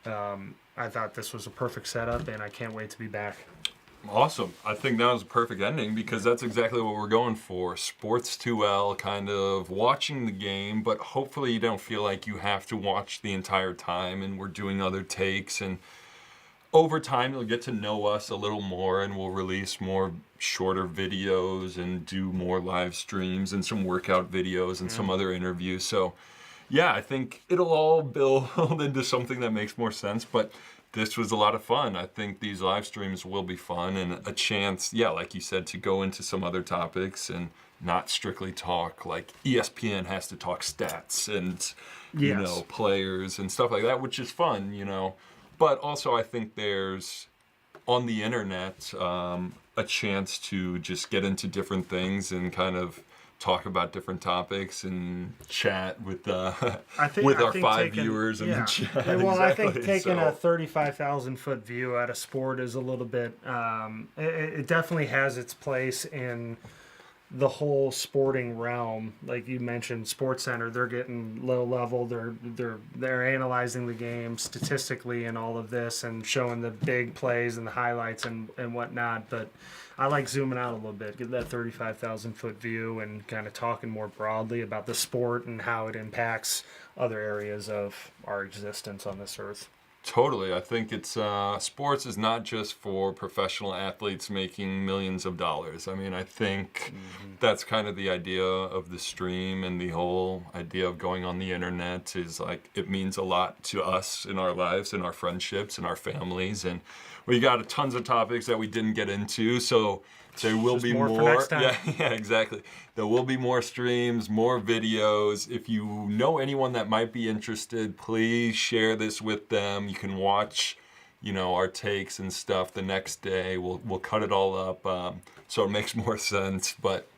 I thought this was a perfect setup, and I can't wait to be back. Awesome. I think that was a perfect ending because that's exactly what we're going for. Sports2L, kind of watching the game, but hopefully you don't feel like you have to watch the entire time, and we're doing other takes, and over time you'll get to know us a little more, and we'll release more shorter videos and do more live streams and some workout videos and some other interviews. So yeah, I think it'll all build into something that makes more sense, but this was a lot of fun. I think these live streams will be fun and a chance, like you said, to go into some other topics and not strictly talk like ESPN has to talk stats and players and stuff like that, which is fun, But also I think there's on the internet a chance to just get into different things and kind of talk about different topics and chat with our 5 viewers in the chat. Well, I think taking So- a 35,000-foot view at a sport is a little bit. It definitely has its place in the whole sporting realm. Like you mentioned, Sports Center, they're getting low level. They're analyzing the game statistically and all of this and showing the big plays and the highlights and whatnot. But I like zooming out a little bit, get that 35,000-foot view and kind of talking more broadly about the sport and how it impacts other areas of our existence on this earth. Totally. I think it's sports is not just for professional athletes making millions of dollars. I mean, I think that's kind of the idea of the stream and the whole idea of going on the internet is like it means a lot to us in our lives and our friendships and our families. And we got tons of topics that we didn't get into, so there will be more for next time. Yeah, exactly. There will be more streams, more videos. If you know anyone that might be interested, please share this with them. You can watch, our takes and stuff the next day. We'll cut it all up so it makes more sense. But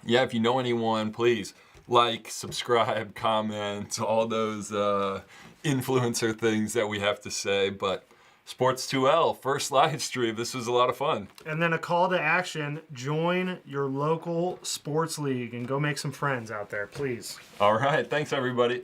yeah, if you know anyone, please like, subscribe, comment, all those influencer things that we have to say. But Sports2L, first live stream. This was a lot of fun. And then a call to action, join your local sports league and go make some friends out there, please. All right. Thanks, everybody.